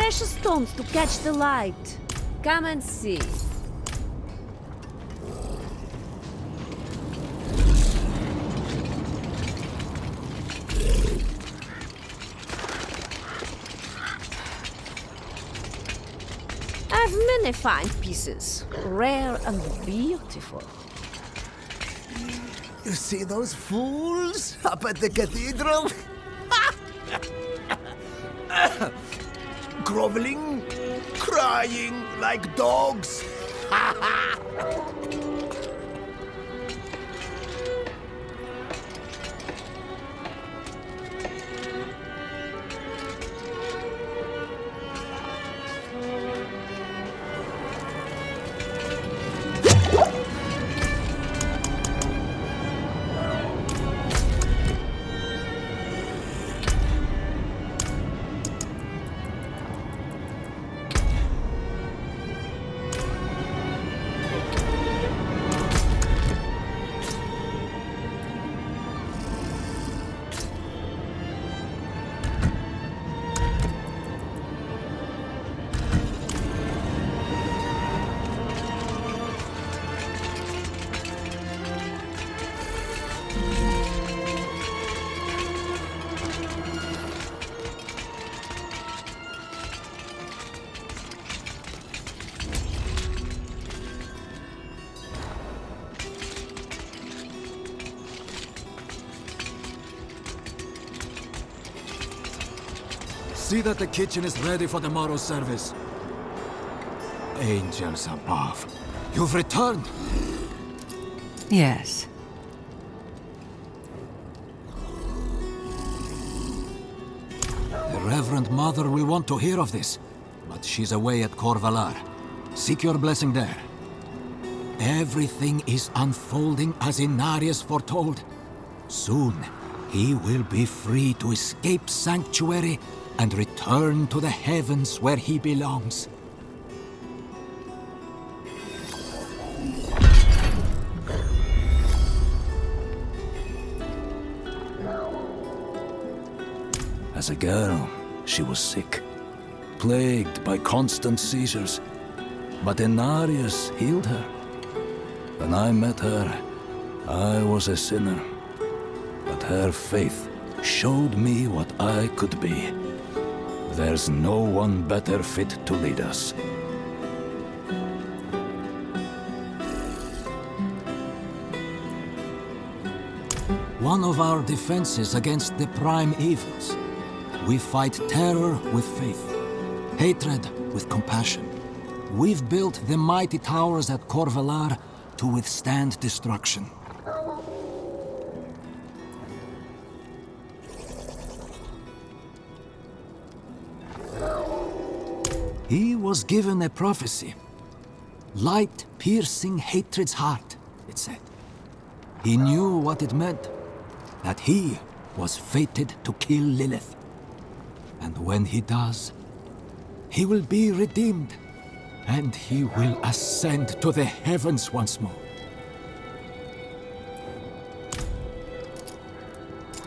precious stones to catch the light. Come and see. I have many fine pieces, rare and beautiful. You see those fools up at the cathedral? Groveling, crying like dogs. See that the kitchen is ready for tomorrow's service. Angels above, you've returned! Yes. The Reverend Mother will want to hear of this, but she's away at Corvalar. Seek your blessing there. Everything is unfolding as Inarius foretold. Soon, he will be free to escape Sanctuary and return to the heavens where he belongs. As a girl, she was sick, plagued by constant seizures. But Inarius healed her. When I met her, I was a sinner. But her faith showed me what I could be. There's no one better fit to lead us. One of our defenses against the prime evils. We fight terror with faith, hatred with compassion. We've built the mighty towers at Corvalar to withstand destruction. He was given a prophecy. Light piercing hatred's heart, it said. He knew what it meant. That he was fated to kill Lilith. And when he does, he will be redeemed. And he will ascend to the heavens once more.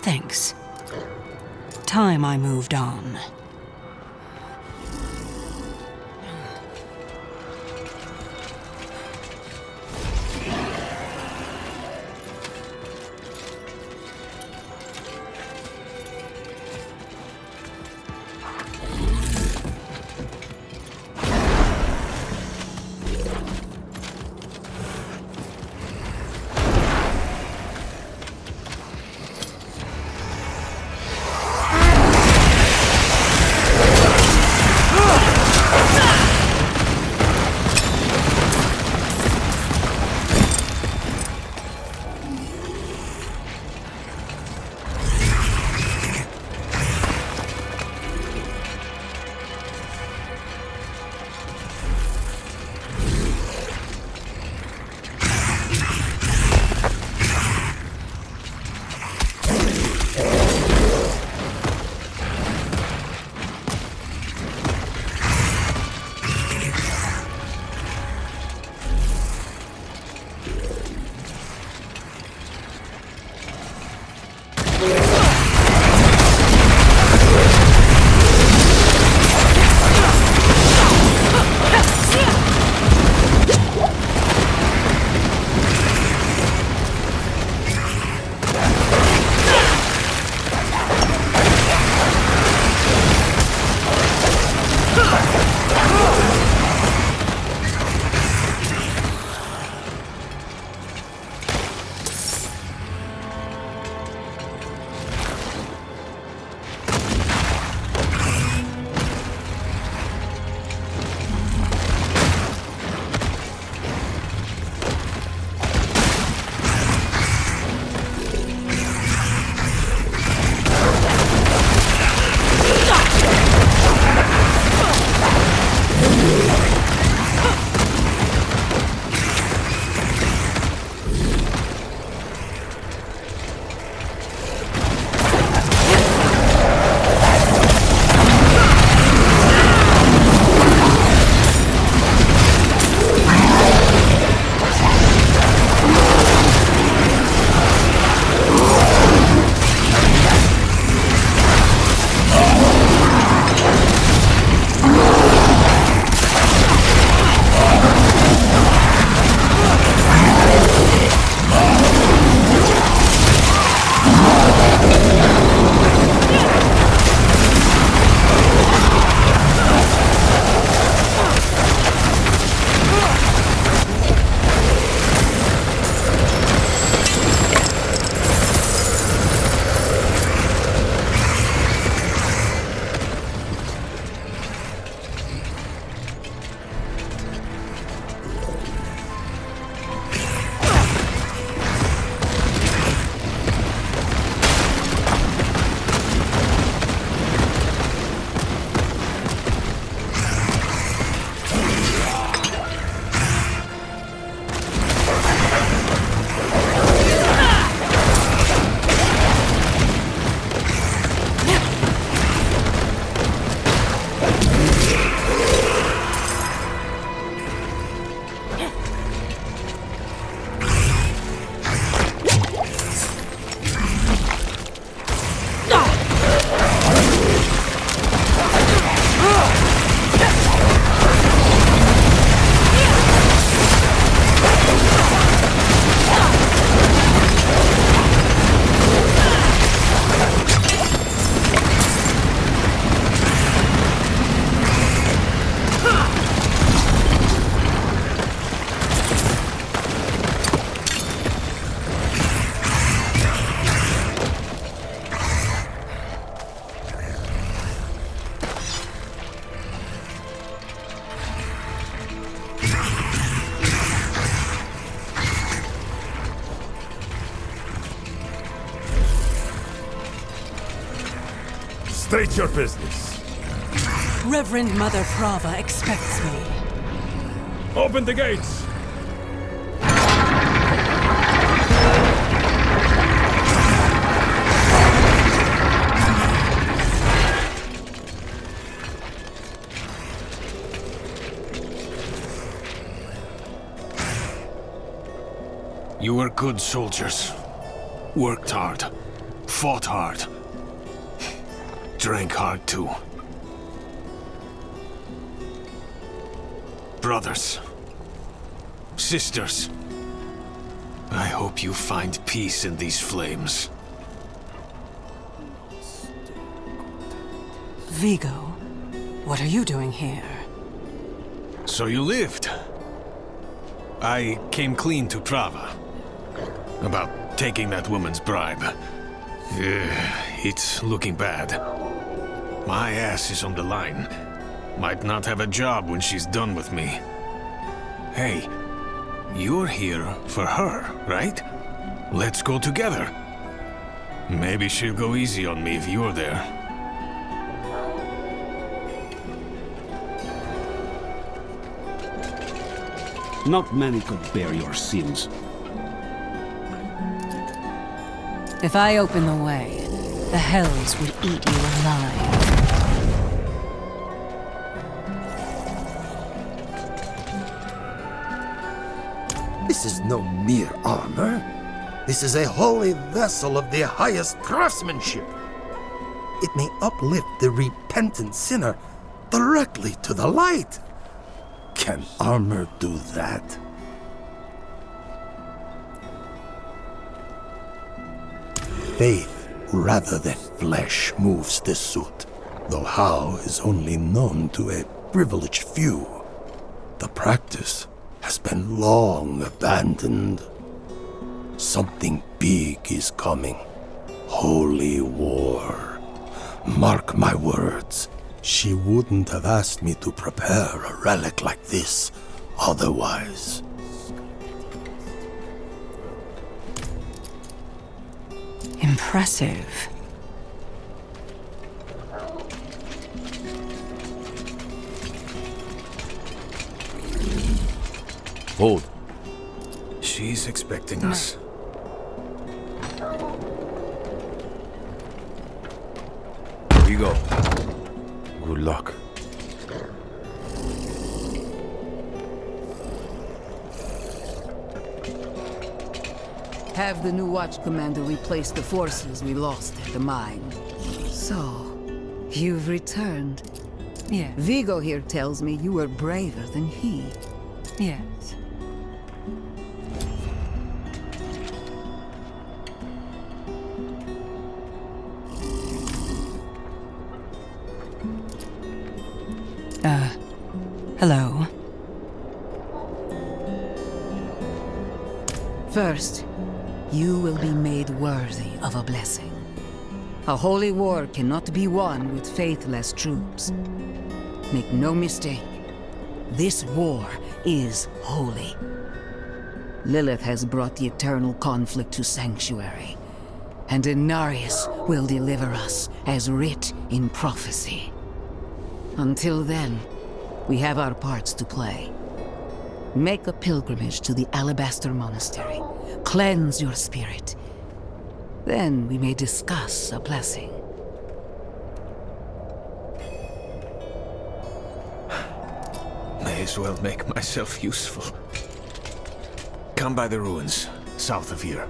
Thanks. Time I moved on. State your business. Reverend Mother Prava expects me. Open the gates! You were good soldiers. Worked hard. Fought hard. Drank hard too. Brothers. Sisters. I hope you find peace in these flames. Vigo, what are you doing here? So you lived. I came clean to Prava. About taking that woman's bribe. It's looking bad. My ass is on the line. Might not have a job when she's done with me. Hey, you're here for her, right? Let's go together. Maybe she'll go easy on me if you're there. Not many could bear your sins. If I open the way, the hells will eat you alive. This is no mere armor. This is a holy vessel of the highest craftsmanship. It may uplift the repentant sinner directly to the light. Can armor do that? Faith rather than flesh moves this suit, though how is only known to a privileged few. The practice has been long abandoned. Something big is coming. Holy war. Mark my words. She wouldn't have asked me to prepare a relic like this otherwise. Impressive. Hold. She's expecting us. Here you go. Good luck. Have the new watch commander replace the forces we lost at the mine. So, you've returned. Yes. Vigo here tells me you were braver than he. Yes. Hello. First, you will be made worthy of a blessing. A holy war cannot be won with faithless troops. Make no mistake, this war is holy. Lilith has brought the eternal conflict to Sanctuary, and Inarius will deliver us as writ in prophecy. Until then, we have our parts to play. Make a pilgrimage to the Alabaster Monastery. Cleanse your spirit. Then we may discuss a blessing. May as well make myself useful. Come by the ruins, south of here.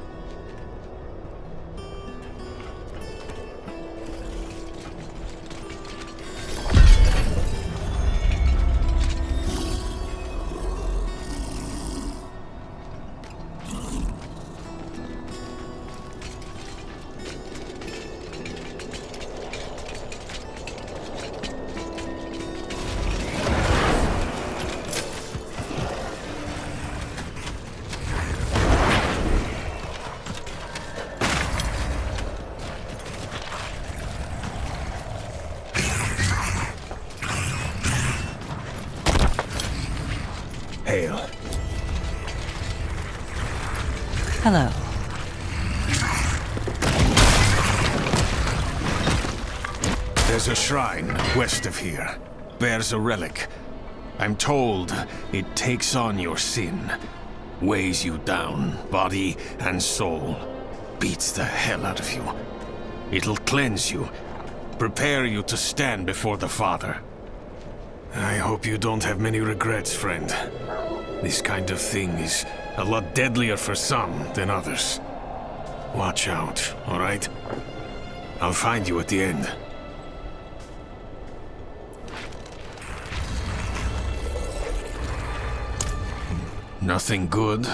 Hail. Hello. There's a shrine west of here. Bears a relic. I'm told it takes on your sin. Weighs you down, body and soul. Beats the hell out of you. It'll cleanse you. Prepare you to stand before the Father. I hope you don't have many regrets, friend. This kind of thing is a lot deadlier for some than others. Watch out, all right? I'll find you at the end. Nothing good.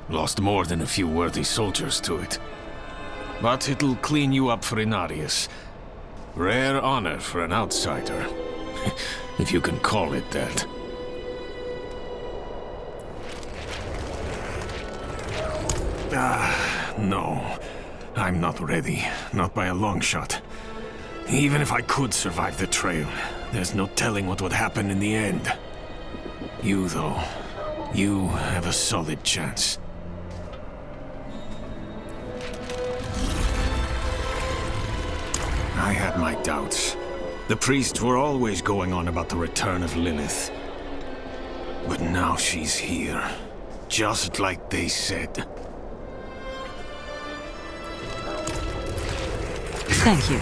Lost more than a few worthy soldiers to it. But it'll clean you up for Inarius. Rare honor for an outsider. If you can call it that. No. I'm not ready. Not by a long shot. Even if I could survive the trail, there's no telling what would happen in the end. You, though, you have a solid chance. I had my doubts. The priests were always going on about the return of Lilith. But now she's here. Just like they said. Thank you.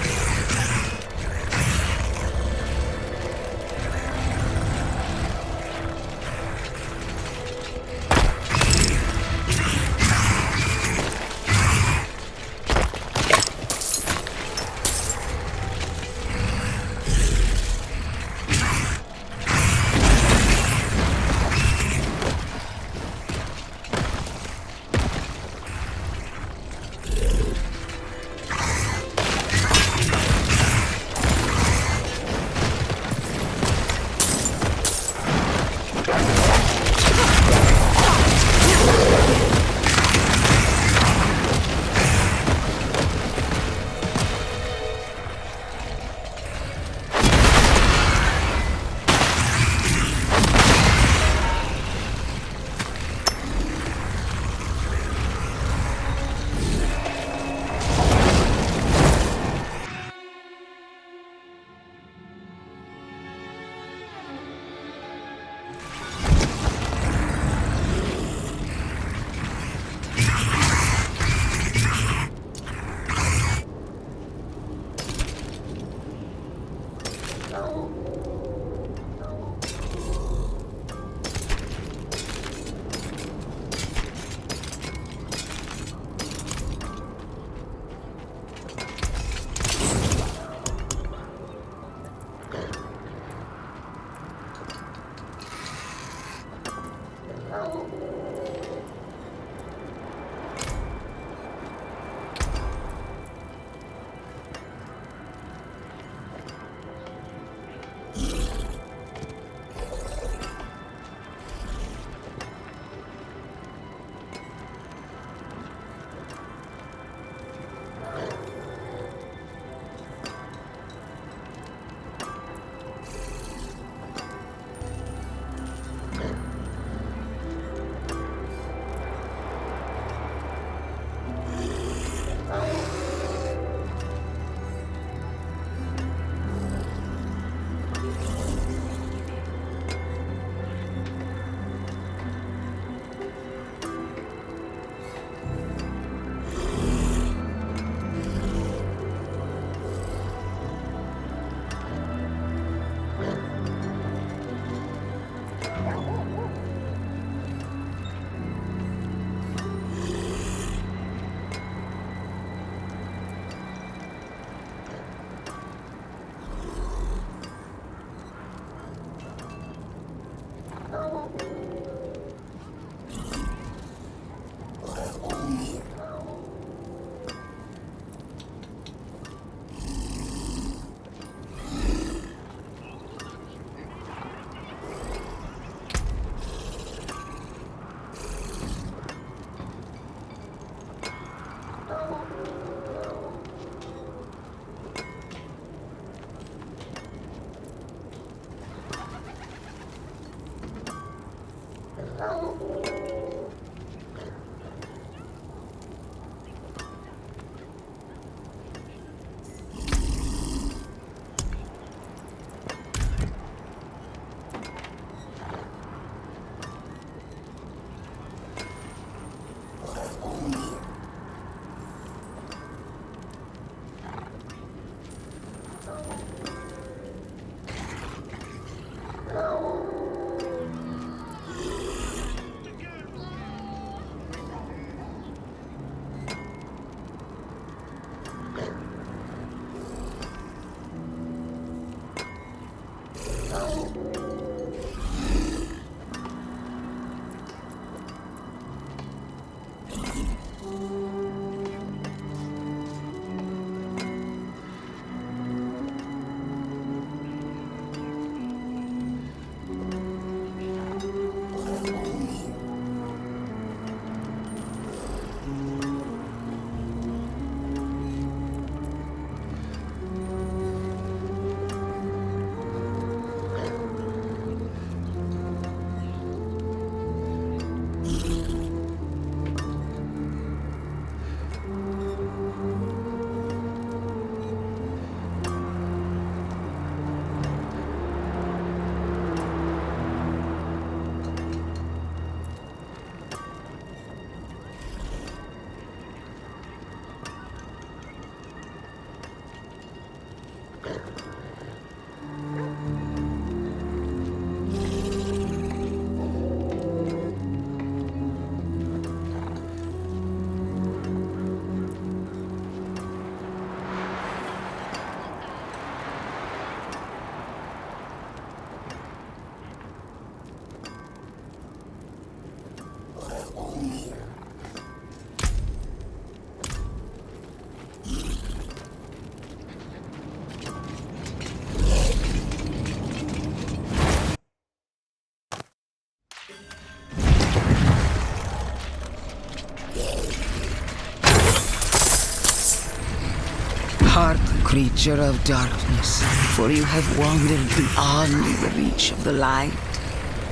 Depart, creature of darkness, for you have wandered beyond the reach of the light.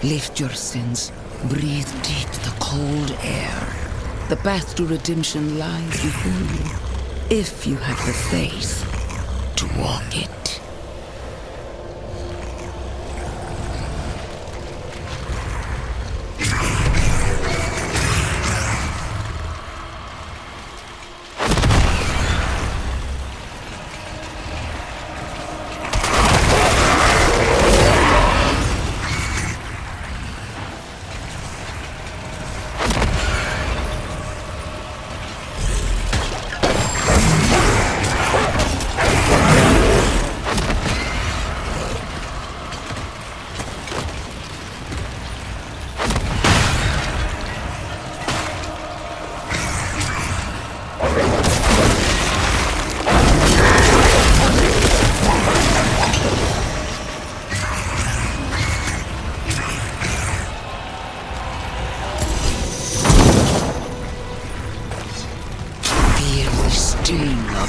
Lift your sins, breathe deep the cold air. The path to redemption lies before you, if you have the faith to walk it.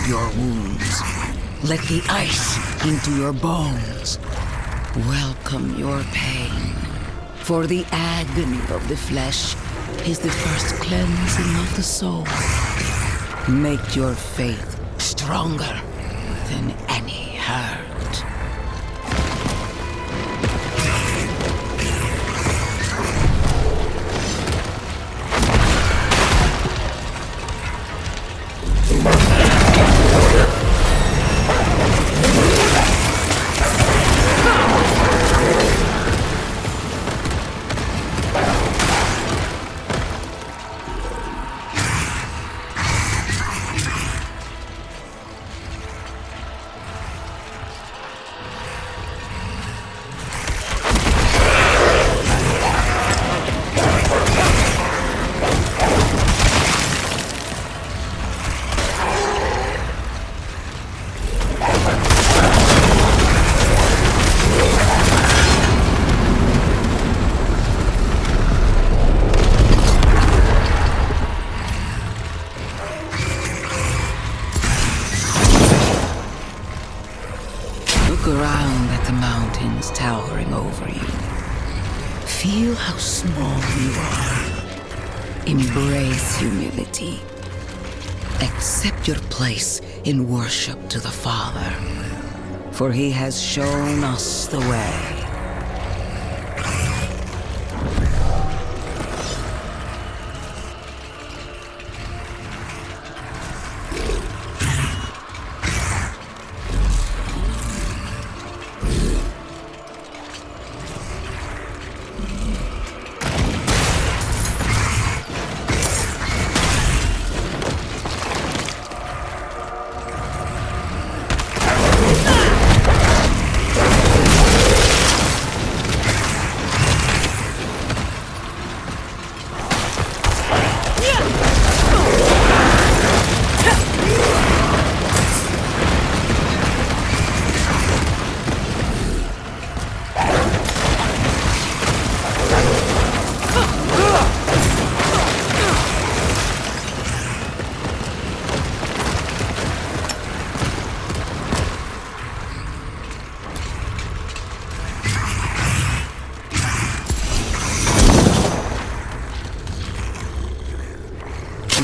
Your wounds. Let the ice into your bones. Welcome your pain. For the agony of the flesh is the first cleansing of the soul. Make your faith stronger than any hurt. Look around at the mountains towering over you. Feel how small you are. Embrace humility. Accept your place in worship to the Father, for He has shown us the way.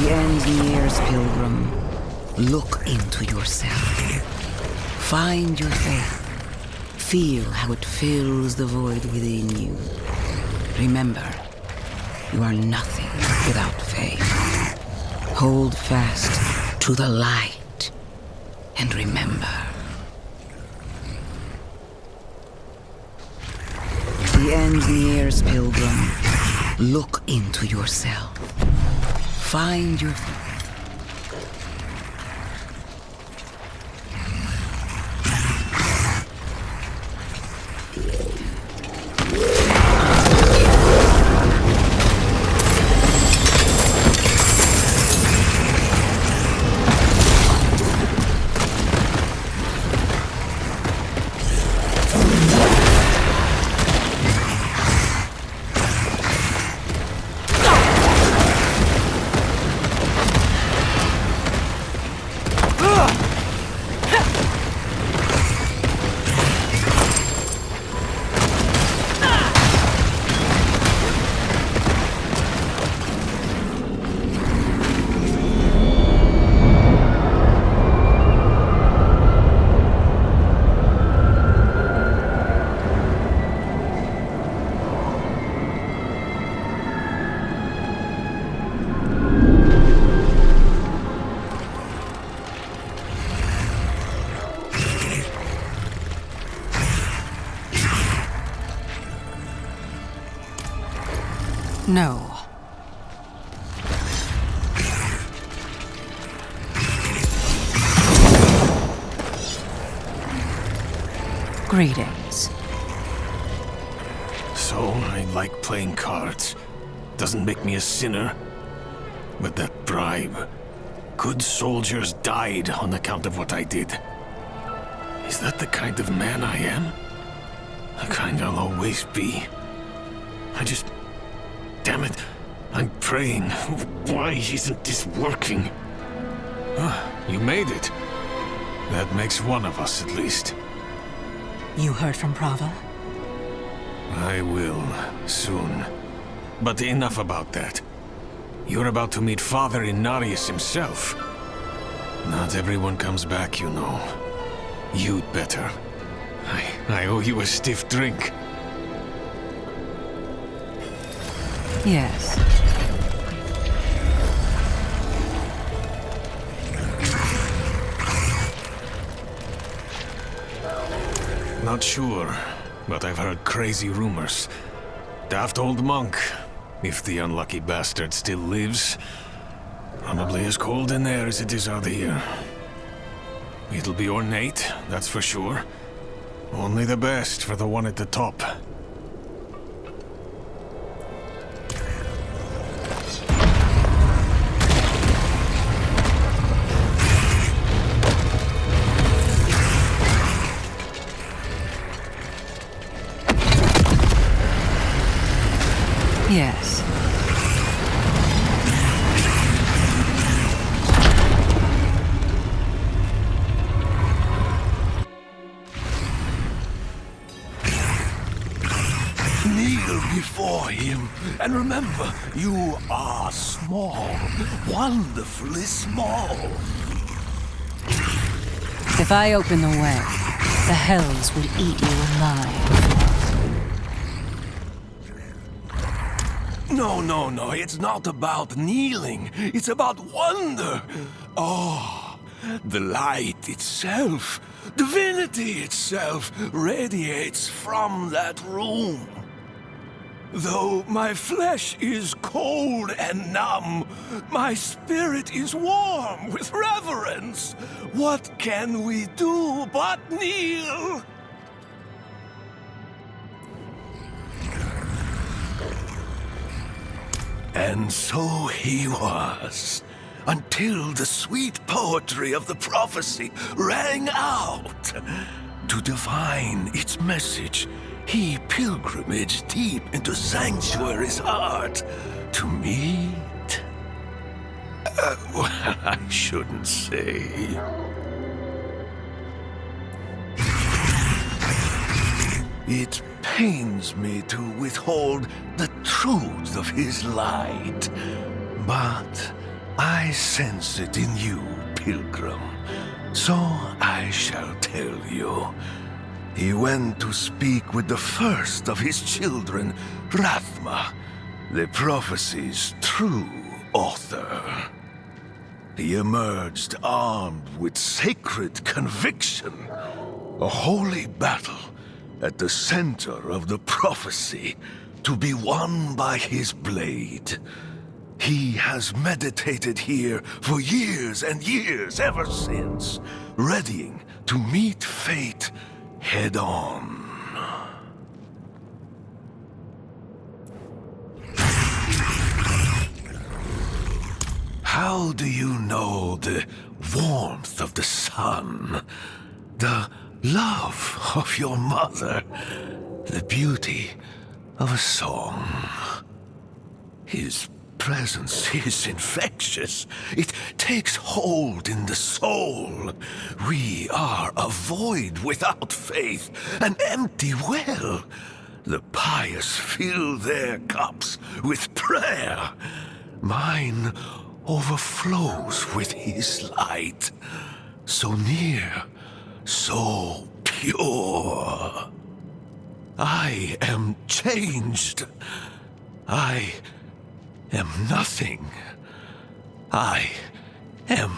The end nears, pilgrim. Look into yourself. Find your faith. Feel how it fills the void within you. Remember, you are nothing without faith. Hold fast to the light and remember. The end nears, pilgrim. Look into yourself. Find your faith. No. Greetings. So, I like playing cards. Doesn't make me a sinner. But that bribe... Good soldiers died on account of what I did. Is that the kind of man I am? The kind I'll always be. Damn it. I'm praying. Why isn't this working? You made it. That makes one of us at least. You heard from Prava? I will, soon. But enough about that. You're about to meet Father Inarius himself. Not everyone comes back, you know. You'd better. I owe you a stiff drink. Yes. Not sure, but I've heard crazy rumors. Daft old monk, if the unlucky bastard still lives. Probably as cold in there as it is out here. It'll be ornate, that's for sure. Only the best for the one at the top. Yes. Kneel before him, and remember, you are small, wonderfully small. If I open the way, the Hells would eat you alive. No, it's not about kneeling. It's about wonder. Oh, the light itself, divinity itself, radiates from that room. Though my flesh is cold and numb, my spirit is warm with reverence. What can we do but kneel? And so he was, until the sweet poetry of the prophecy rang out. To divine its message, he pilgrimaged deep into Sanctuary's heart to meet... well, I shouldn't say. It pains me to withhold the truth of his light, but I sense it in you, pilgrim, so I shall tell you. He went to speak with the first of his children, Rathma, the prophecy's true author. He emerged armed with sacred conviction, a holy battle at the center of the prophecy, to be won by his blade. He has meditated here for years and years ever since, readying to meet fate head on. How do you know the warmth of the sun, the love of your mother, the beauty of a song? His presence is infectious. It takes hold in the soul. We are a void without faith, an empty well. The pious fill their cups with prayer. Mine overflows with his light. So near, so pure. I am changed. I am nothing. I am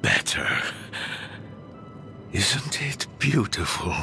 better. Isn't it beautiful?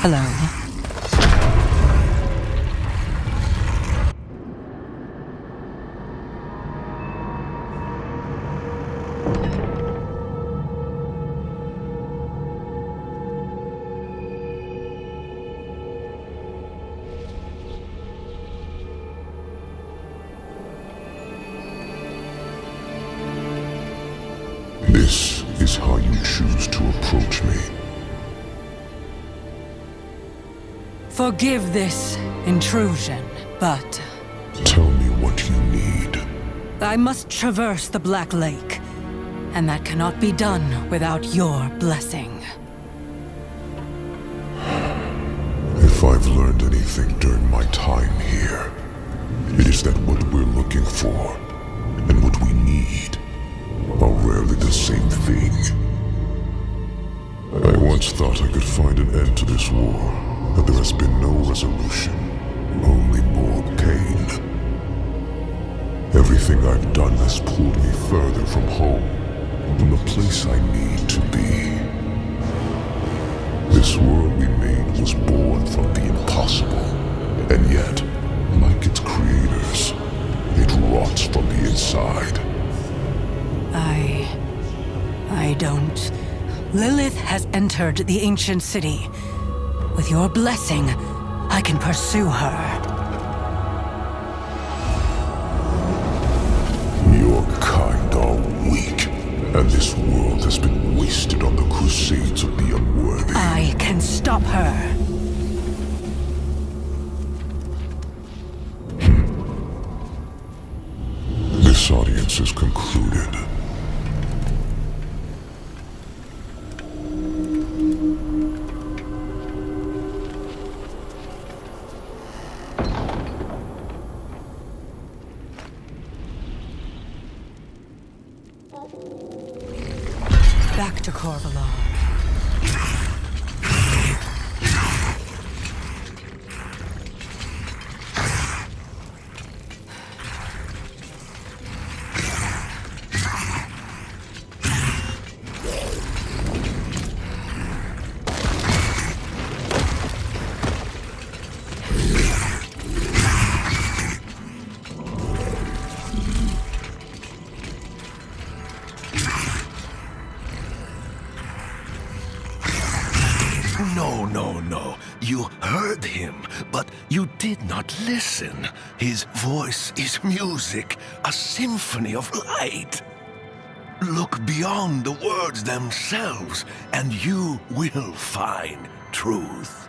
Hello. This is how you choose to approach me. Forgive this intrusion, but Tell me what you need. I must traverse the Black Lake, and that cannot be done without your blessing. If I've learned anything during my time here, it is that what we're looking for and what we need are rarely the same thing. I once thought I could find an end to this war, but there has been no resolution, only more pain. Everything I've done has pulled me further from home, from the place I need to be. This world we made was born from the impossible, and yet, like its creators, it rots from the inside. I don't. Lilith has entered the ancient city. With your blessing, I can pursue her. Your kind are weak, and this world has been wasted on the crusades of the unworthy. I can stop her. This audience is concluded. Back to Corvalon. No. You heard him, but you did not listen. His voice is music, a symphony of light. Look beyond the words themselves, and you will find truth.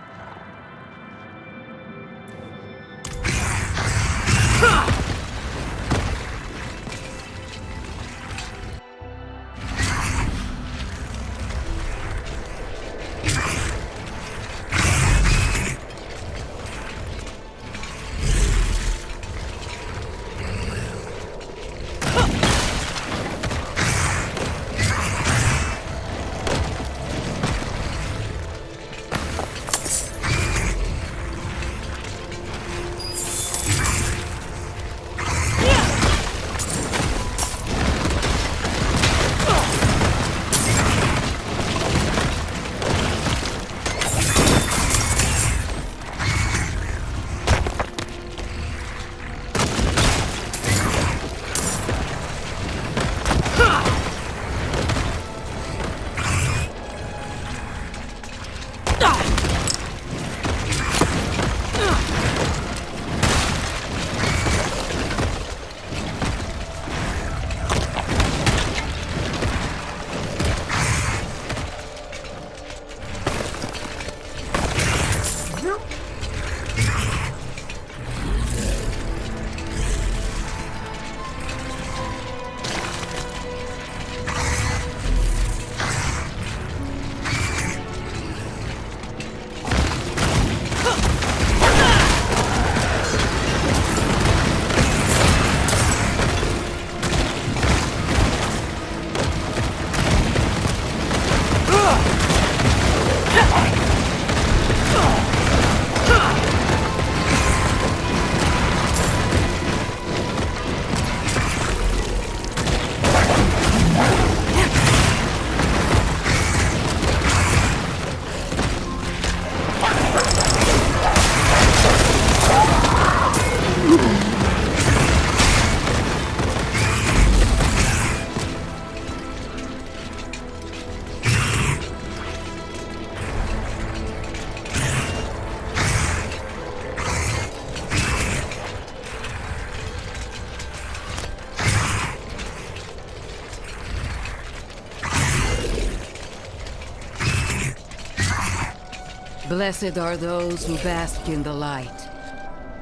Blessed are those who bask in the light.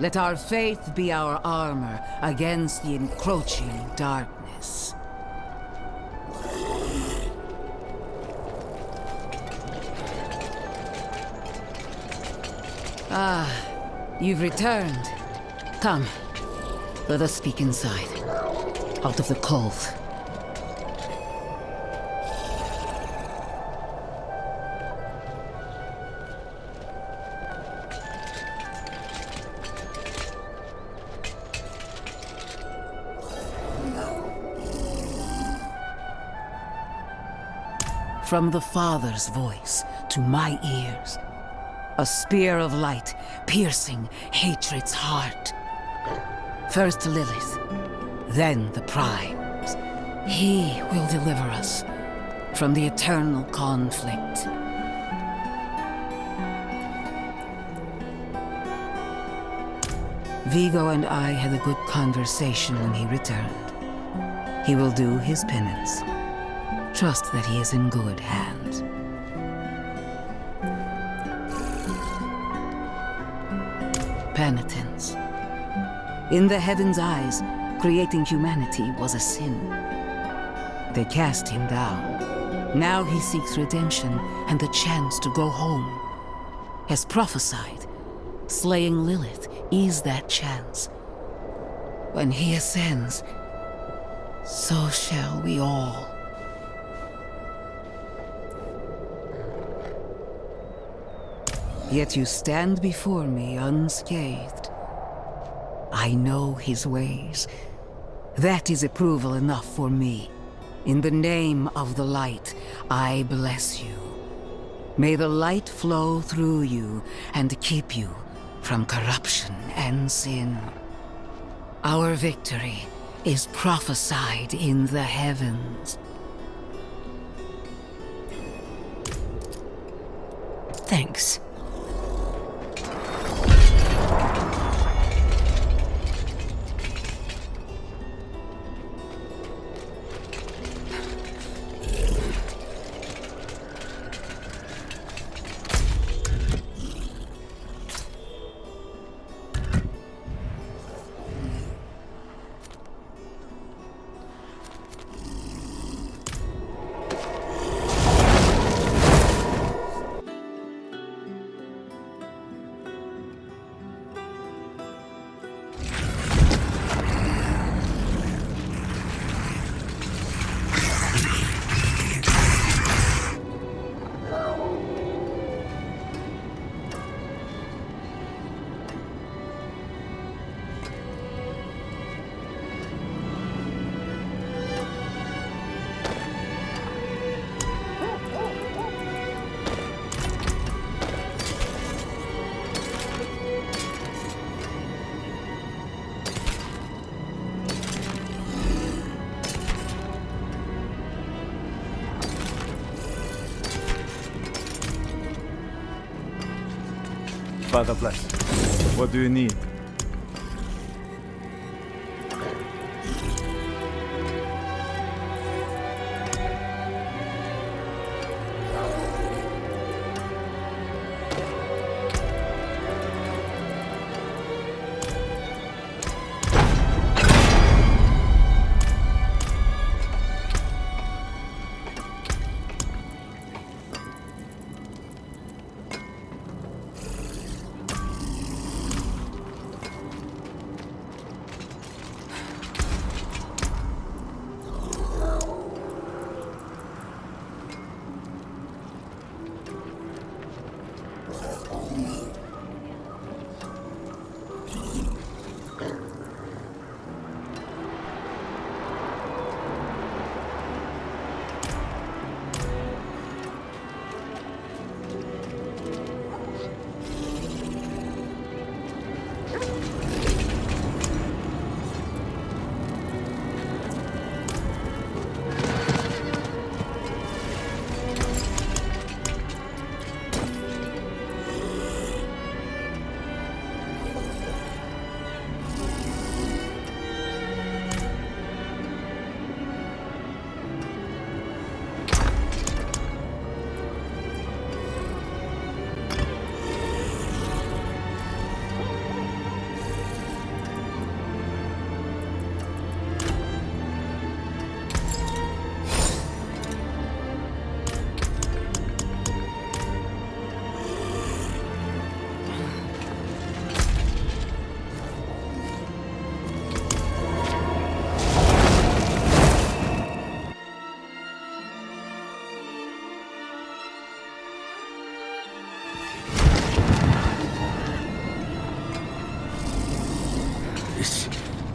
Let our faith be our armor against the encroaching darkness. Ah, you've returned. Come, let us speak inside, out of the cold. From the Father's voice to my ears, a spear of light piercing hatred's heart. First Lilith, then the Primes. He will deliver us from the eternal conflict. Vigo and I had a good conversation when he returned. He will do his penance. Trust that he is in good hands. Penitence. In the heavens' eyes, creating humanity was a sin. They cast him down. Now he seeks redemption and the chance to go home. As prophesied, slaying Lilith is that chance. When he ascends, so shall we all. Yet you stand before me unscathed. I know his ways. That is approval enough for me. In the name of the light, I bless you. May the light flow through you and keep you from corruption and sin. Our victory is prophesied in the heavens. Thanks. Father bless. What do you need?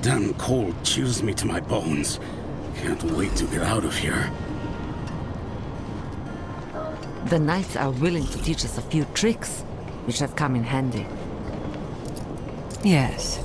damn cold chills me to my bones. Can't wait to get out of here. The knights are willing to teach us a few tricks, which have come in handy. Yes.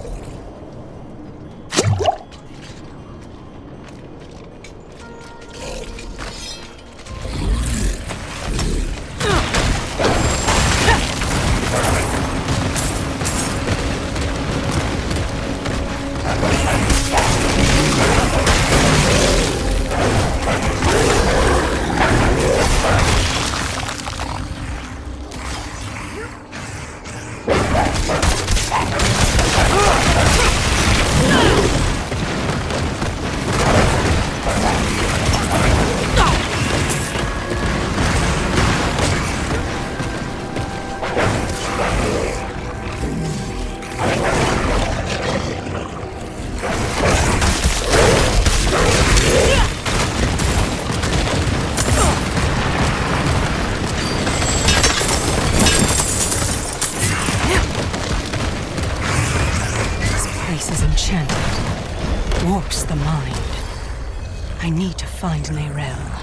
Warps the mind. I need to find Neyrelle.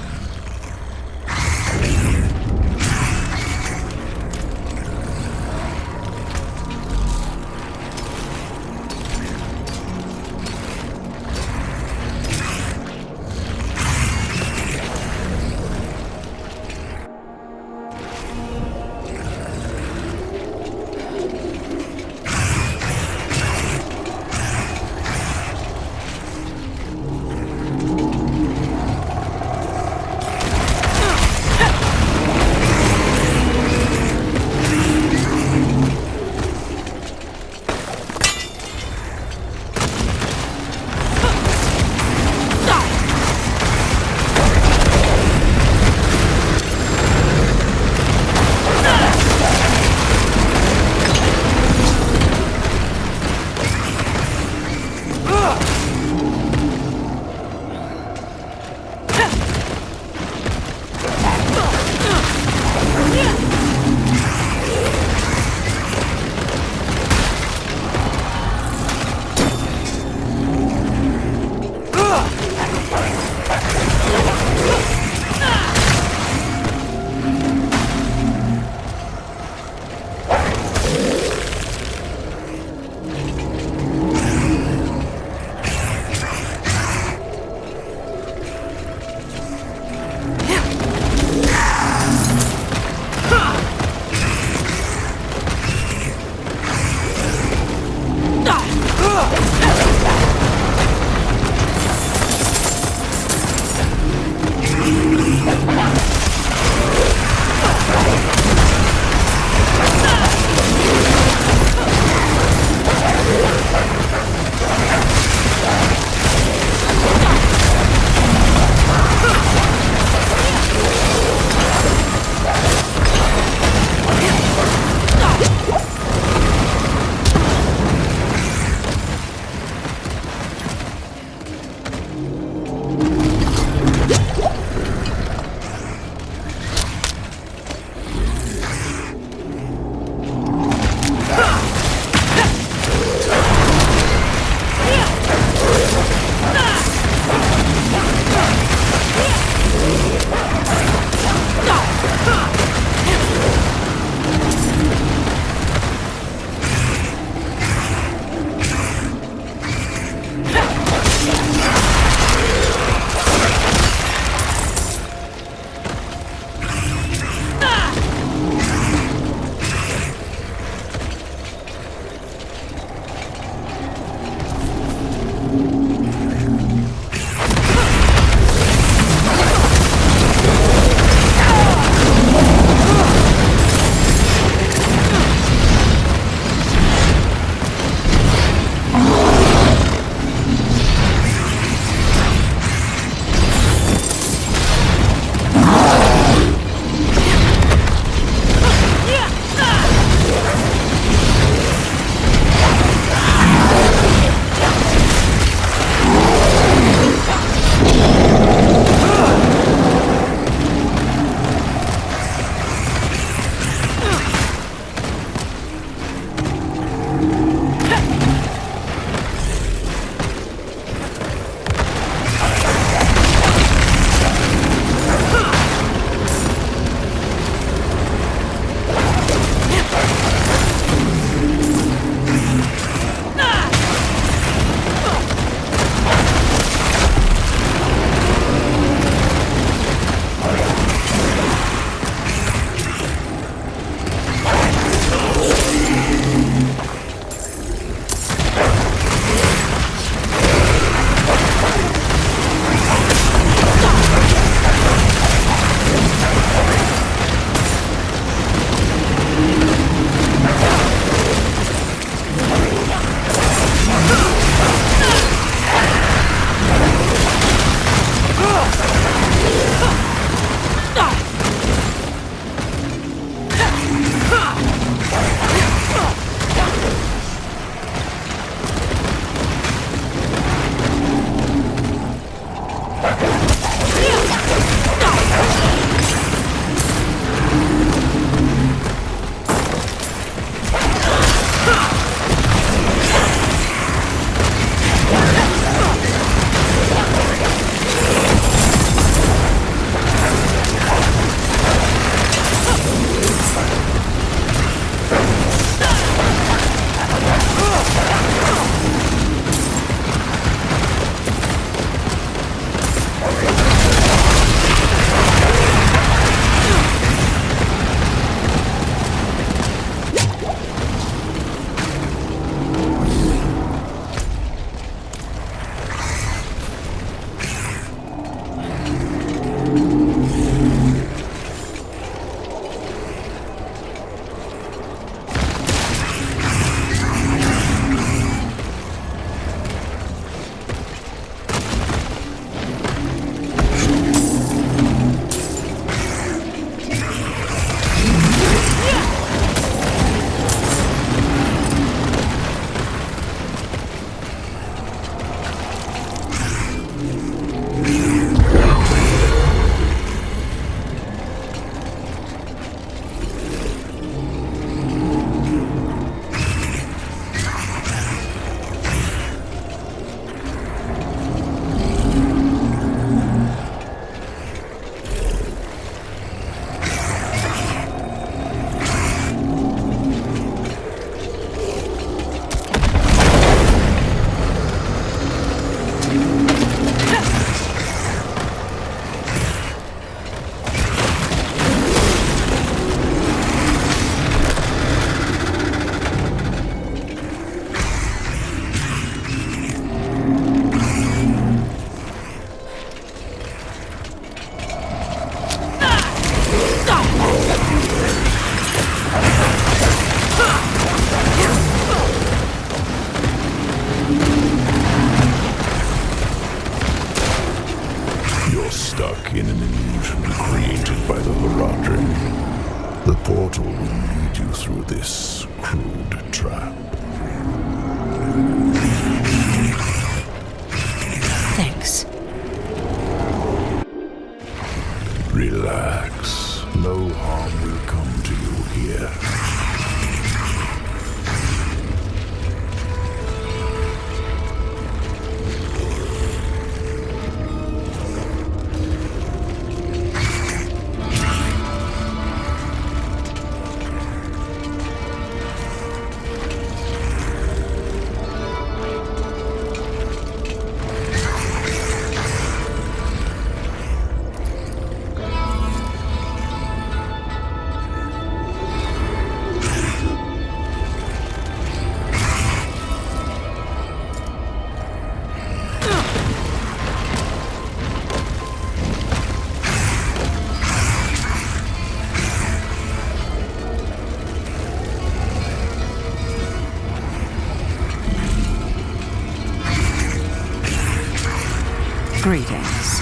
Greetings.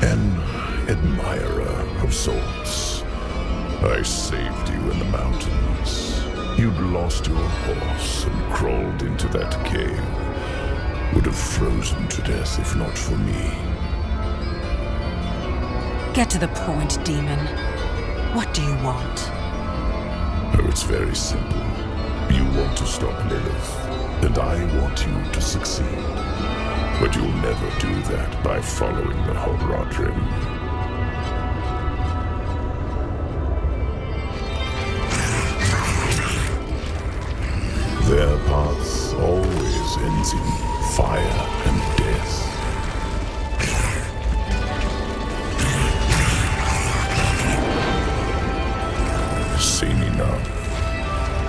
An admirer of sorts. I saved you in the mountains. You'd lost your horse and crawled into that cave. Would have frozen to death if not for me. Get to the point, demon. What do you want? Oh, it's very simple. You want to stop Lilith, and I want you to succeed. But you'll never do that by following the Horadrim. Their path always ends in fire and death. Seen enough.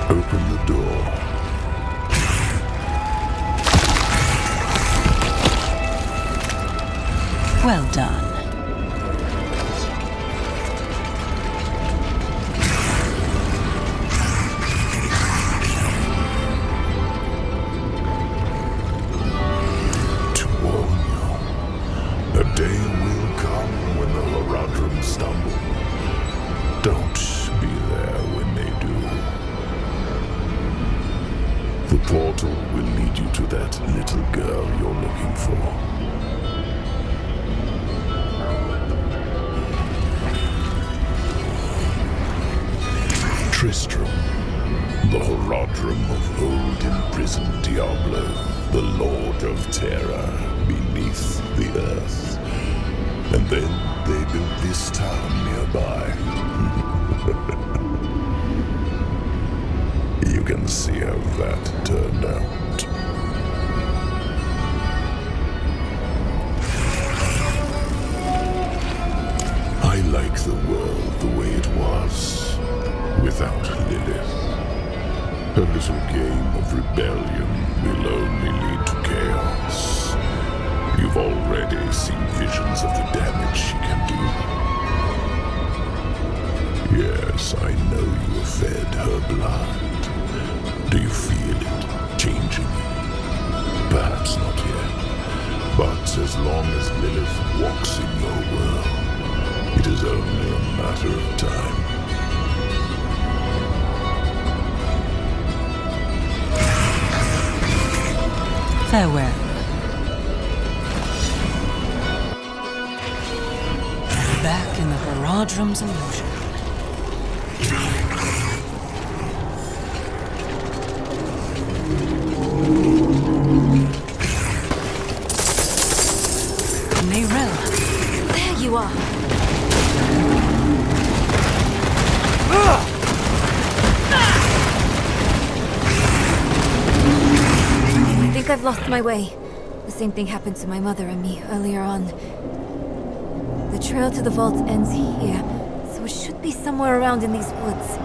Open the door. Well done. To warn you, a day will come when the Horadrim stumble. Don't be there when they do. The portal will lead you to that little girl you're looking for. Tristram, the Horadrim of old imprisoned Diablo, the Lord of Terror beneath the earth. And then they built this town nearby. You can see how that turned out. I like the world the way it was, without Lilith. Her little game of rebellion will only lead to chaos. You've already seen visions of the damage she can do. Yes, I know you have fed her blood. Do you feel it changing? Perhaps not yet. But as long as Lilith walks in your world, it is only a matter of time. Farewell. Back in the Horadrim's illusion. Neyrella. There you are. I think I've lost my way. The same thing happened to my mother and me earlier on. The trail to the vault ends here, so it should be somewhere around in these woods.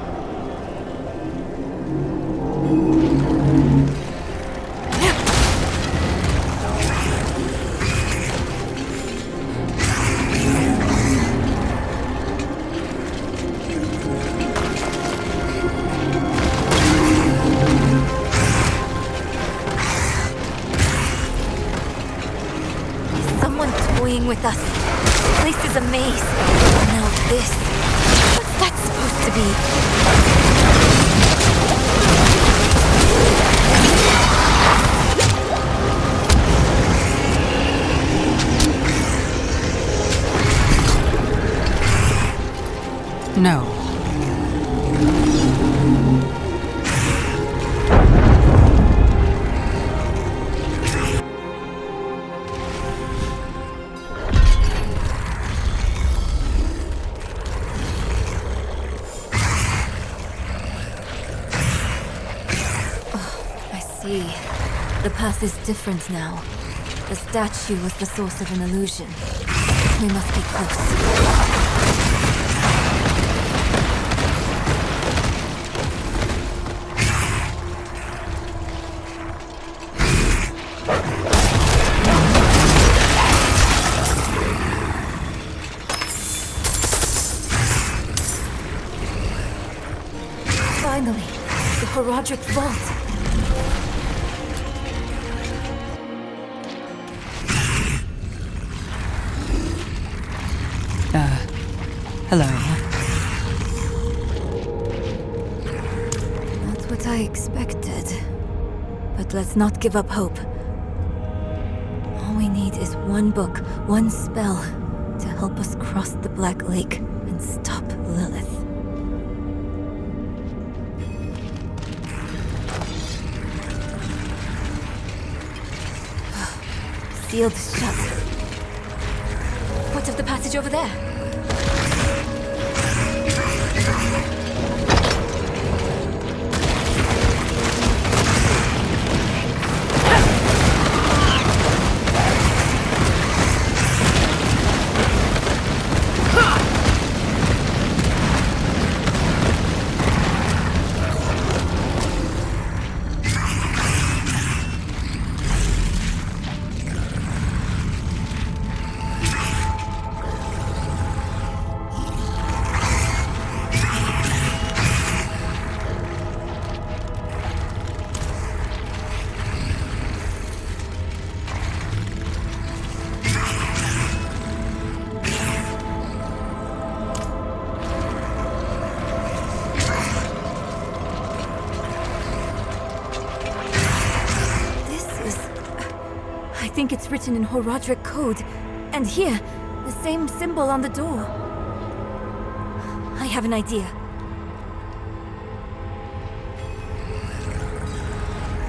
With us. The place is a maze. Now this. What's that supposed to be? No. The path is different now. The statue was the source of an illusion. We must be close. Finally, the Horadric Vault. what I expected. But let's not give up hope. All we need is one book, one spell, to help us cross the Black Lake and stop Lilith. Sealed shut. What of the passage over there? I think it's written in Horadric code. And here, the same symbol on the door. I have an idea.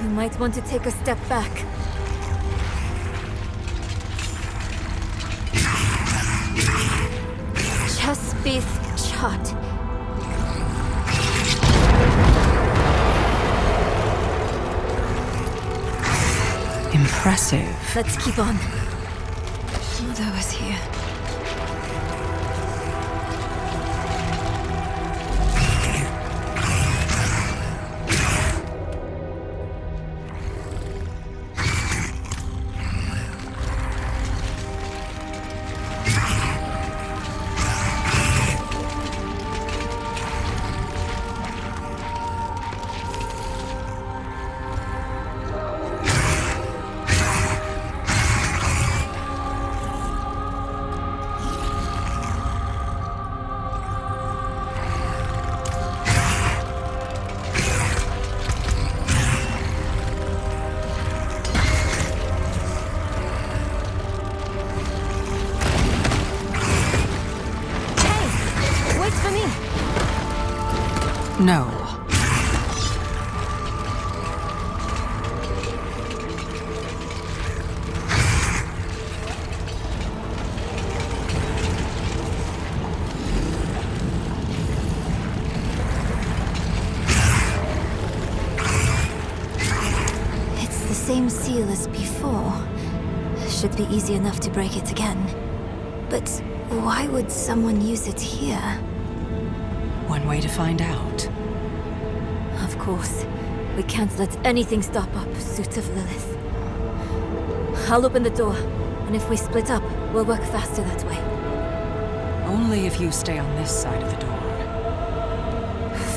You might want to take a step back. Chespith Chart. Impressive. Let's keep on. Mother was here. No. It's the same seal as before. Should be easy enough to break it again. But why would someone use it here? One way to find out. Of course. We can't let anything stop our pursuit of Lilith. I'll open the door, and if we split up, we'll work faster that way. Only if you stay on this side of the door.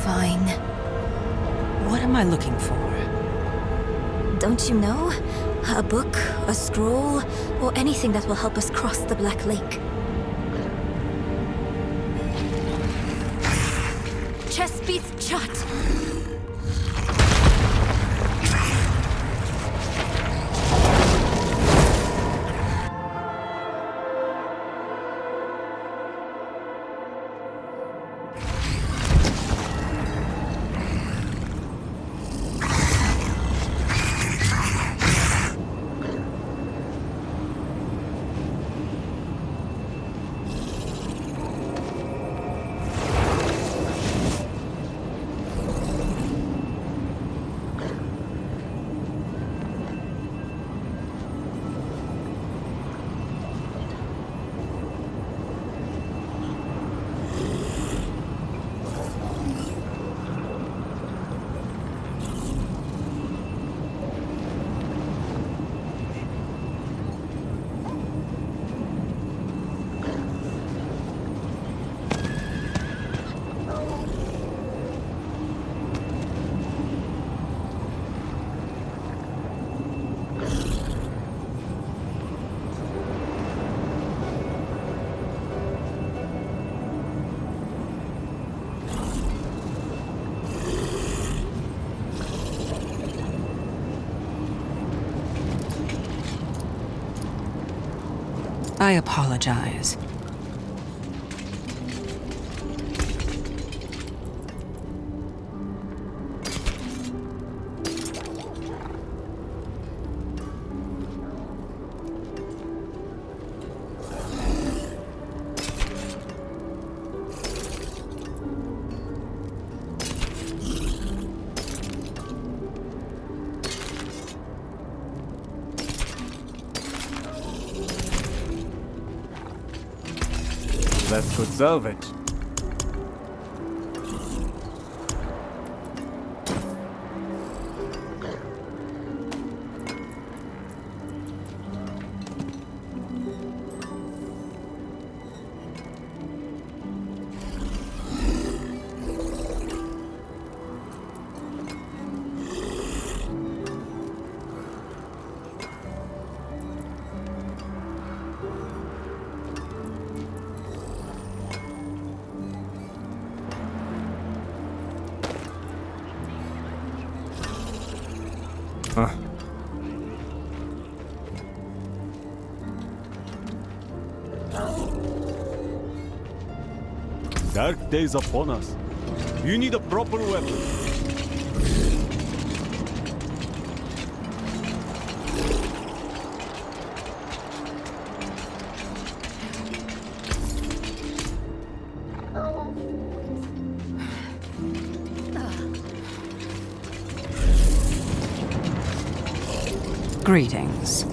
Fine. What am I looking for? Don't you know? A book, a scroll, or anything that will help us cross the Black Lake. Chespith Chart! I apologize. That could solve it. Dark days upon us. You need a proper weapon. Greetings.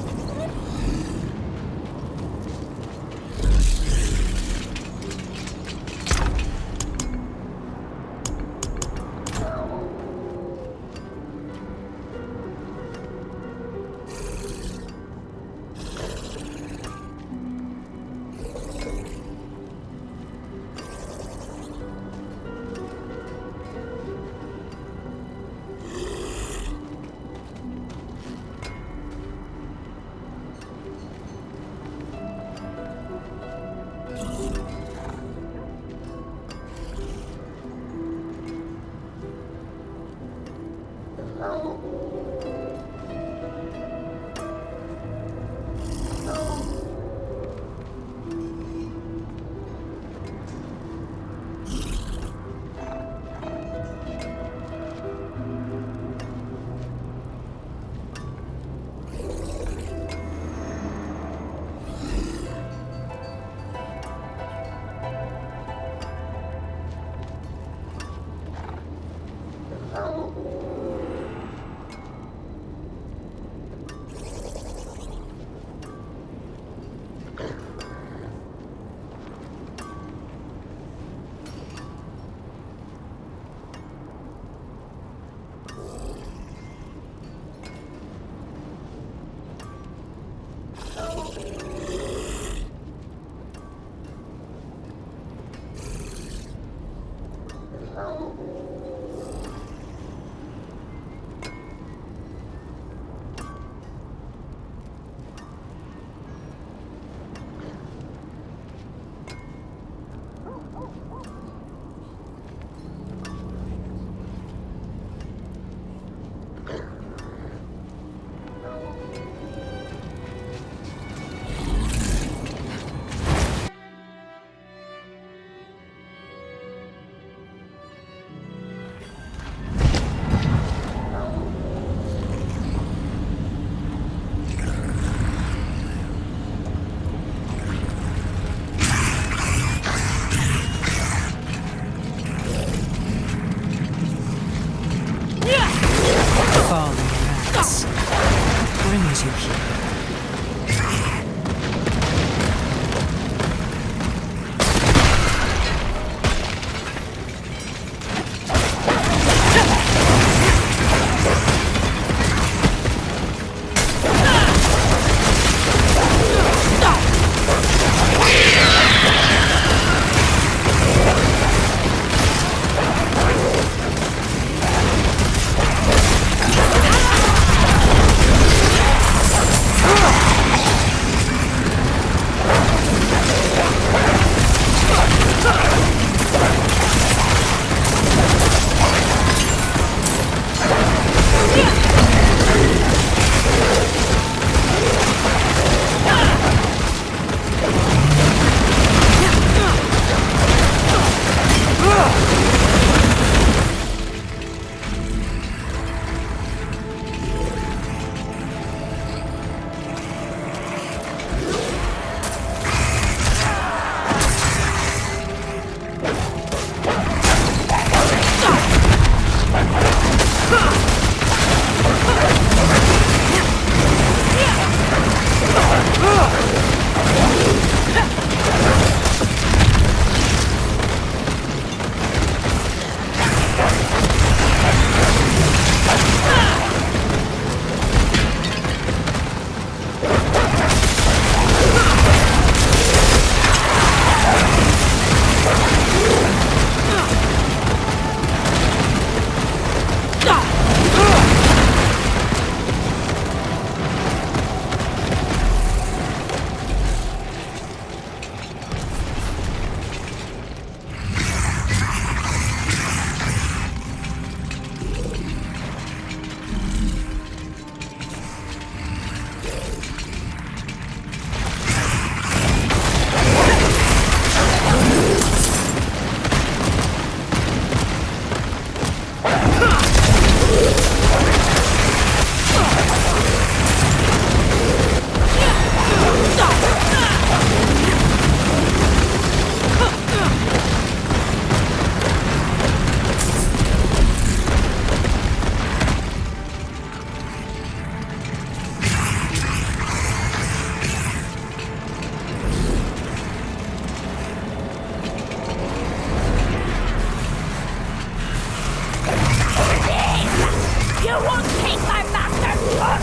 You won't take my master's book!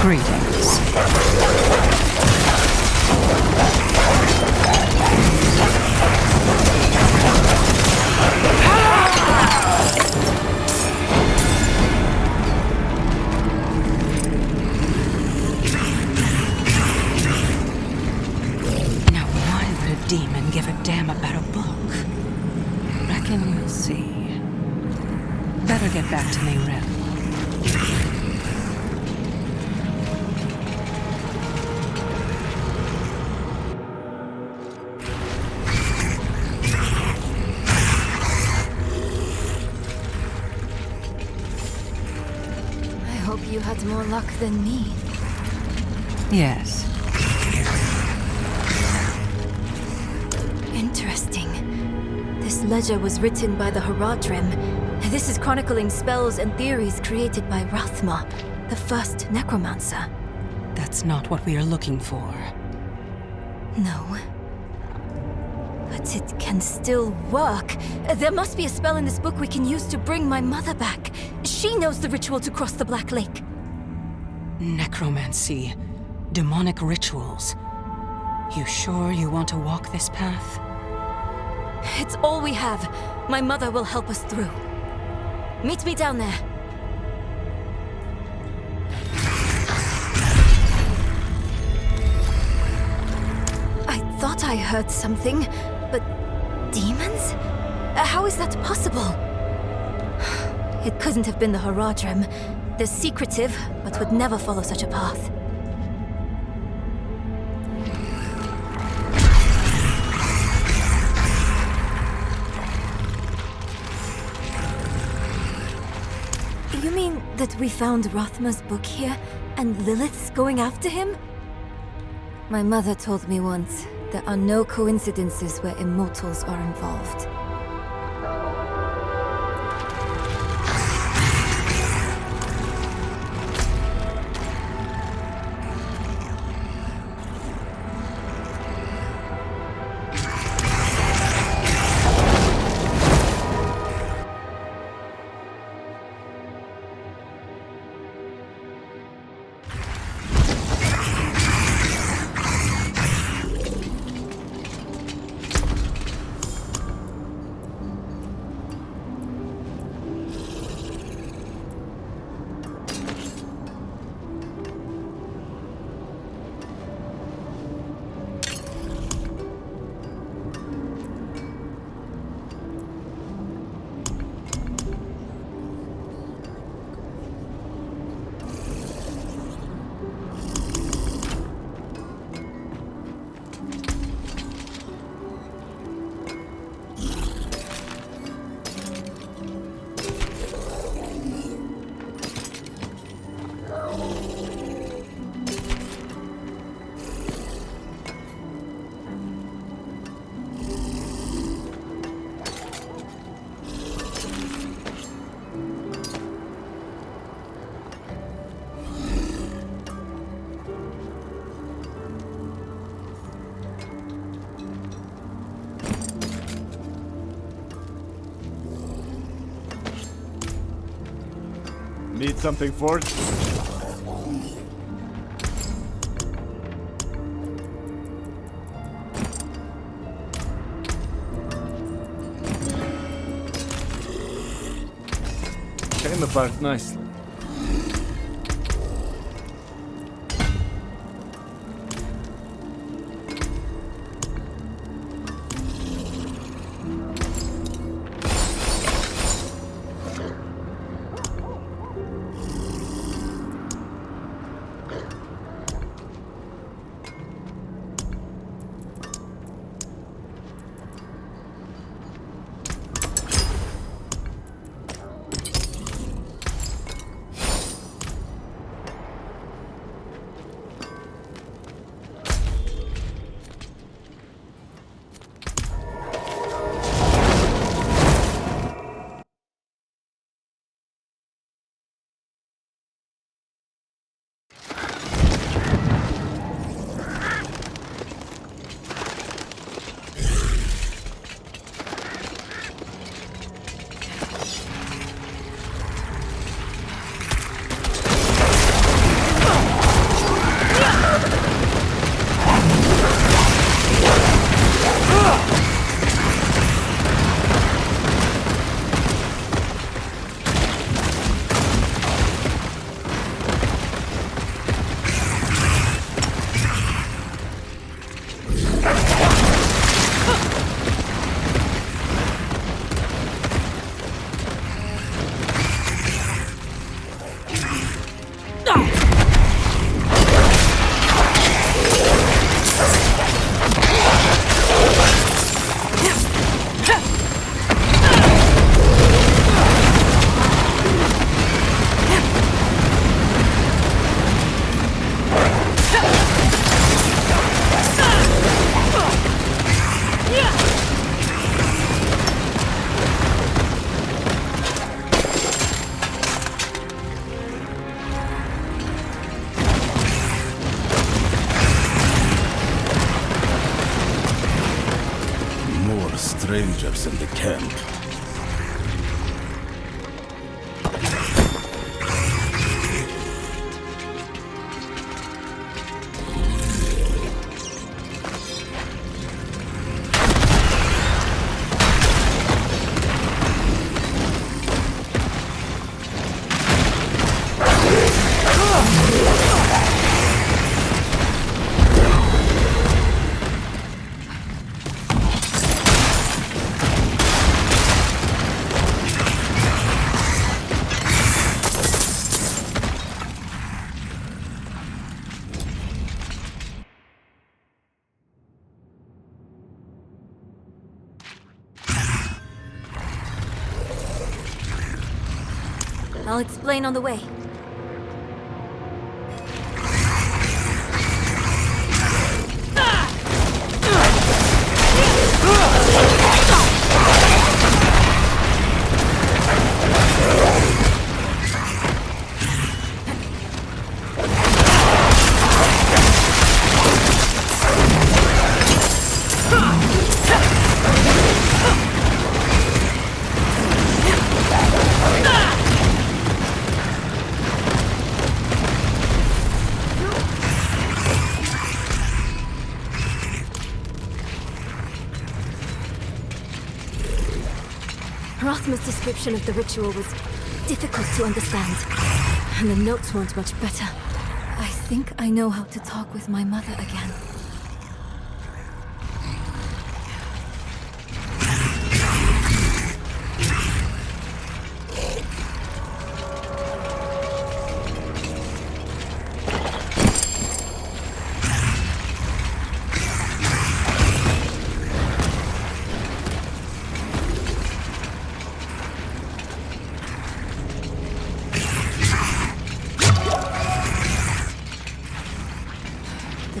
Greetings. Now why would a demon give a damn about a book? Reckon we'll see. Better get back to Mayrel. I hope you had more luck than me. Yes. Interesting. This ledger was written by the Haradrim. This is chronicling spells and theories created by Rathma, the first necromancer. That's not what we are looking for. No. But it can still work. There must be a spell in this book we can use to bring my mother back. She knows the ritual to cross the Black Lake. Necromancy. Demonic rituals. You sure you want to walk this path? It's all we have. My mother will help us through. Meet me down there. I thought I heard something, but demons? How is that possible? It couldn't have been the Haradrim. They're secretive, but would never follow such a path. You mean that we found Rathma's book here, and Lilith's going after him? My mother told me once, there are no coincidences where immortals are involved. Need something forged? Came apart nicely. can't. I'll explain on the way. Rosma's description of the ritual was difficult to understand, and the notes weren't much better. I think I know how to talk with my mother again.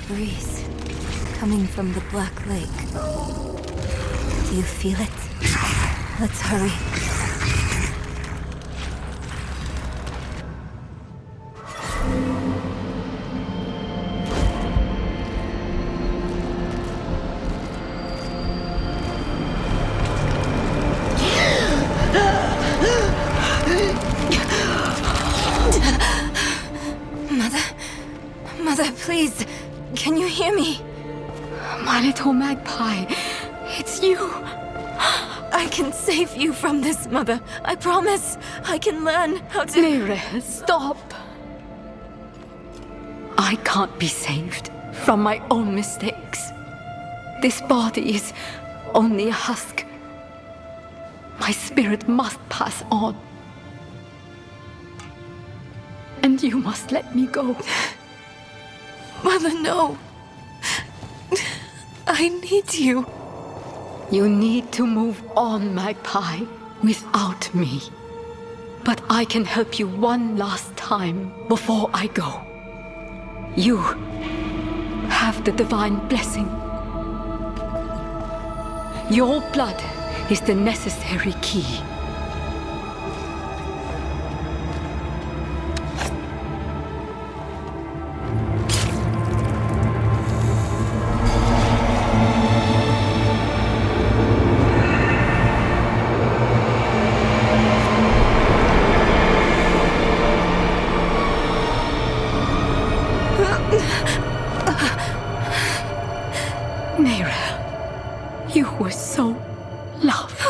Breeze coming from the Black Lake. Do you feel it? Let's hurry. Mother, please. Can you hear me? My little magpie, it's you. I can save you from this, Mother. I promise. I can learn how to... Nere, stop. I can't be saved from my own mistakes. This body is only a husk. My spirit must pass on. And you must let me go. Mother, no. I need you. You need to move on, Magpie, without me. But I can help you one last time before I go. You have the divine blessing. Your blood is the necessary key. You were so loved.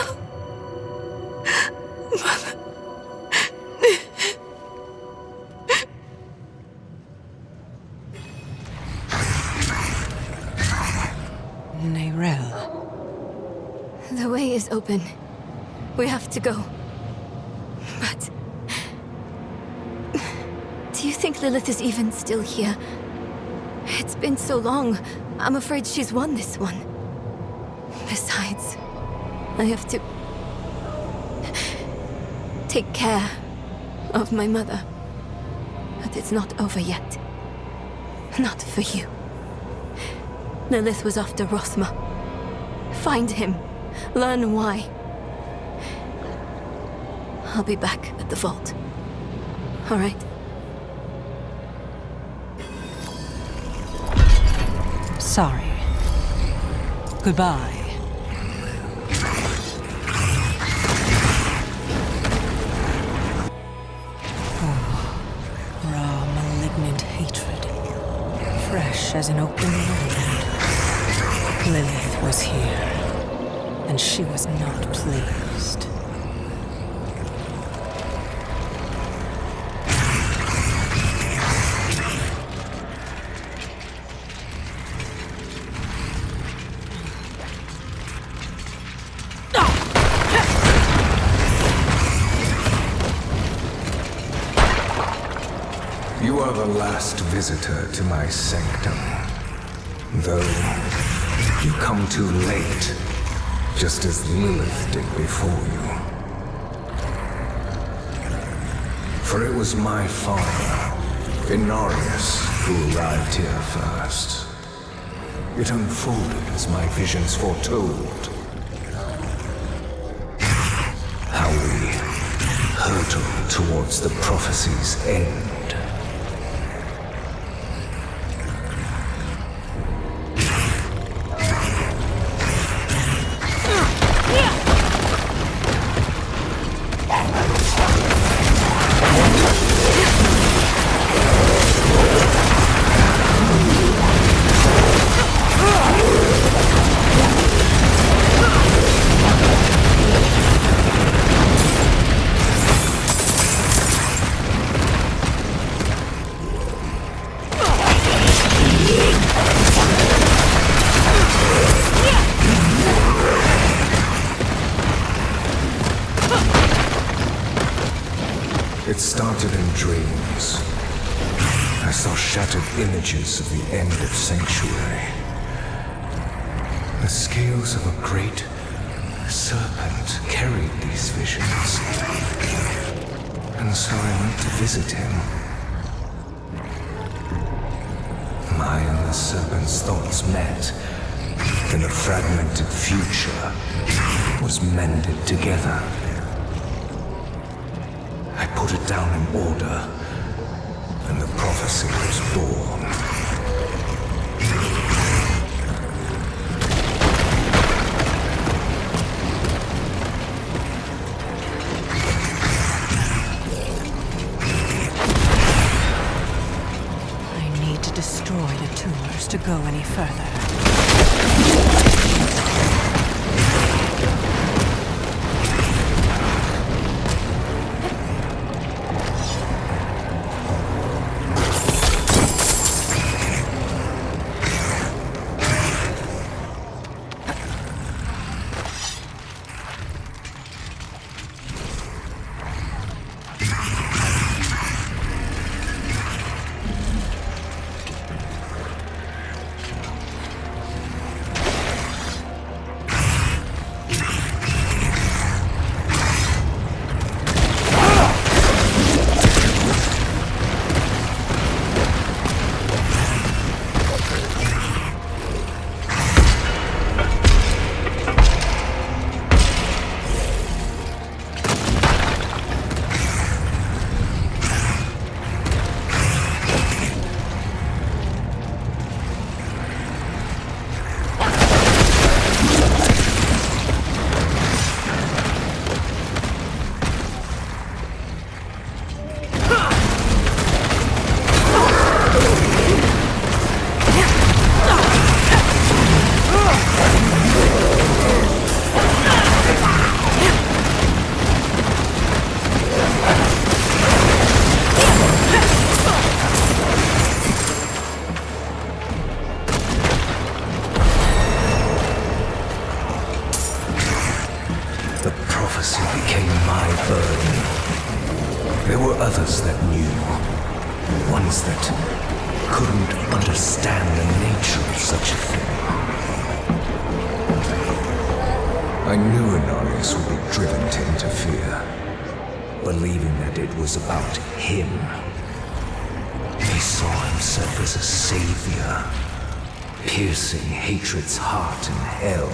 Mother. Neyrelle. The way is open. We have to go. But... do you think Lilith is even still here? It's been so long. I'm afraid she's won this one. Besides, I have to... take care of my mother. But it's not over yet. Not for you. Lilith was after Rosma. Find him. Learn why. I'll be back at the vault. All right? Sorry. Goodbye. fresh as an open wound. Lilith was here, and she was not pleased. You are the last visitor to my sanctum. Though, you come too late, just as Lilith did before you. For it was my father, Inarius, who arrived here first. It unfolded as my visions foretold. How we hurtled towards the prophecy's end. It started in dreams. I saw shattered images of the end of Sanctuary. The scales of a great serpent carried these visions. And so I went to visit him. My and the serpent's thoughts met. Then a fragmented future was mended together. I put it down in order, and the prophecy was born. I need to destroy the tumors to go any further. There were others that knew. Ones that couldn't understand the nature of such a thing. I knew Inarius would be driven to interfere, believing that it was about him. He saw himself as a savior, piercing hatred's heart in hell.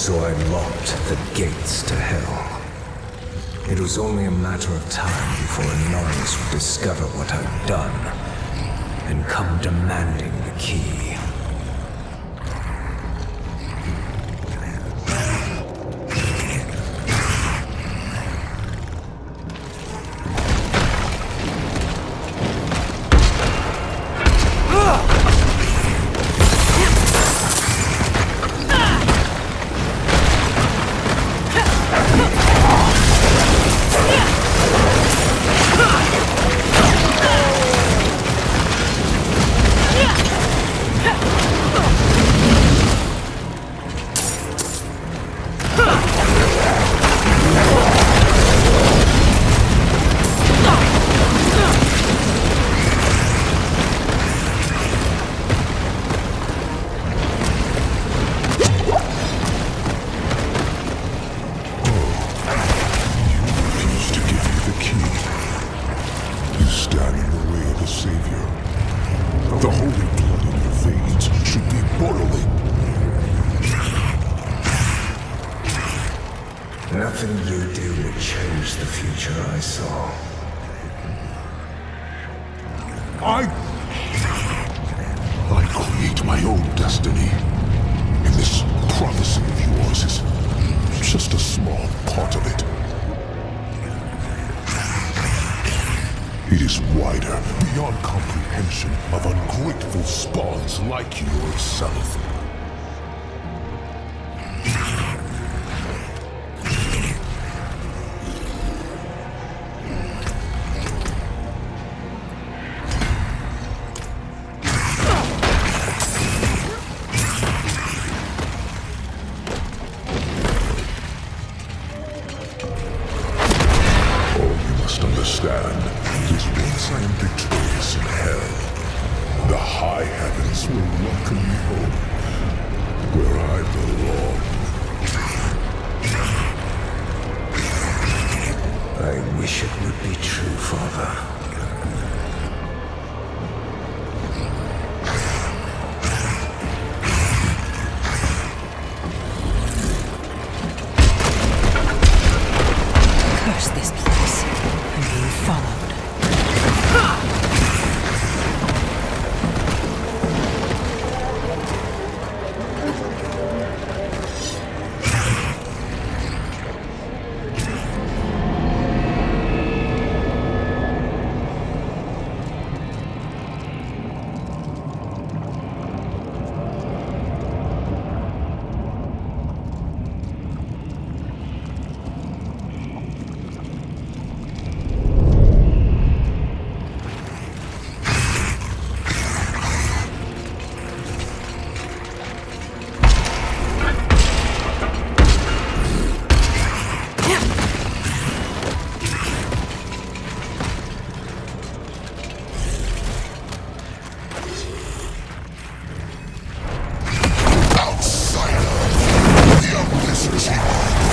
So I locked the gates to hell. It was only a matter of time before Anarius would discover what I'd done and come demanding the key. The holy blood in your veins should be boiling. Nothing you do will change the future I saw. I create my own destiny. And this prophecy of yours is just a small part of it. It is wider, beyond comprehension of ungrateful spawns like yourself. Understand, is once I am victorious in hell, the high heavens will welcome me home, where I belong. I wish it would be true, Father. Curse this place, and be followed.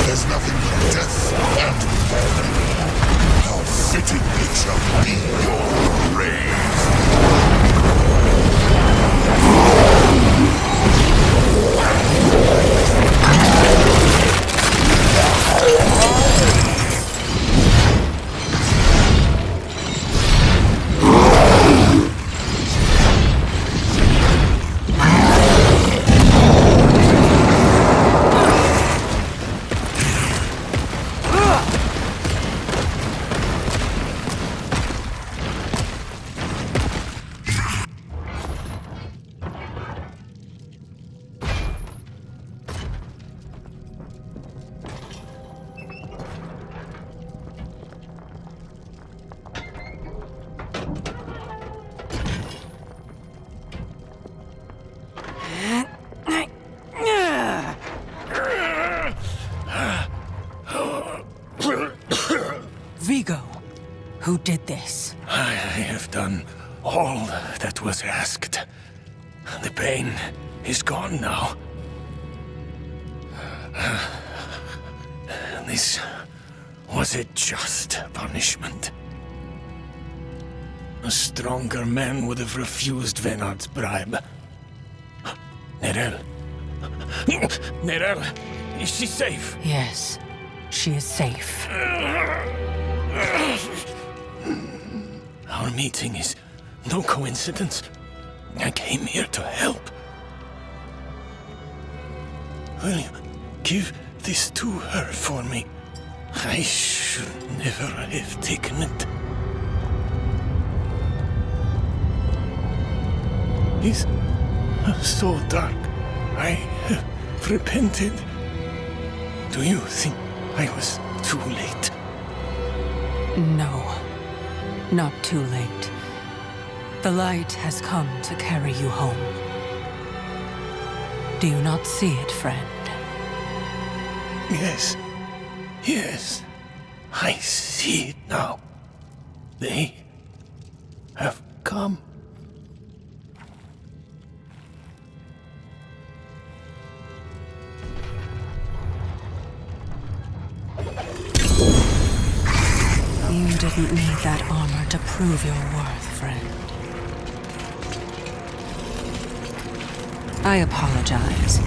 There's nothing but death and mourning. How fitting it shall be your Vigo, who did this? I have done all that was asked. The pain is gone now. This was a just punishment. A stronger man would have refused Venard's bribe. Nerel. Nerel, Is she safe? Yes, she is safe. Our meeting is no coincidence. I came here to help. Will you give this to her for me? I should never have taken it. It's so dark. I have repented. Do you think I was too late? No, not too late. The light has come to carry you home. Do you not see it, friend? Yes. Yes. I see it now. They have come. You didn't need that armor to prove your worth, friend. I apologize.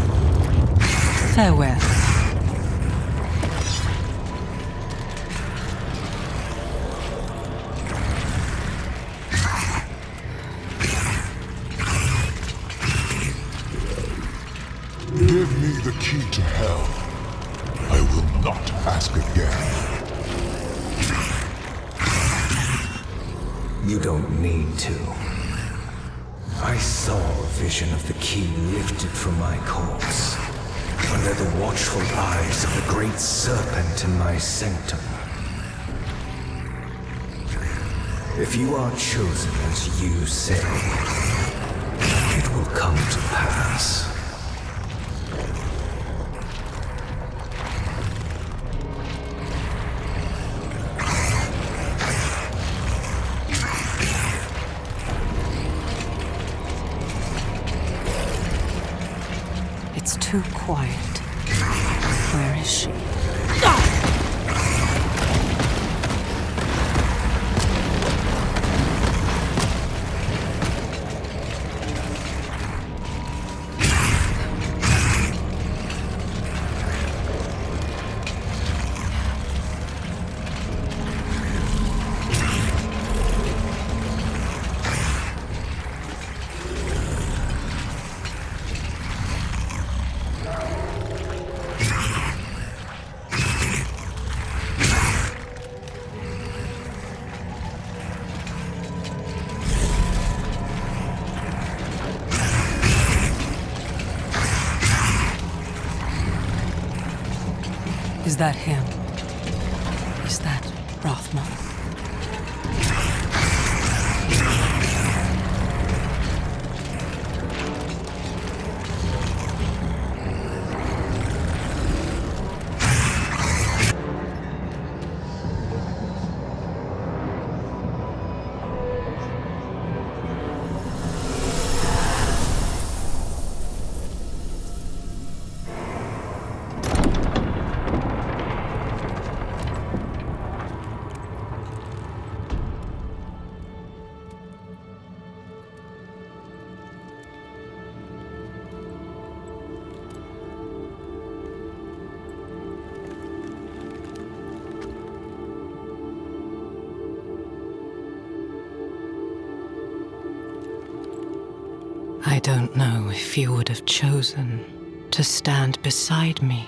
Farewell. Give me the key to hell. I will not ask again. You don't need to. I saw a vision of the key lifted from my corpse, under the watchful eyes of the great serpent in my sanctum. If you are chosen as you say, it will come to pass. It's too quiet. Where is she? Is that him? Is that Rothman? I don't know if you would have chosen to stand beside me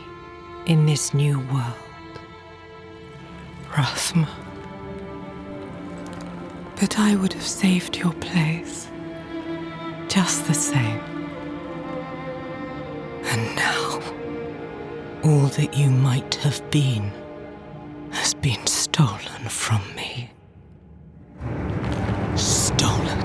in this new world, Rothma. But I would have saved your place, just the same. And now, all that you might have been has been stolen from me. Stolen.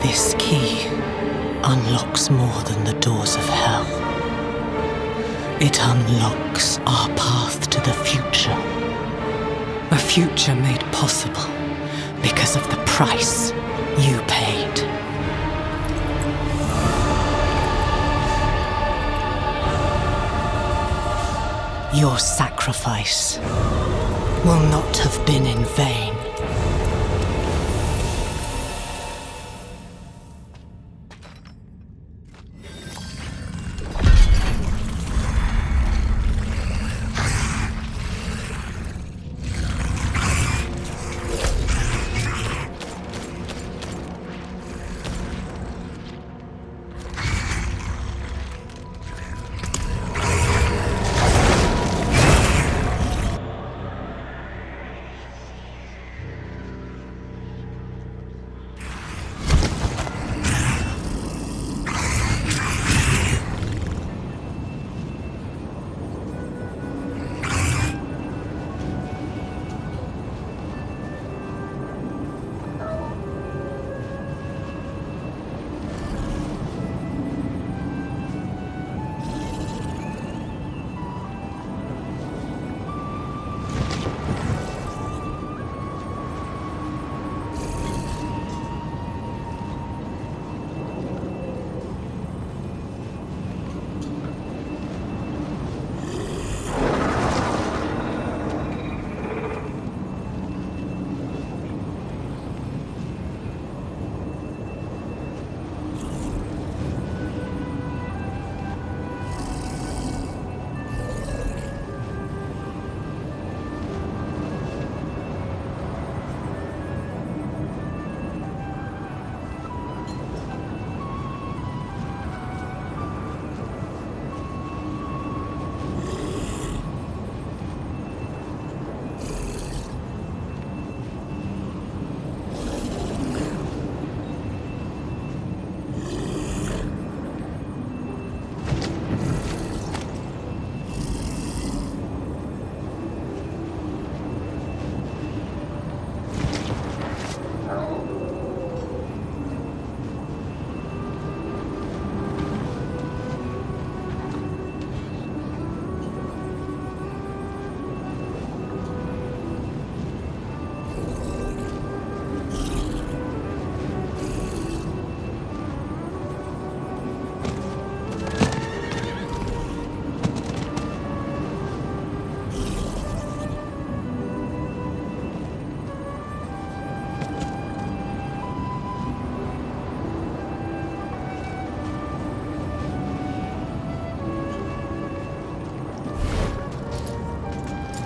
This key unlocks more than the doors of hell. It unlocks our path to the future. A future made possible because of the price you paid. Your sacrifice will not have been in vain.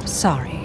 Sorry.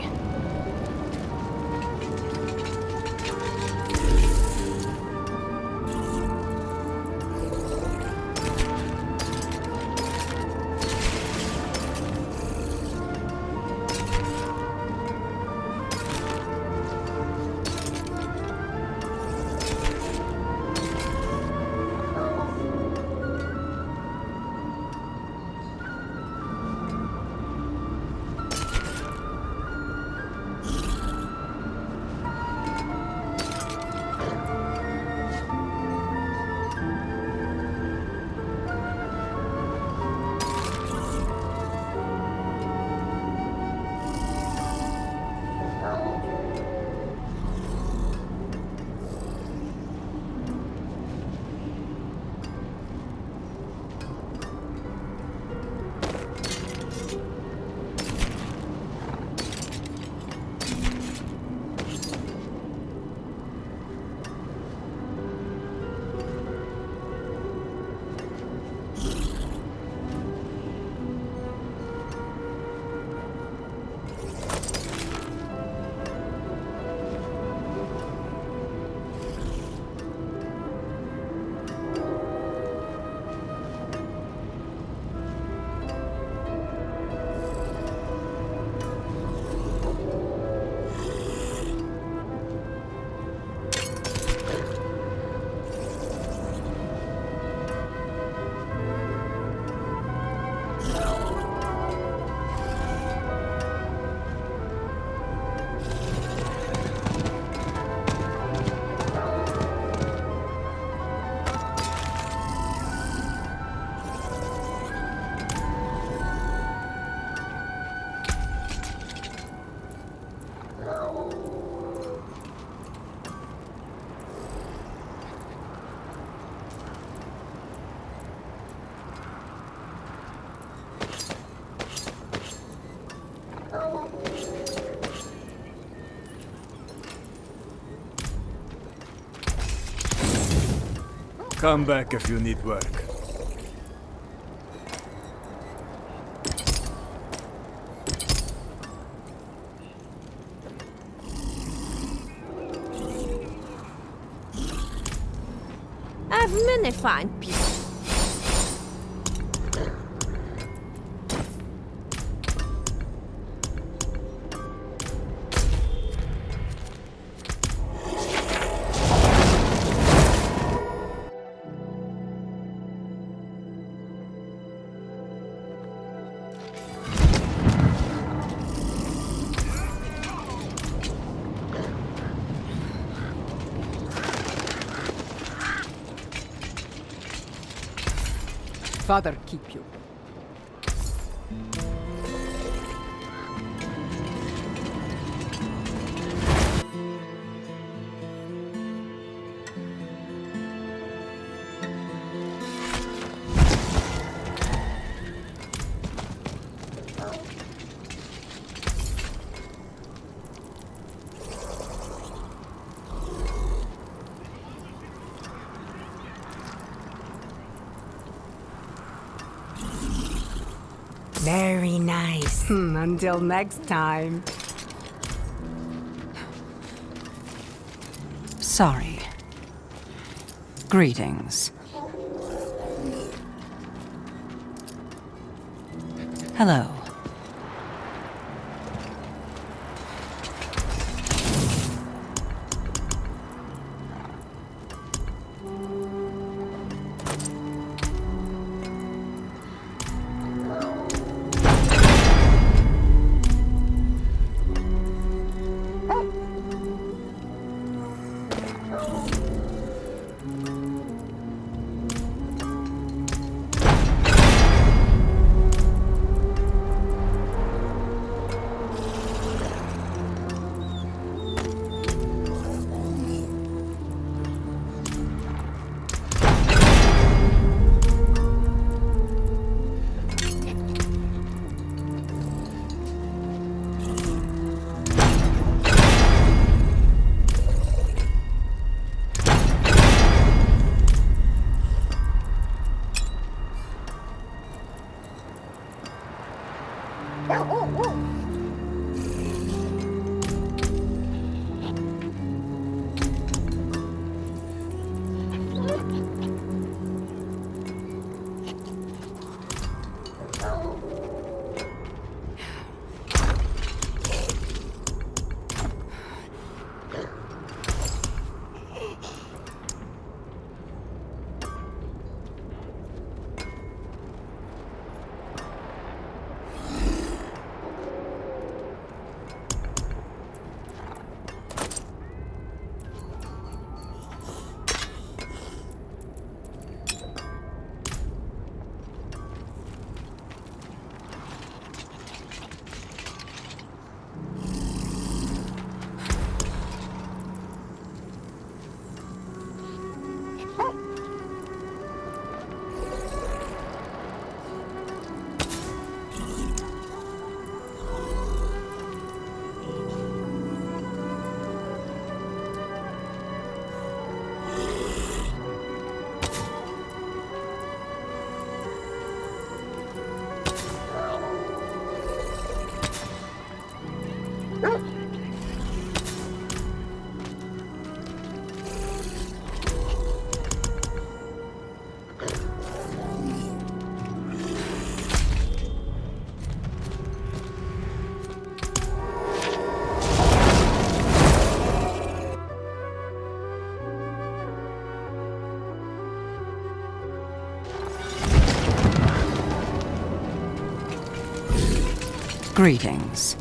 Come back if you need work. I've many fine people. Father keep you. Very nice. Until next time. Sorry. Greetings. Hello. Greetings.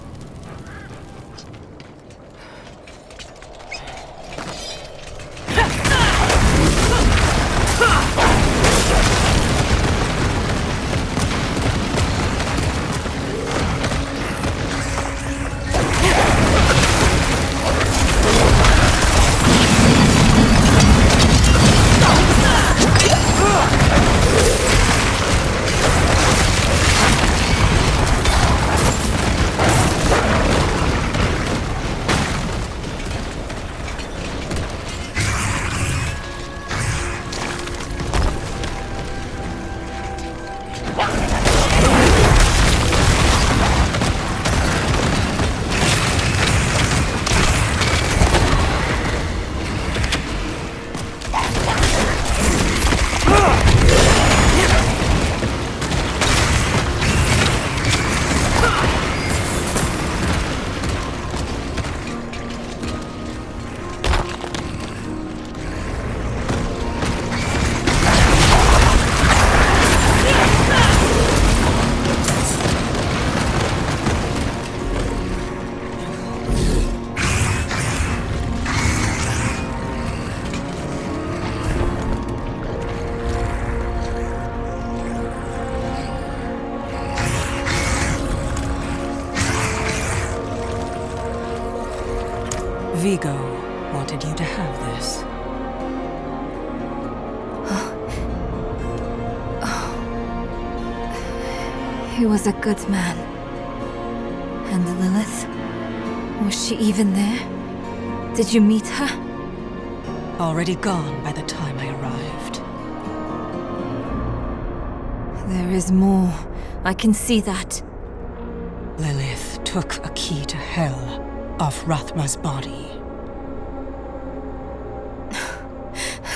Vigo wanted you to have this. He was a good man. And Lilith? Was she even there? Did you meet her? Already gone by the time I arrived. There is more. I can see that. Lilith took a key to hell off Rathma's body.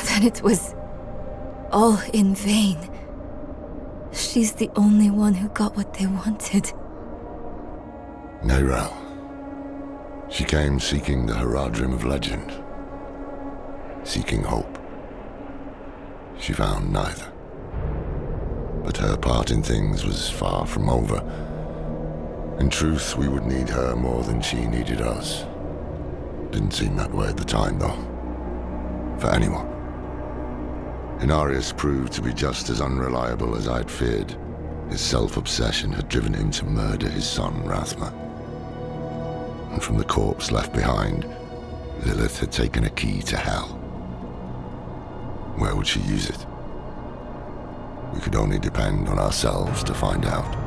Then it was all in vain. She's the only one who got what they wanted. Neyrel. She came seeking the Haradrim of legend. Seeking hope. She found neither. But her part in things was far from over. In truth, we would need her more than she needed us. Didn't seem that way at the time, though. For anyone. Inarius proved to be just as unreliable as I'd feared. His self-obsession had driven him to murder his son, Rathma. And from the corpse left behind, Lilith had taken a key to hell. Where would she use it? We could only depend on ourselves to find out.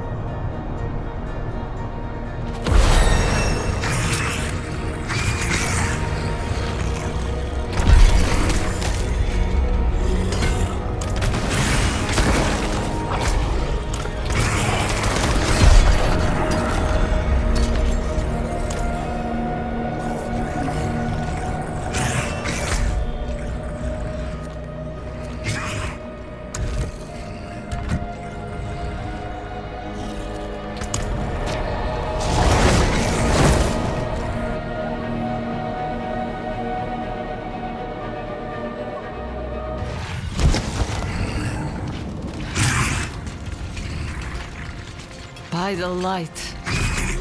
By the light.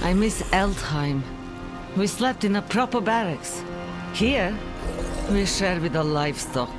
I miss Eldheim. We slept in a proper barracks. Here, we shared with the livestock.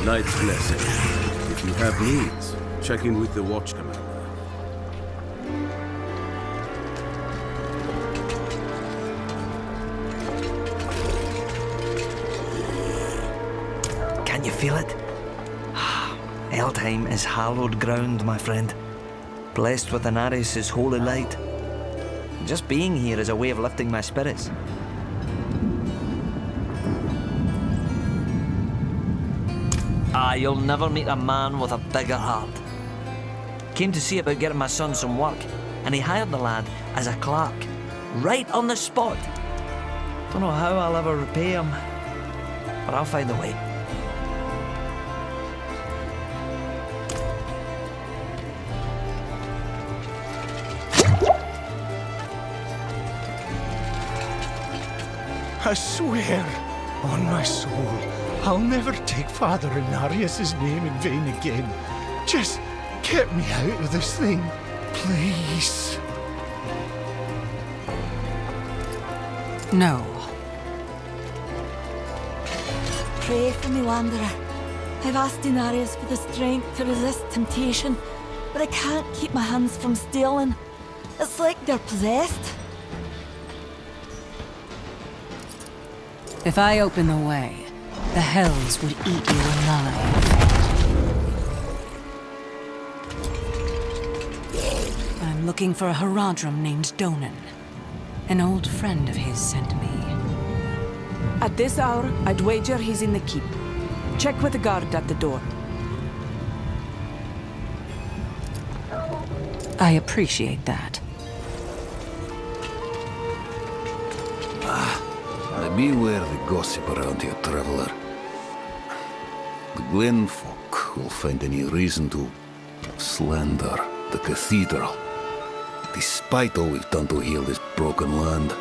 Knight's blessing. If you have needs, check in with the Watch Commander. Can you feel it? Eldheim is hallowed ground, my friend. Blessed with Inarius' holy light. Just being here is a way of lifting my spirits. You'll never meet a man with a bigger heart. Came to see about getting my son some work, and he hired the lad as a clerk, right on the spot. Don't know how I'll ever repay him, but I'll find a way. I swear on my soul, I'll never take Father Inarius' name in vain again. Just get me out of this thing, please. No. Pray for me, Wanderer. I've asked Inarius for the strength to resist temptation, but I can't keep my hands from stealing. It's like they're possessed. If I open the way, the Hells would eat you alive. I'm looking for a Haradrim named Donan. An old friend of his sent me. At this hour, I'd wager he's in the keep. Check with the guard at the door. I appreciate that. Beware the gossip around here, traveler. The Glen folk will find any reason to slander the cathedral, despite all we've done to heal this broken land.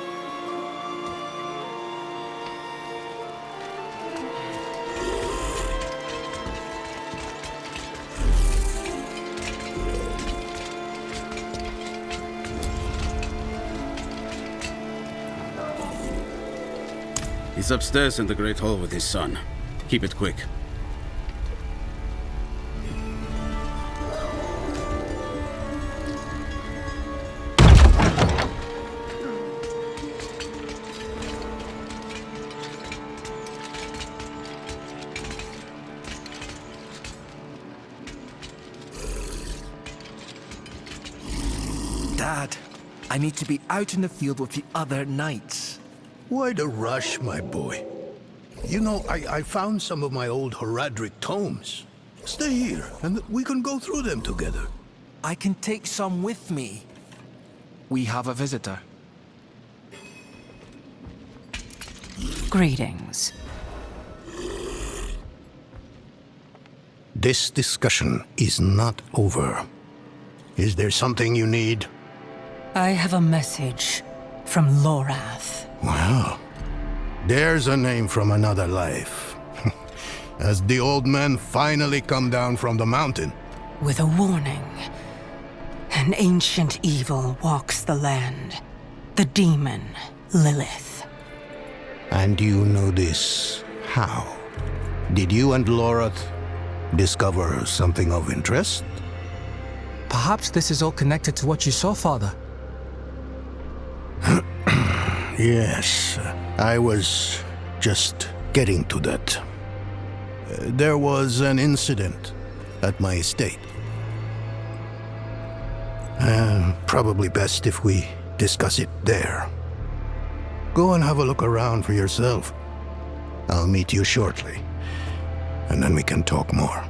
He's upstairs in the Great Hall with his son. Keep it quick. Dad, I need to be out in the field with the other knights. Why the rush, my boy? You know, I found some of my old Haradric tomes. Stay here, and we can go through them together. I can take some with me. We have a visitor. Greetings. This discussion is not over. Is there something you need? I have a message from Lorath. Well, there's a name from another life. Has the old man finally come down from the mountain? With a warning. An ancient evil walks the land. The demon, Lilith. And you know this how? Did you and Lorath discover something of interest? Perhaps this is all connected to what you saw, Father. Yes, I was just getting to that. There was an incident at my estate. Probably best if we discuss it there. Go and have a look around for yourself. I'll meet you shortly, and then we can talk more.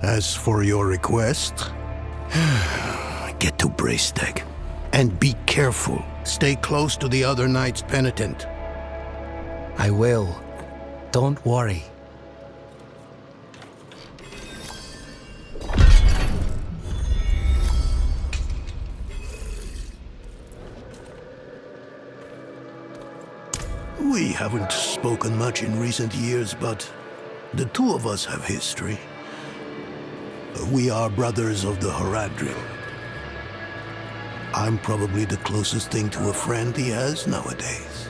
As for your request, get to Braestag. And be careful. Stay close to the other Knights Penitent. I will. Don't worry. We haven't spoken much in recent years, but the two of us have history. We are brothers of the Haradrim. I'm probably the closest thing to a friend he has nowadays.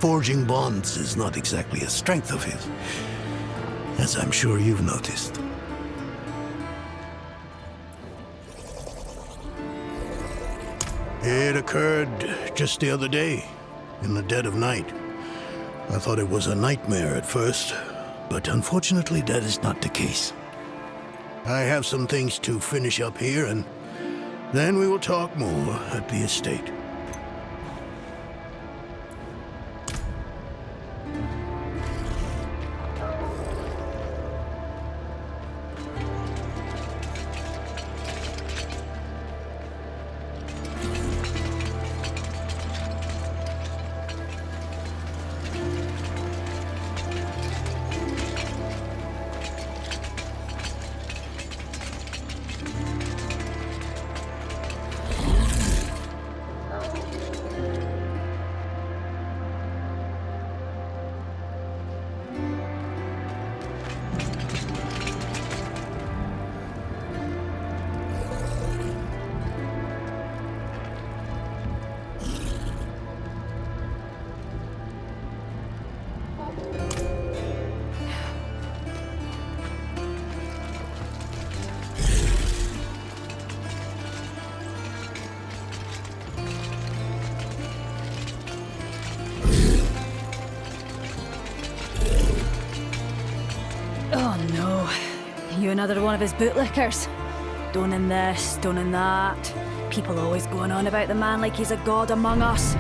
Forging bonds is not exactly a strength of his, as I'm sure you've noticed. It occurred just the other day, in the dead of night. I thought it was a nightmare at first, but unfortunately that is not the case. I have some things to finish up here, and then we will talk more at the estate. You another one of his bootlickers? Stoning this, stoning that. People always going on about the man like he's a god among us.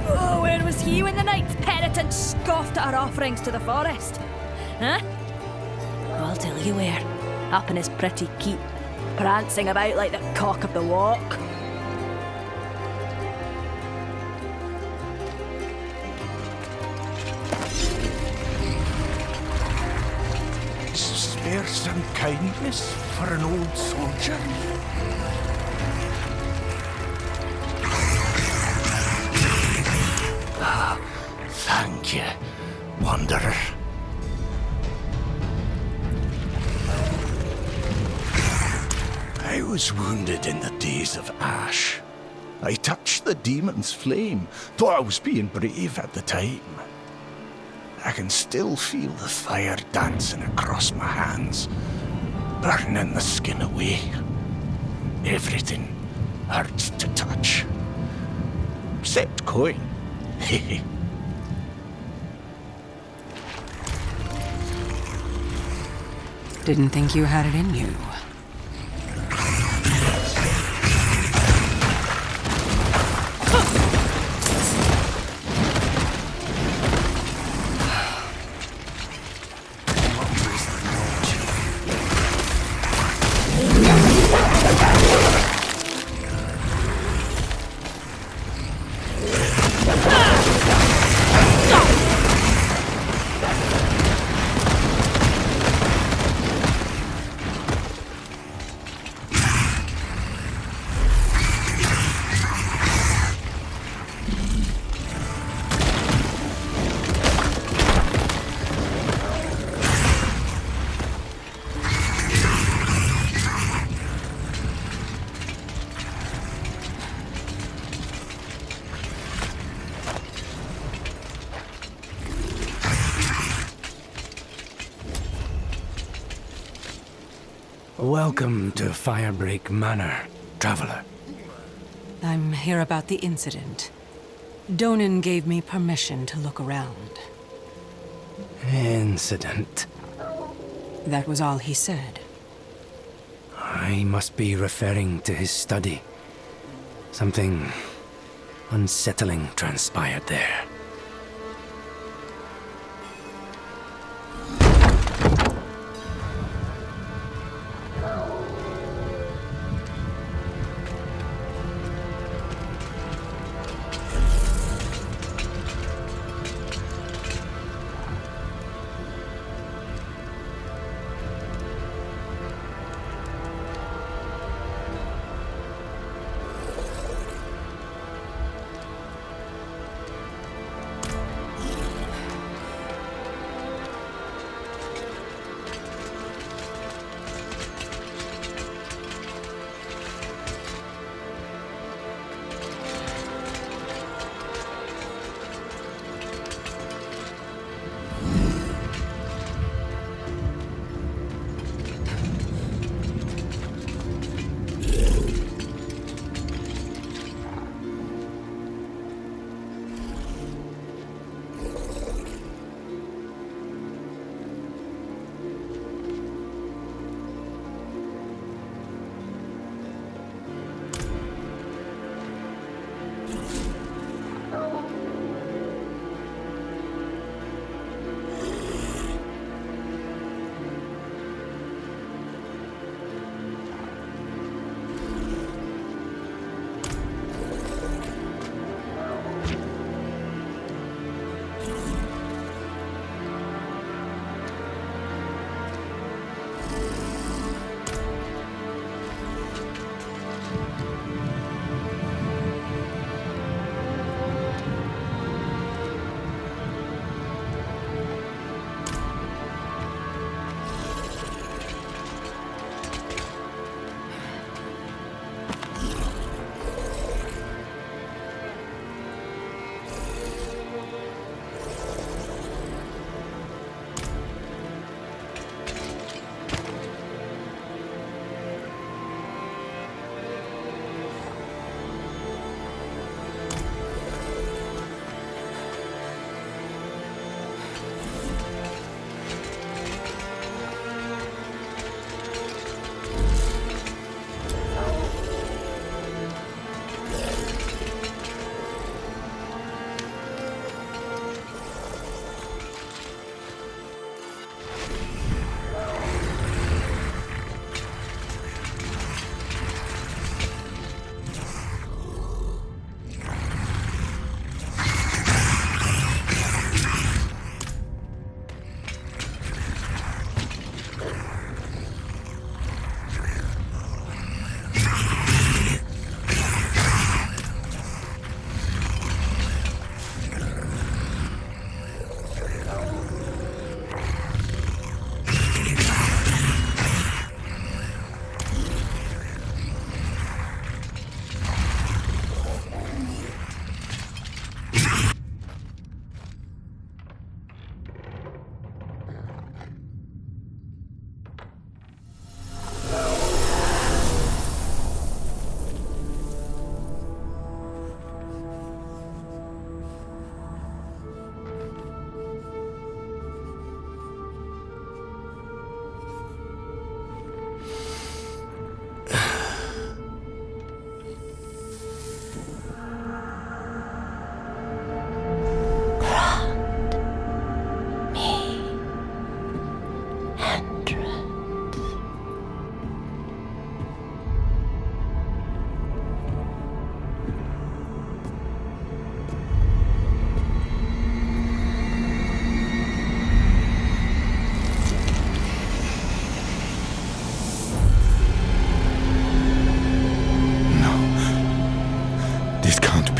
Oh, where was he when the knights penitent scoffed at our offerings to the forest? Huh? Well, I'll tell you where. Up in his pretty keep, prancing about like the cock of the walk. Spare some kindness for an old soldier. Thank you, Wanderer. I was wounded in the days of Ash. I touched the demon's flame, thought I was being brave at the time. I can still feel the fire dancing across my hands, burning the skin away. Everything hurts to touch. Except coin. Hehe. Didn't think you had it in you. Welcome to Firebreak Manor, traveler. I'm here about the incident. Donan gave me permission to look around. Incident? That was all he said. I must be referring to his study. Something unsettling transpired there.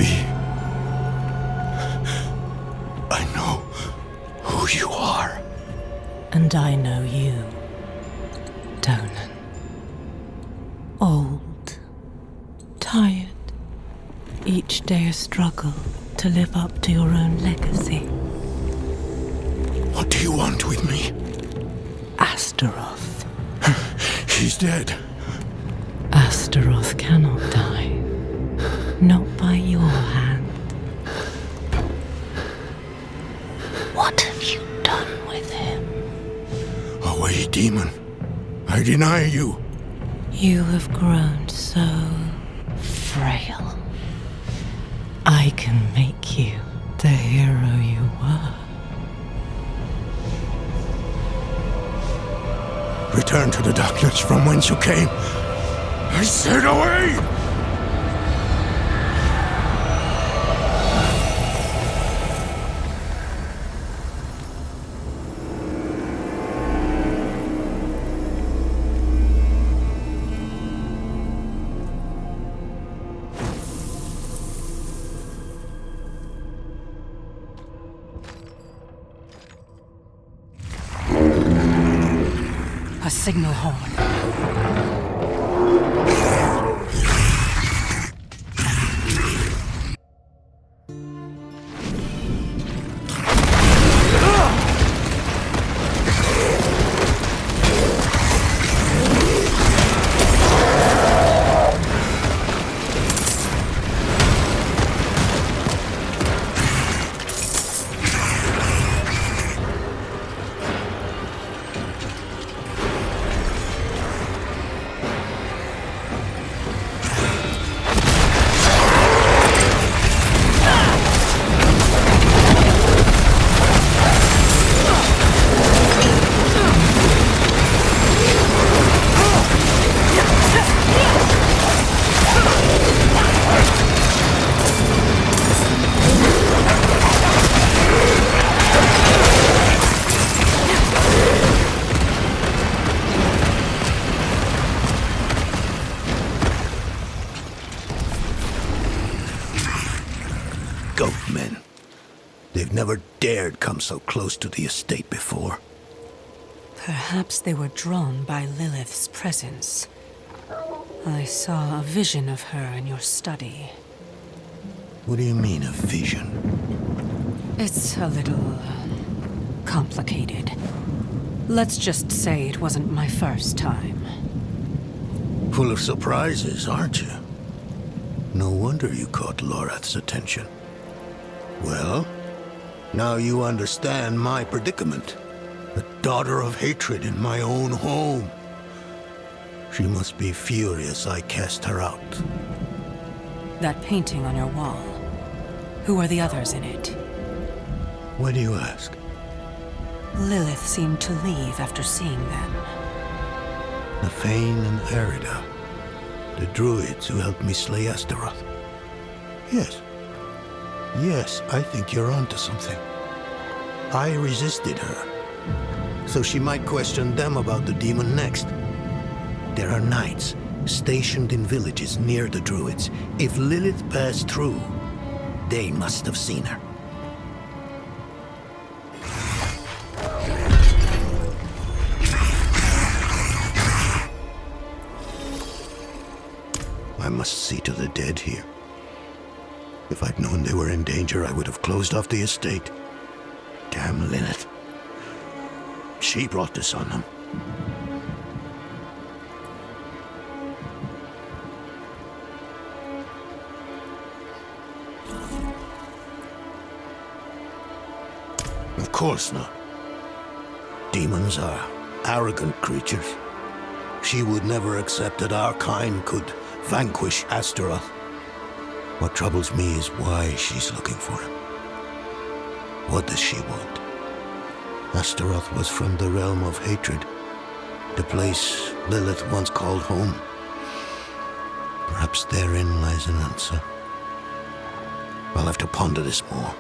be. I know who you are. And I know you, Donan. Old, tired, each day a struggle to live up to your own legacy. What do you want with me? Astaroth. He's dead. Astaroth cannot die. Not by your hand. What have you done with him? Away, demon. I deny you. You have grown so frail. I can make you the hero you were. Return to the darkness from whence you came. I said away! A signal horn. Goatmen. They've never dared come so close to the estate before. Perhaps they were drawn by Lilith's presence. I saw a vision of her in your study. What do you mean, a vision? It's a little complicated. Let's just say it wasn't my first time. Full of surprises, aren't you? No wonder you caught Lorath's attention. Well, now you understand my predicament. A daughter of hatred in my own home. She must be furious I cast her out. That painting on your wall. Who are the others in it? Why do you ask? Lilith seemed to leave after seeing them. Nafane and Erida. The druids who helped me slay Astaroth. Yes. Yes, I think you're onto something. I resisted her, so she might question them about the demon next. There are knights stationed in villages near the druids. If Lilith passed through, they must have seen her. I must see to the dead here. If I'd known they were in danger, I would have closed off the estate. Damn Lilith. She brought this on them. Of course not. Demons are arrogant creatures. She would never accept that our kind could vanquish Astaroth. What troubles me is why she's looking for him. What does she want? Astaroth was from the realm of hatred, the place Lilith once called home. Perhaps therein lies an answer. I'll have to ponder this more.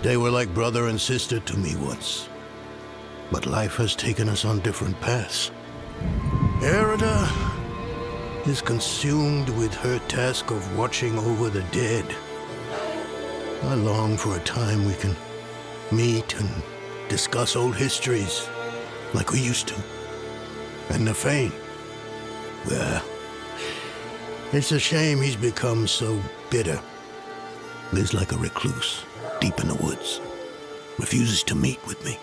They were like brother and sister to me once. But life has taken us on different paths. Erida is consumed with her task of watching over the dead. I long for a time we can meet and discuss old histories like we used to. And Nefane, well, it's a shame he's become so bitter. Lives like a recluse, deep in the woods. Refuses to meet with me.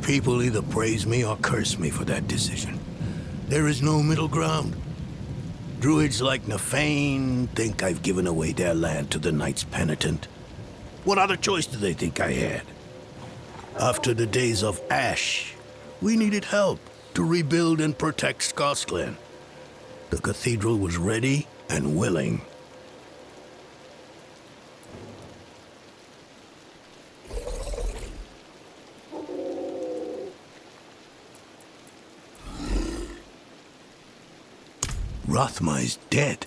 People either praise me or curse me for that decision. There is no middle ground. Druids like Nefane think I've given away their land to the Knights Penitent. What other choice do they think I had? After the days of Ash, we needed help to rebuild and protect Scotland. The cathedral was ready and willing. Rathma is dead.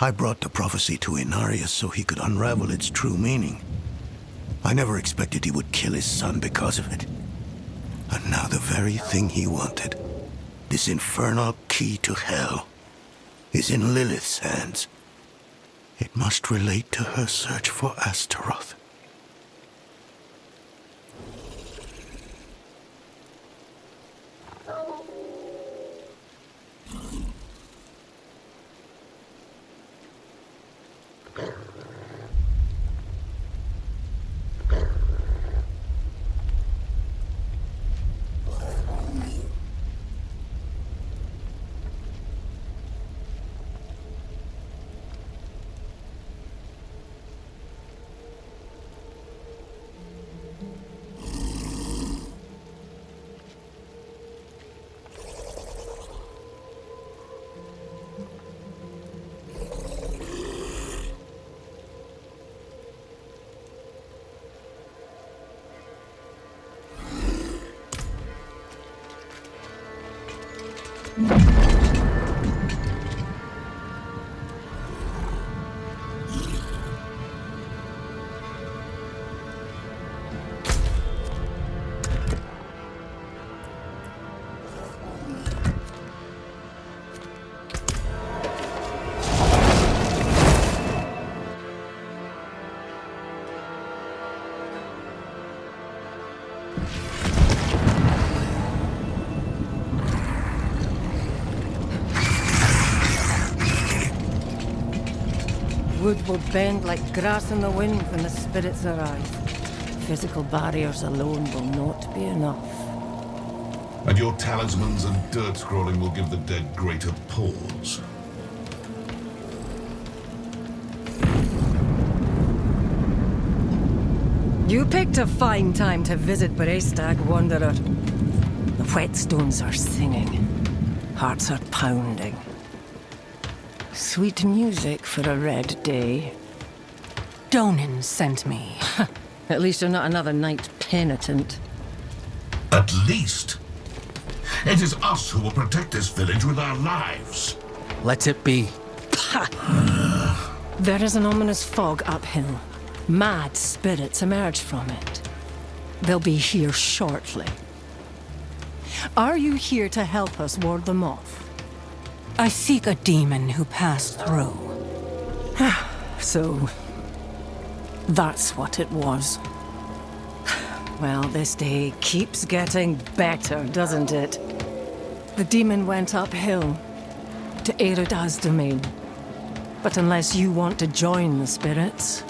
I brought the prophecy to Inarius so he could unravel its true meaning. I never expected he would kill his son because of it. And now the very thing he wanted, this infernal key to hell, is in Lilith's hands. It must relate to her search for Astaroth. Wood will bend like grass in the wind when the spirits arrive. Physical barriers alone will not be enough. And your talismans and dirt scrolling will give the dead greater pause. You picked a fine time to visit Brestag, Wanderer. The whetstones are singing. Hearts are pounding. Sweet music for a red day. Donan sent me. At least you're not another knight penitent. At least? It is us who will protect this village with our lives. Let it be. There is an ominous fog uphill. Mad spirits emerge from it. They'll be here shortly. Are you here to help us ward them off? I seek a demon who passed through. So, that's what it was. Well, this day keeps getting better, doesn't it? The demon went uphill to Erida's domain. But unless you want to join the spirits,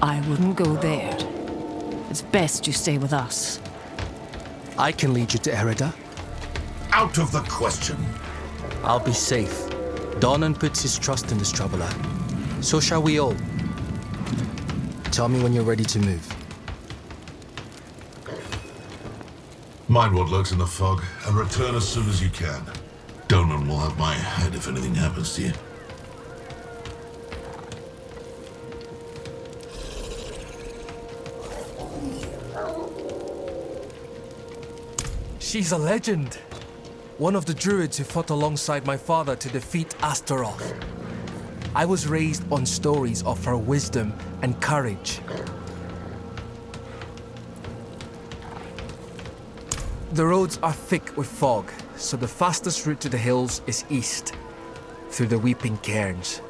I wouldn't go there. It's best you stay with us. I can lead you to Erida. Out of the question. I'll be safe. Donan puts his trust in this traveler. So shall we all. Tell me when you're ready to move. Mind what lurks in the fog, and return as soon as you can. Donan will have my head if anything happens to you. She's a legend. One of the druids who fought alongside my father to defeat Astaroth. I was raised on stories of her wisdom and courage. The roads are thick with fog, so the fastest route to the hills is east, through the Weeping Cairns.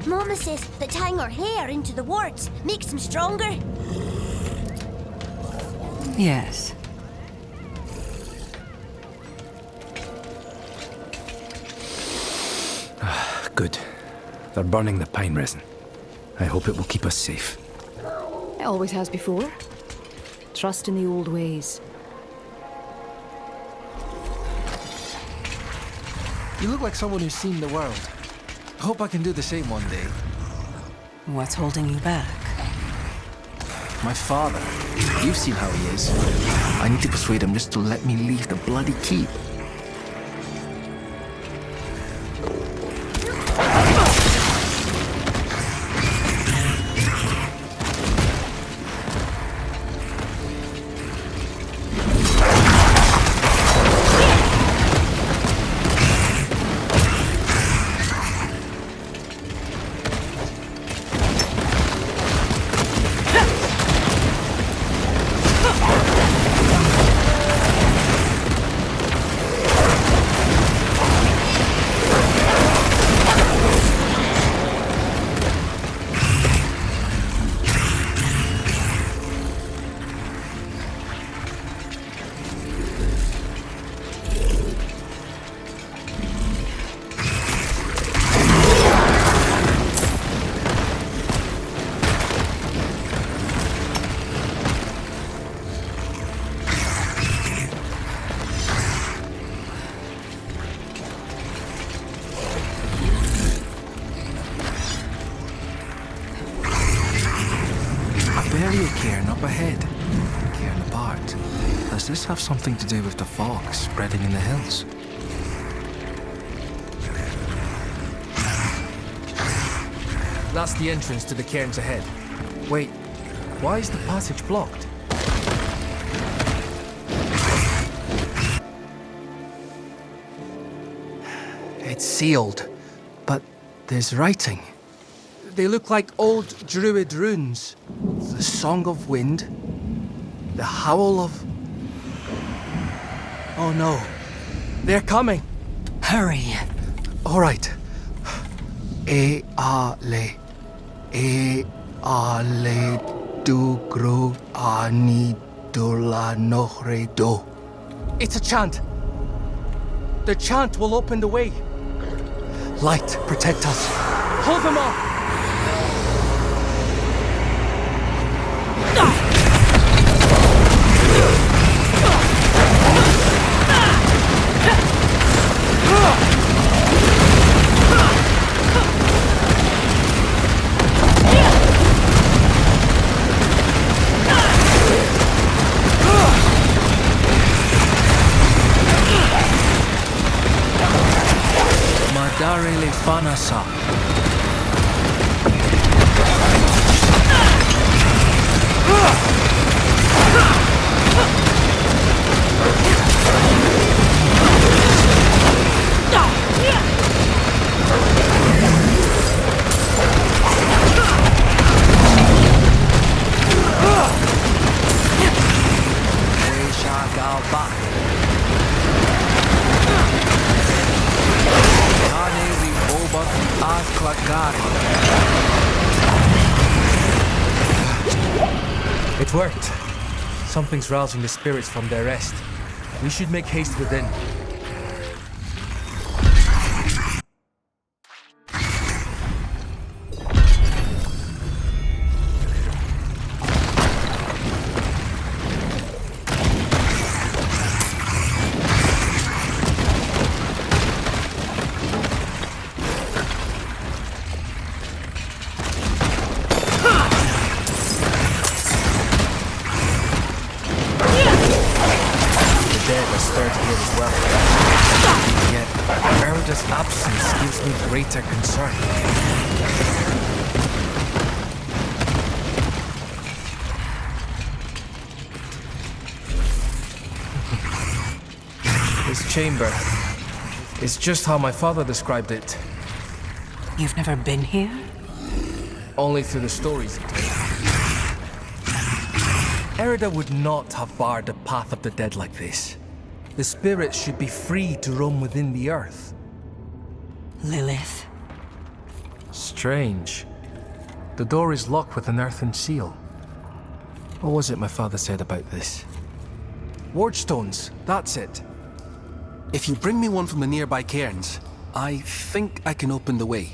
Mama says that tying her hair into the warts makes them stronger. Yes. Good. They're burning the pine resin. I hope it will keep us safe. It always has before. Trust in the old ways. You look like someone who's seen the world. I hope I can do the same one day. What's holding you back? My father. You've seen how he is. I need to persuade him just to let me leave the bloody keep. Barrier cairn up ahead. Cairn apart. Does this have something to do with the fog spreading in the hills? That's the entrance to the cairns ahead. Wait, why is the passage blocked? It's sealed, but there's writing. They look like old druid runes. The Song of Wind, the Howl of... Oh no, they're coming. Hurry. All right. E-a-le, e-a-le du-gru ani-dula-nohre-do. It's a chant. The chant will open the way. Light, protect us. Hold them off. Madarele Fanasa. It worked. Something's rousing the spirits from their rest. We should make haste within. Greater concern. This chamber is just how my father described it. You've never been here? Only through the stories he told. Erida would not have barred the path of the dead like this. The spirits should be free to roam within the earth. Lilith. Strange. The door is locked with an earthen seal. What was it my father said about this? Ward stones, that's it. If you bring me one from the nearby cairns, I think I can open the way.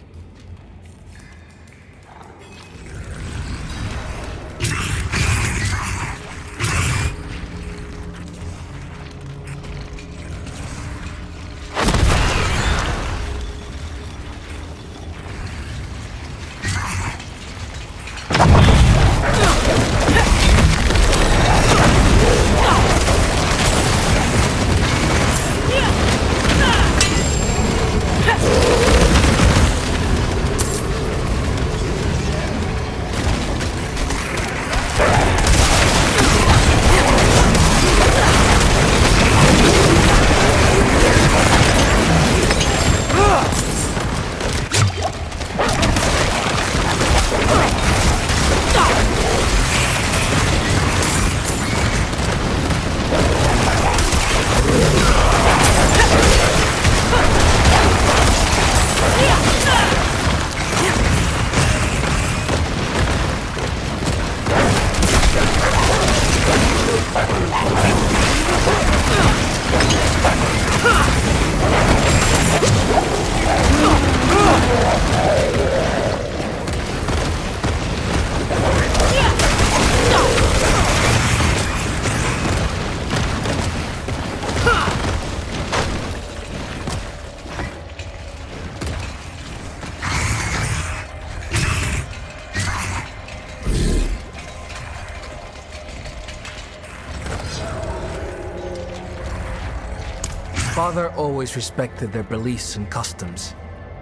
Father always respected their beliefs and customs.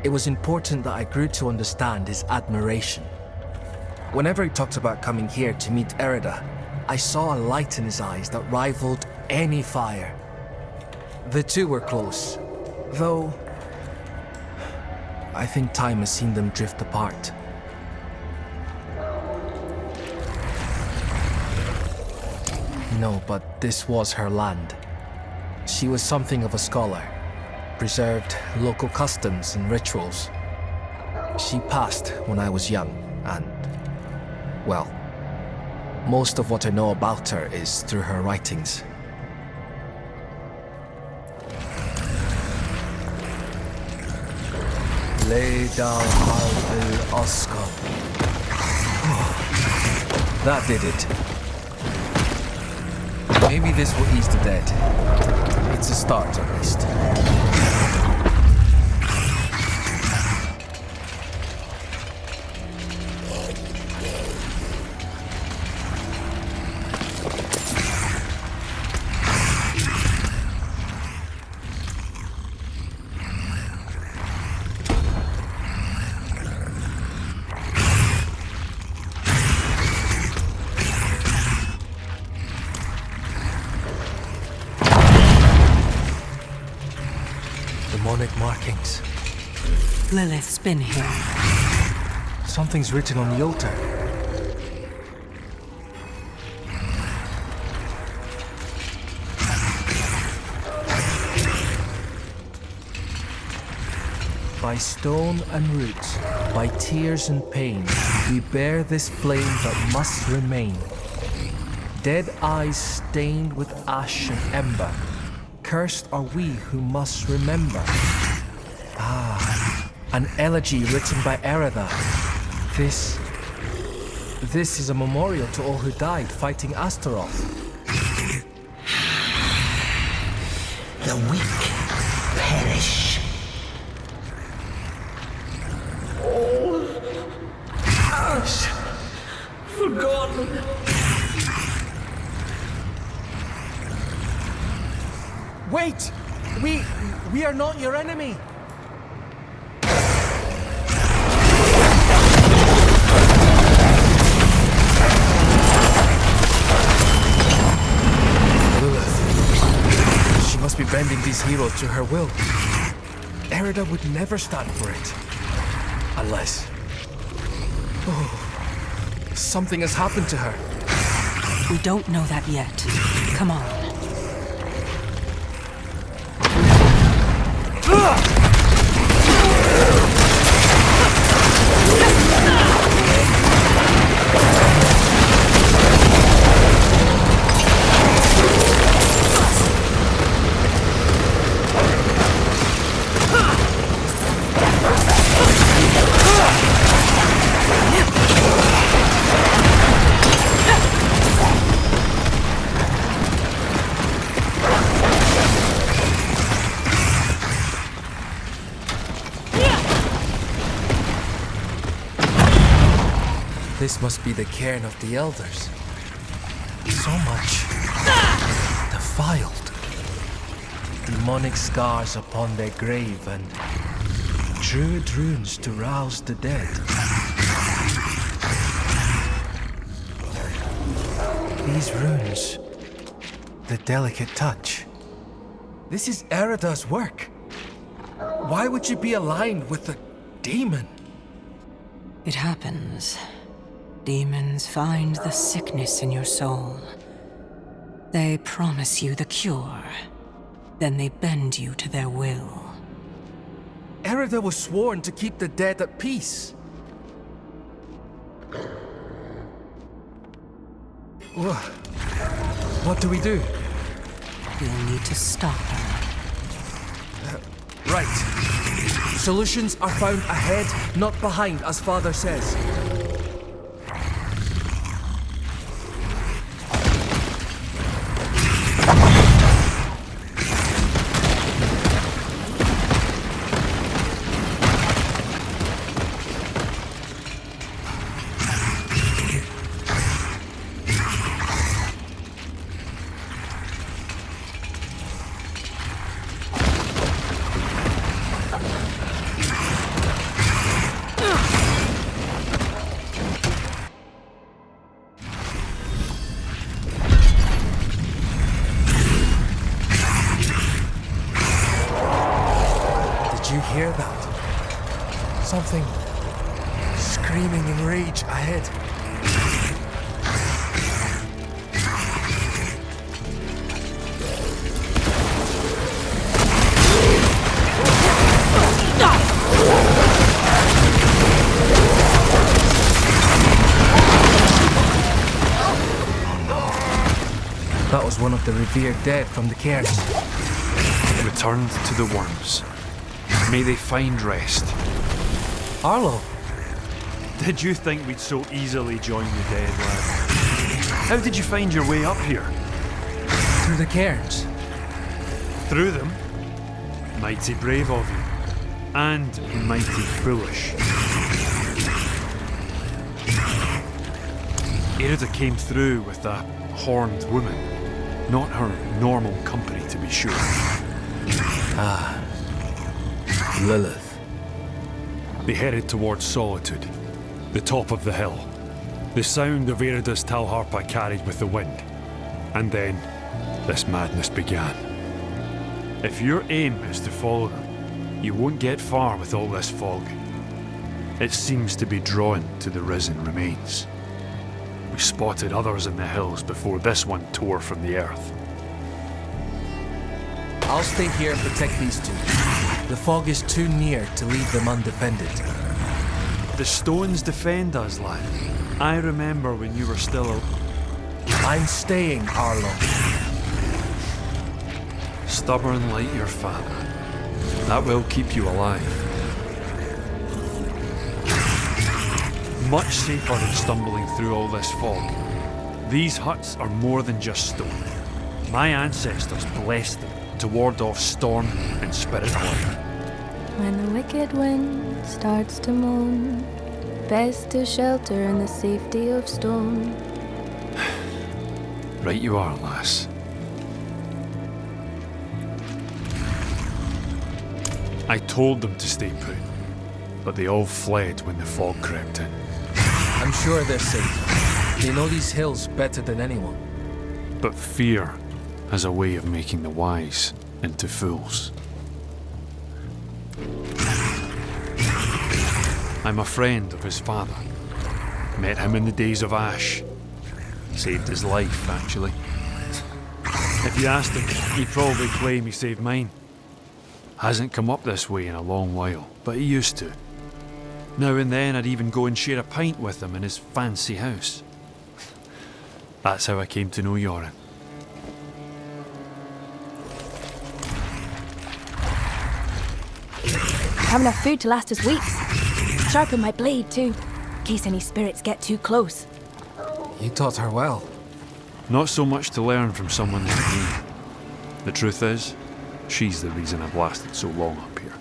It was important that I grew to understand his admiration. Whenever he talked about coming here to meet Erida, I saw a light in his eyes that rivaled any fire. The two were close, though I think time has seen them drift apart. No, but this was her land. She was something of a scholar, preserved local customs and rituals. She passed when I was young, and, well, most of what I know about her is through her writings. Leidal Halbil Oskar. That did it. Maybe this will ease the dead. It's a start, at least. Demonic markings. Lilith's been here. Something's written on the altar. By stone and roots, by tears and pain, we bear this flame that must remain. Dead eyes stained with ash and ember. Cursed are we who must remember. Ah, an elegy written by Erida. This is a memorial to all who died fighting Astaroth. The weak perish. All ash forgotten. Wait! We are not your enemy! Lilith. She must be bending these heroes to her will. Erida would never stand for it. Unless... Oh, something has happened to her. We don't know that yet. Come on. This must be the cairn of the elders. So much defiled. Demonic scars upon their grave and druid runes to rouse the dead. These runes, the delicate touch. This is Erida's work. Why would you be aligned with a demon? It happens. Demons find the sickness in your soul. They promise you the cure. Then they bend you to their will. Erida was sworn to keep the dead at peace. What do we do? You'll need to stop her. Right. Solutions are found ahead, not behind, as Father says. Hear that? Something screaming in rage ahead. That was one of the revered dead from the cairns. Returned to the worms. May they find rest. Arlo! Did you think we'd so easily join the dead, lad? How did you find your way up here? Through the cairns. Through them? Mighty brave of you. And mighty foolish. Erida came through with a horned woman. Not her normal company, to be sure. Ah. Lilith. They headed towards Solitude, the top of the hill. The sound of Erida's Talharpa carried with the wind. And then, this madness began. If your aim is to follow them, you won't get far with all this fog. It seems to be drawn to the risen remains. We spotted others in the hills before this one tore from the earth. I'll stay here and protect these two. The fog is too near to leave them undefended. The stones defend us, lad. I remember when you were still I'm staying, Arlo. Stubborn like your father. That will keep you alive. Much safer than stumbling through all this fog. These huts are more than just stone. My ancestors blessed them to ward off storm and spirit horde. When the wicked wind starts to moan, best to shelter in the safety of stone. Right you are, lass. I told them to stay put, but they all fled when the fog crept in. I'm sure they're safe. They know these hills better than anyone. But fear has a way of making the wise. into fools. I'm a friend of his father. Met him in the days of Ash. Saved his life, actually. If you asked him, he'd probably claim he saved mine. Hasn't come up this way in a long while, but he used to. Now and then I'd even go and share a pint with him in his fancy house. That's how I came to know Yoren. Have enough food to last us weeks. Sharpen my blade too, in case any spirits get too close. You taught her well. Not so much to learn from someone like me. The truth is, she's the reason I've lasted so long up here.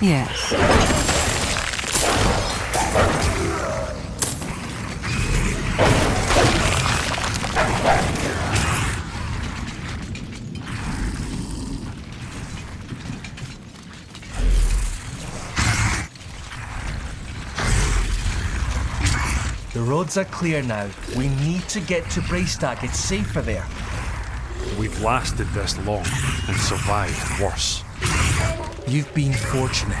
Yes. The roads are clear now. We need to get to Braystag. It's safer there. We've lasted this long and survived worse. You've been fortunate.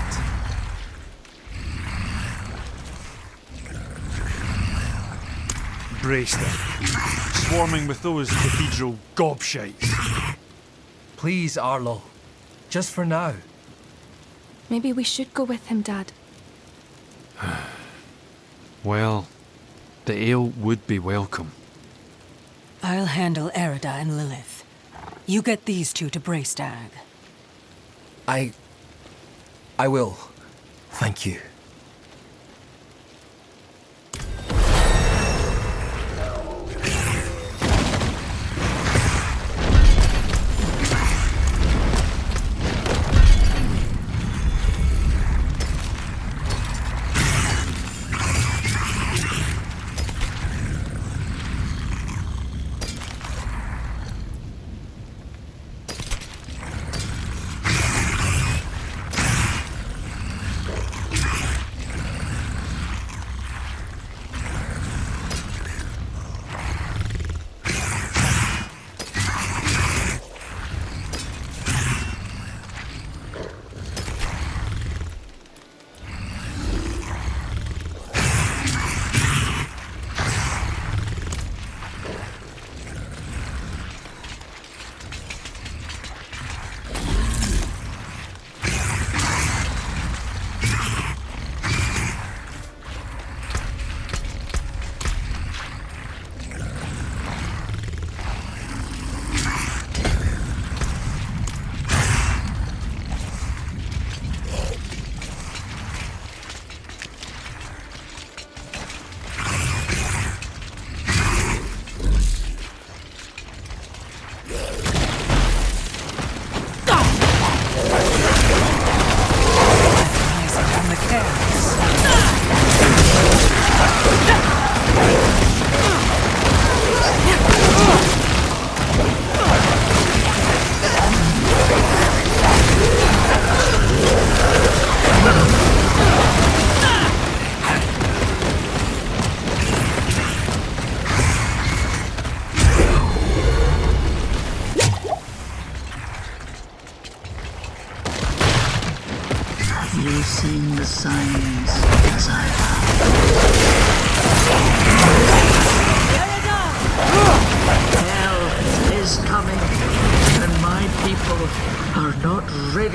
Braystag, swarming with those cathedral gobshites. Please, Arlo. Just for now. Maybe we should go with him, Dad. Well, the ale would be welcome. I'll handle Erida and Lilith. You get these two to Braystag. I will. Thank you.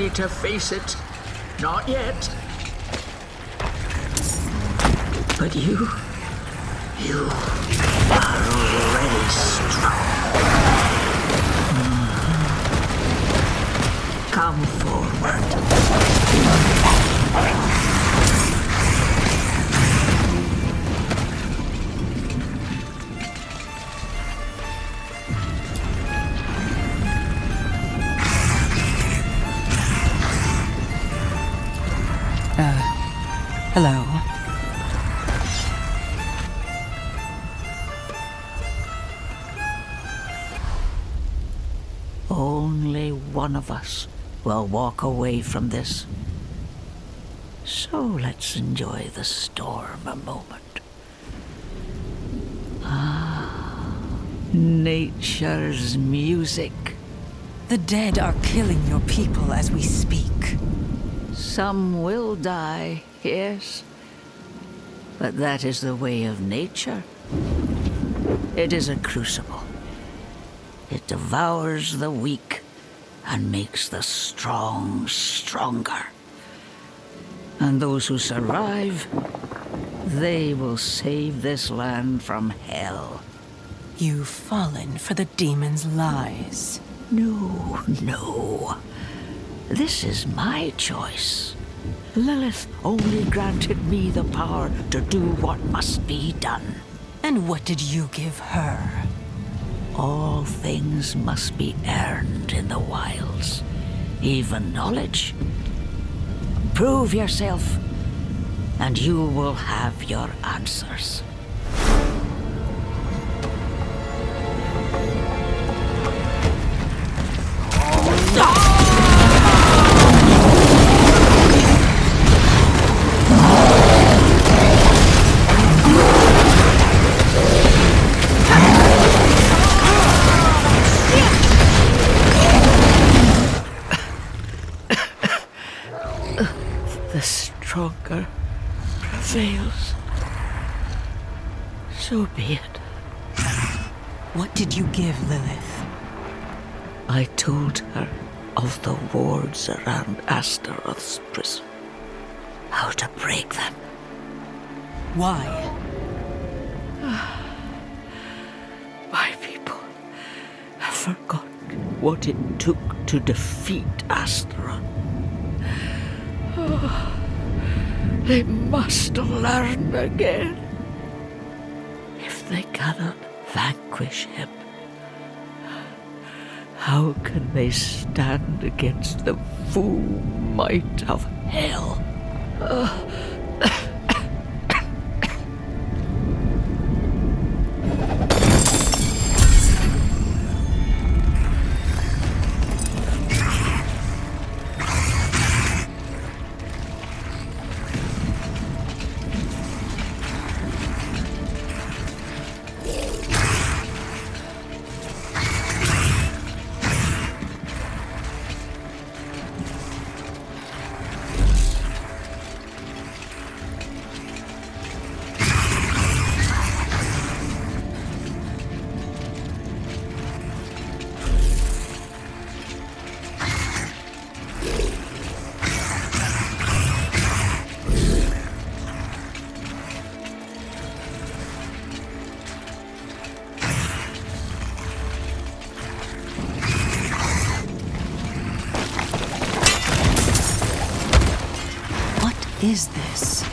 ready to face it. Not yet. But you are already strong. Come forward. Hello. Only one of us will walk away from this. So let's enjoy the storm a moment. Nature's music. The dead are killing your people as we speak. Some will die, yes. But that is the way of nature. It is a crucible. It devours the weak and makes the strong stronger. And those who survive, they will save this land from hell. You've fallen for the demon's lies. No. This is my choice. Lilith only granted me the power to do what must be done. And what did you give her? All things must be earned in the wilds, even knowledge. Prove yourself, and you will have your answers. The stronger prevails. So be it. What did you give Lilith? I told her of the wards around Astaroth's prison. How to break them. Why? My people have forgotten what it took to defeat Astaroth. They must learn again. If they cannot vanquish him, how can they stand against the full might of hell? Is this?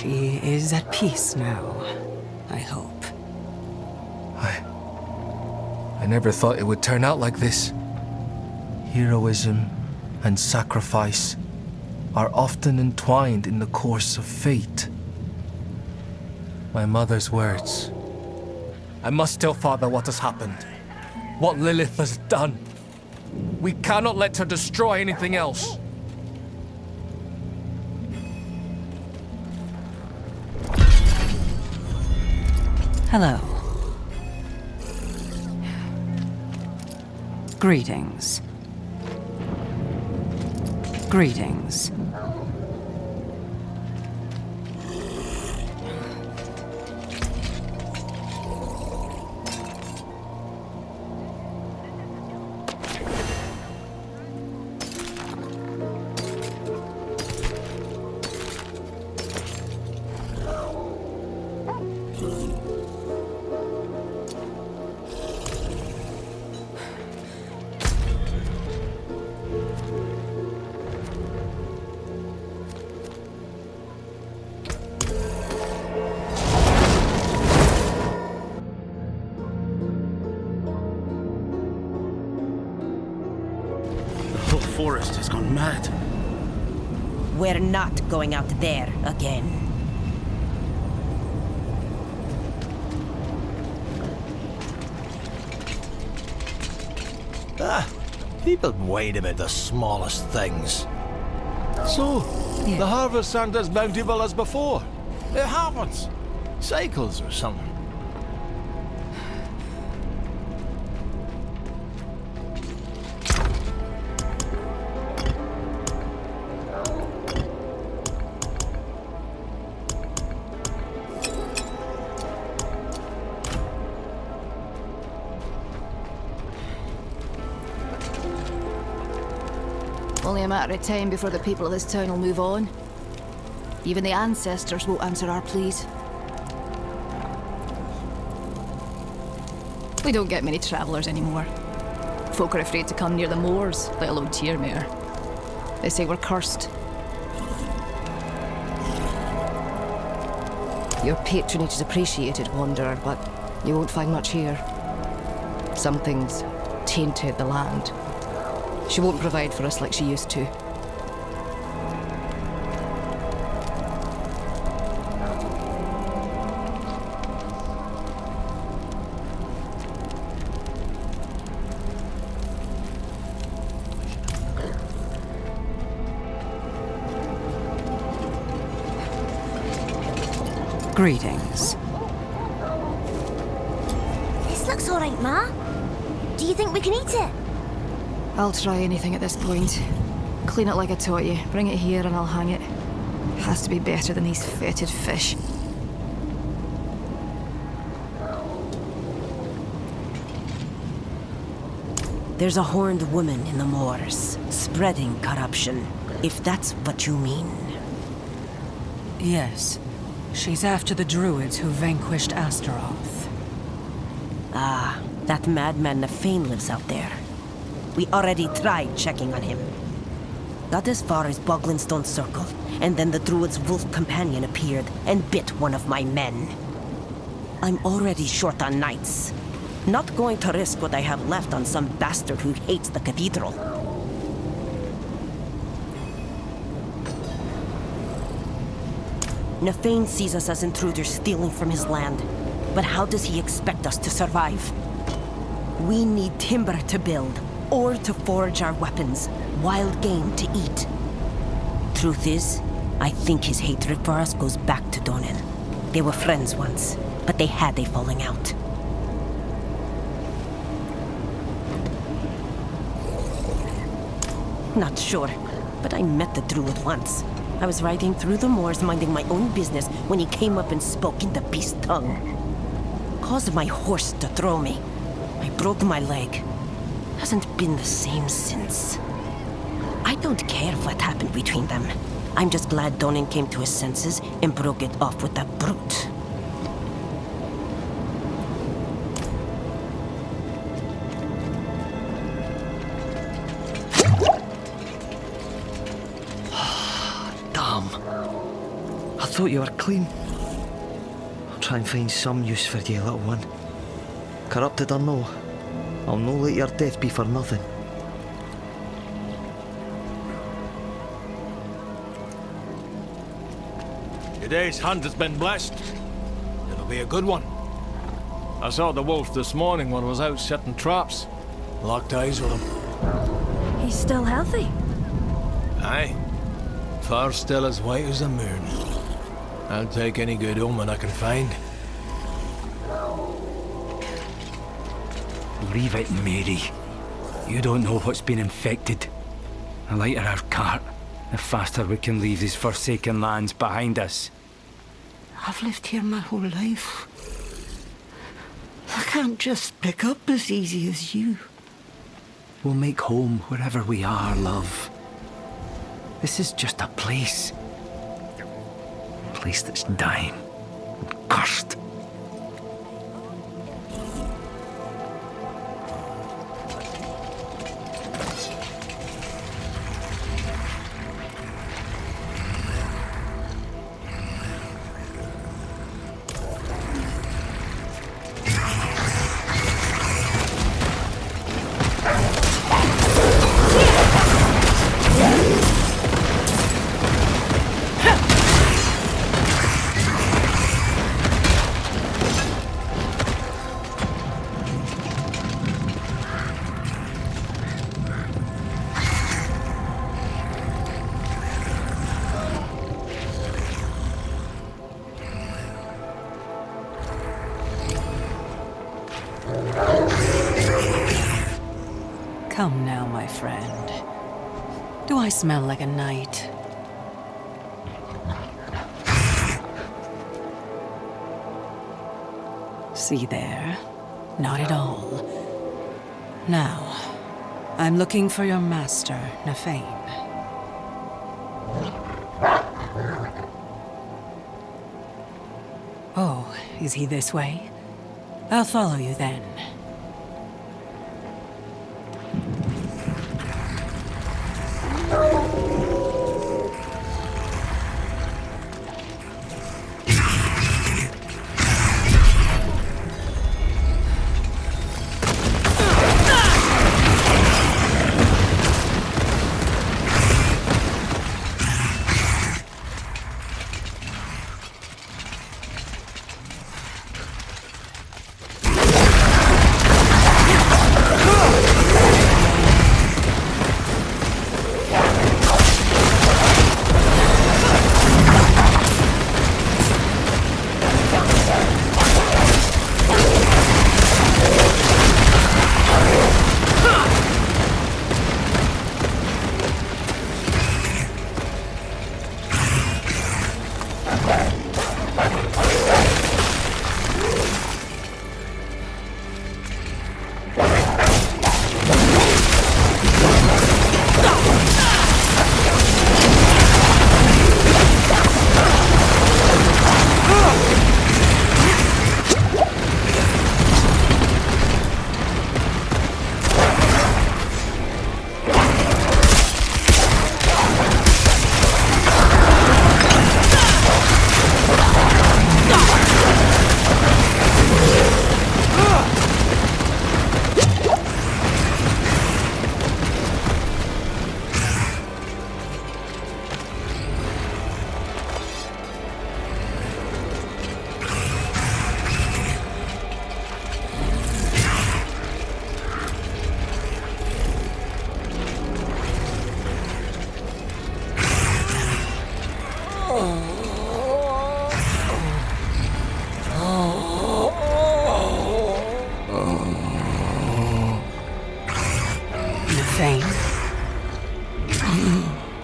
She is at peace now, I hope. I never thought it would turn out like this. Heroism and sacrifice are often entwined in the course of fate. My mother's words. I must tell Father what has happened. What Lilith has done. We cannot let her destroy anything else. Hello. Greetings. Greetings. The whole forest has gone mad. We're not going out there again. People whine about the smallest things. So, the harvest aren't as bountiful as before. It happens. Cycles or something. Only a matter of time before the people of this town will move on. Even the ancestors won't answer our pleas. We don't get many travellers anymore. Folk are afraid to come near the moors, let alone Tyrmere. They say we're cursed. Your patronage is appreciated, Wanderer, but you won't find much here. Something's tainted the land. She won't provide for us like she used to. Greetings. This looks all right, Ma. Do you think we can eat it? I'll try anything at this point. Clean it like I taught you. Bring it here and I'll hang it. Has to be better than these fetid fish. There's a horned woman in the moors, spreading corruption, if that's what you mean. Yes. She's after the druids who vanquished Astaroth. Ah, that madman Nefane lives out there. We already tried checking on him. Got as far as Boglinstone Circle, and then the druid's wolf companion appeared and bit one of my men. I'm already short on knights. Not going to risk what I have left on some bastard who hates the cathedral. Nefane sees us as intruders stealing from his land, but how does he expect us to survive? We need timber to build, or to forge our weapons, wild game to eat. Truth is, I think his hatred for us goes back to Donan. They were friends once, but they had a falling out. Not sure, but I met the druid once. I was riding through the moors minding my own business when he came up and spoke in the beast's tongue. Caused my horse to throw me. I broke my leg. Hasn't been the same since. I don't care what happened between them. I'm just glad Donan came to his senses and broke it off with that brute. thought you were clean. I'll try and find some use for you, little one. Corrupted or no, I'll no let your death be for nothing. Today's hunt has been blessed. It'll be a good one. I saw the wolf this morning when I was out setting traps. Locked eyes with him. He's still healthy. Aye. Fur still as white as the moon. I'll take any good omen I can find. Leave it, Mary. You don't know what's been infected. The lighter our cart, the faster we can leave these forsaken lands behind us. I've lived here my whole life. I can't just pick up as easy as you. We'll make home wherever we are, love. This is just a place. A place that's dying. And cursed. Come now, my friend. Do I smell like a knight? See there? Not at all. Now, I'm looking for your master, Nafane. Oh, is he this way? I'll follow you then.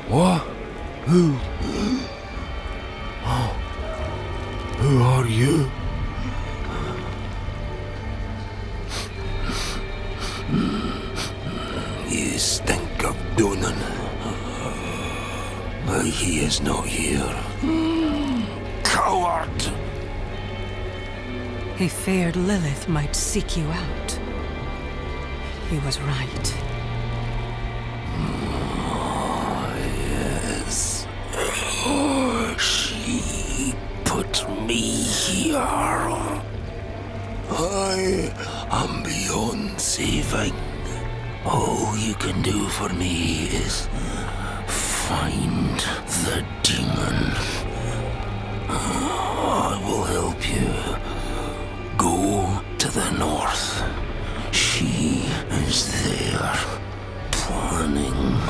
What? Who? Oh. Who are you? You stink of Donan. But he is not here. Coward! He feared Lilith might seek you out. He was right. Yes. She think all you can do for me is find the demon, I will help you. Go to the north. She is there, planning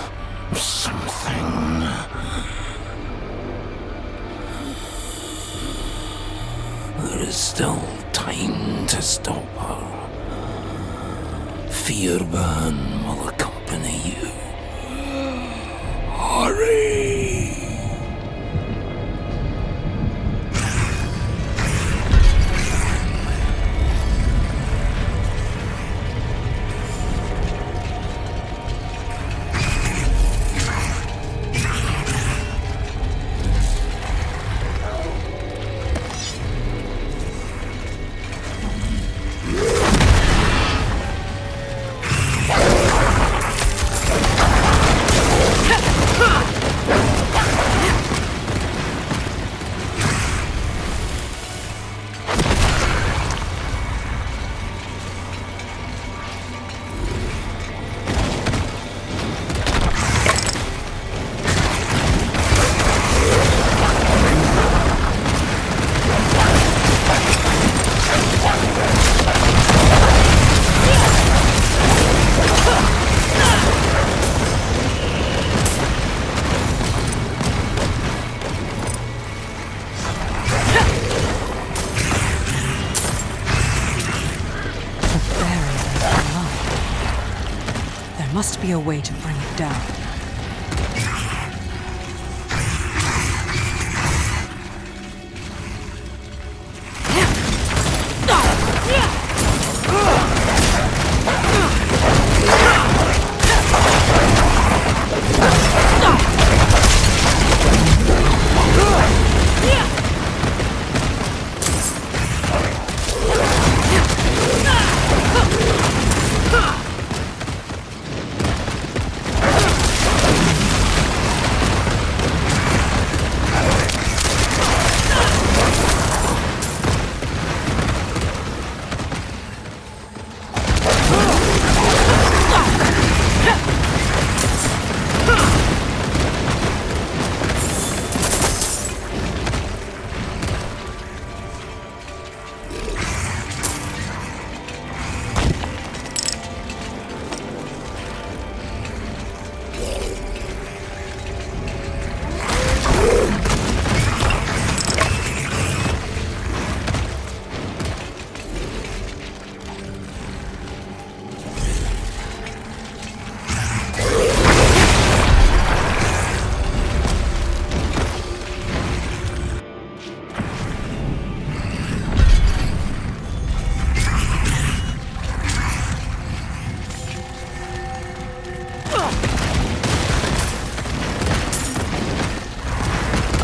something. There is still time to stop her. Fearban will accompany you. Hurry! Must be a way to bring it down.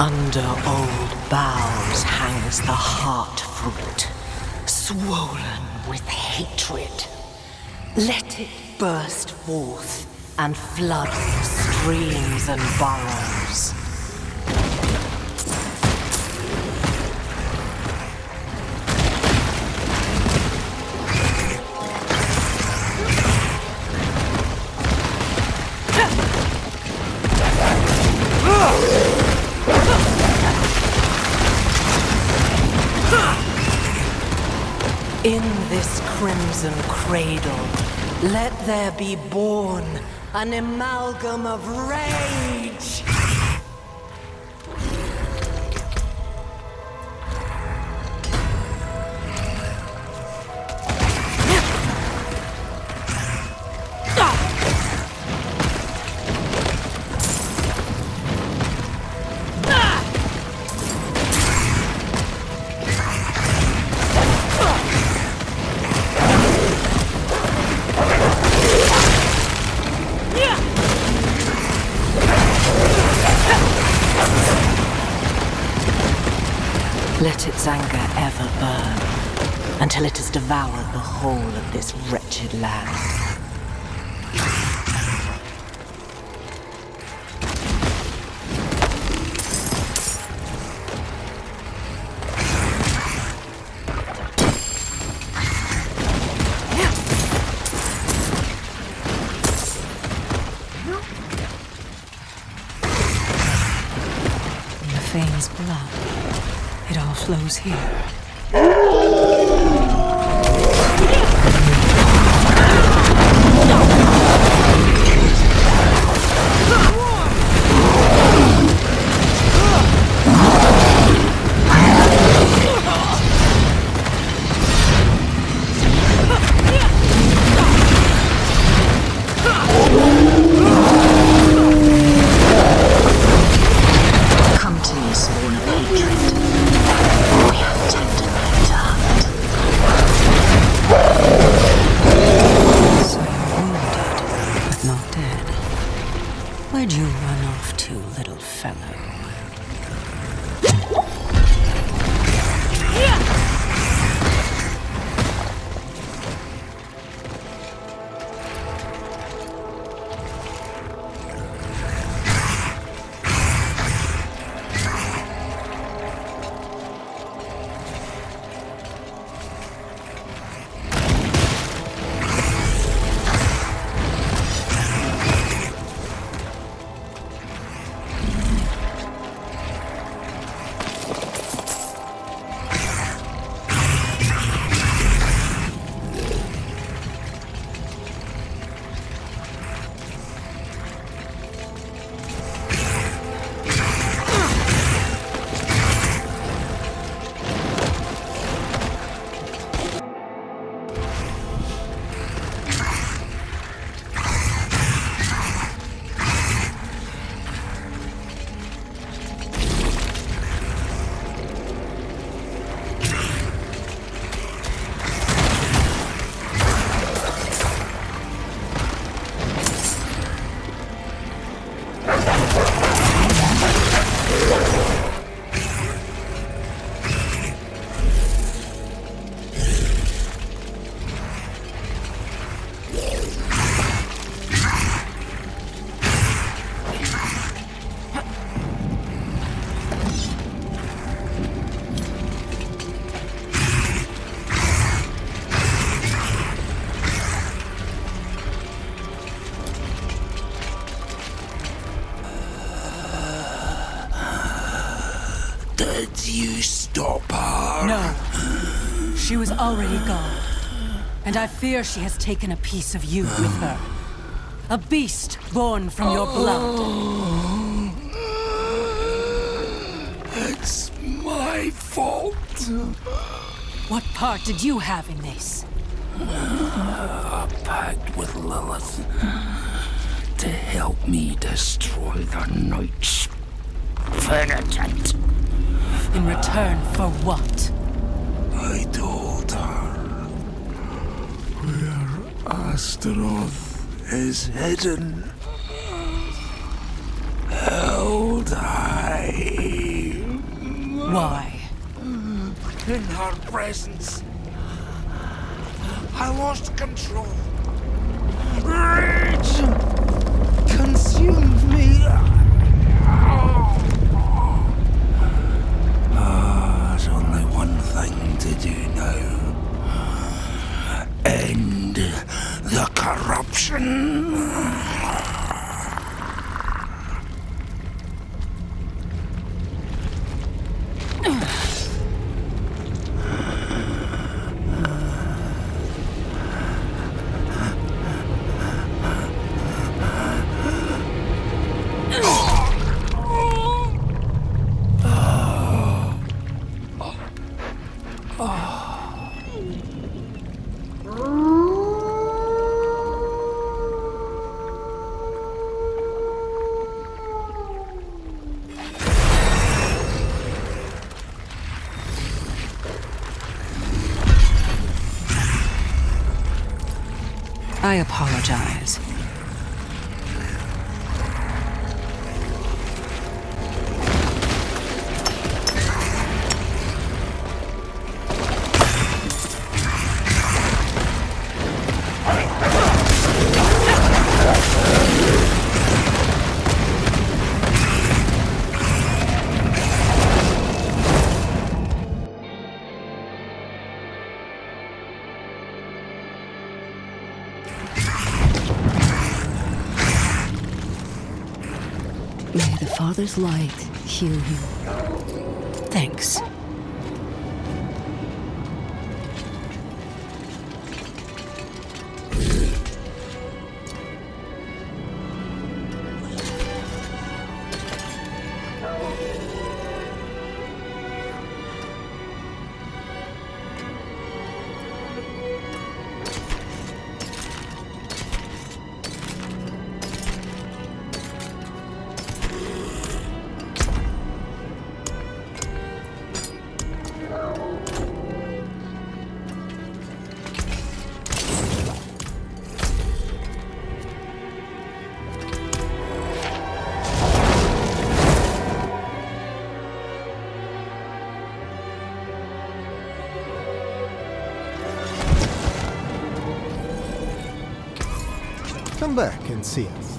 Under old boughs hangs the heart fruit, swollen with hatred. Let it burst forth and flood the streams and burrows. In this crimson cradle, let there be born an amalgam of rage. Let its anger ever burn, until it has devoured the whole of this wretched land. Nefene's blood. It all flows here. Come to me, spawn of hatred. We have tender night to hunt. So you're wounded, but not dead. Where'd you run off to, little fellow? Did you stop her? No. She was already gone. And I fear she has taken a piece of you with her. A beast born from your blood. It's my fault. What part did you have in this? A pact with Lilith to help me destroy the Knight's penitent. In return for what? I told her where Astaroth is hidden. Held high. Why? In her presence, I lost control. Rage consumed me. There's only one thing to do now. End the corruption. I apologize. May the Father's light heal you. Thanks. Come back and see us.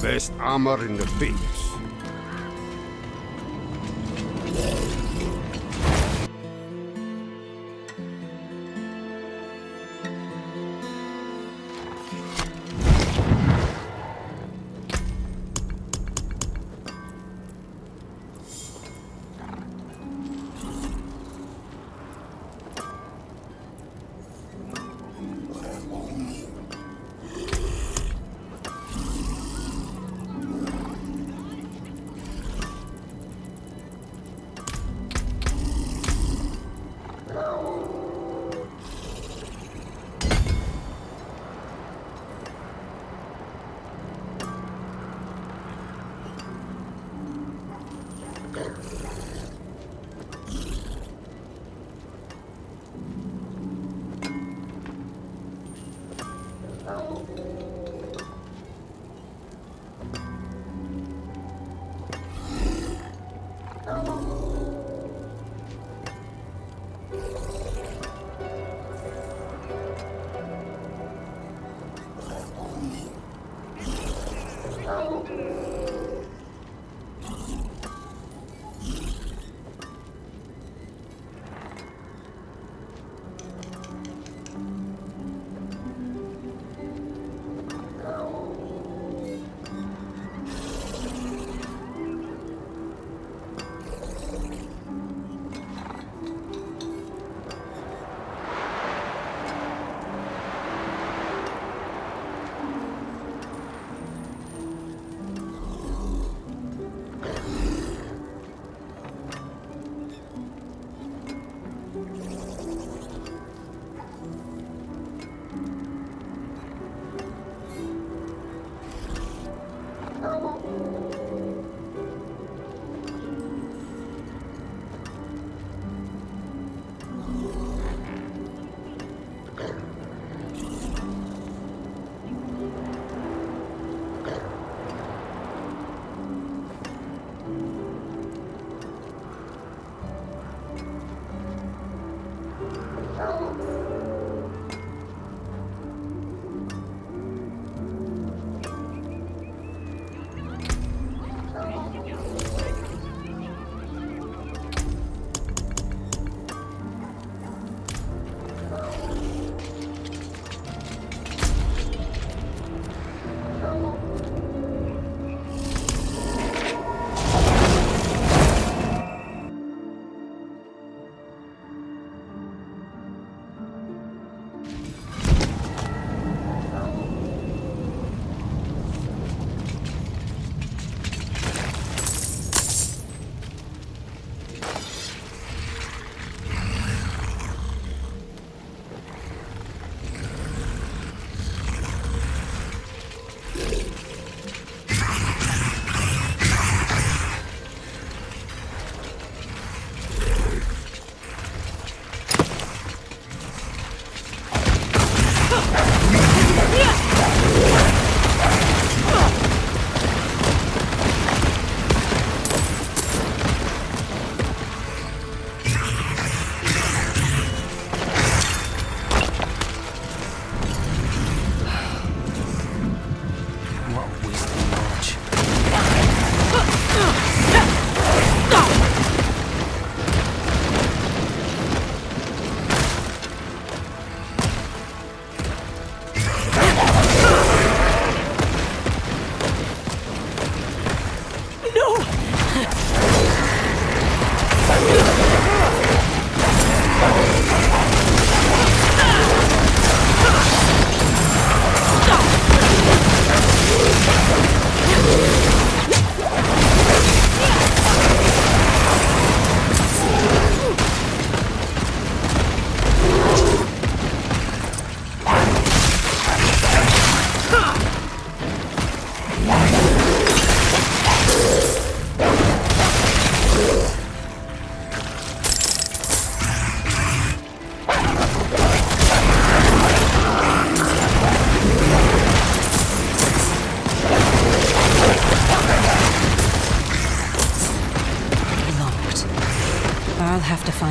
Best armor in the Peaks.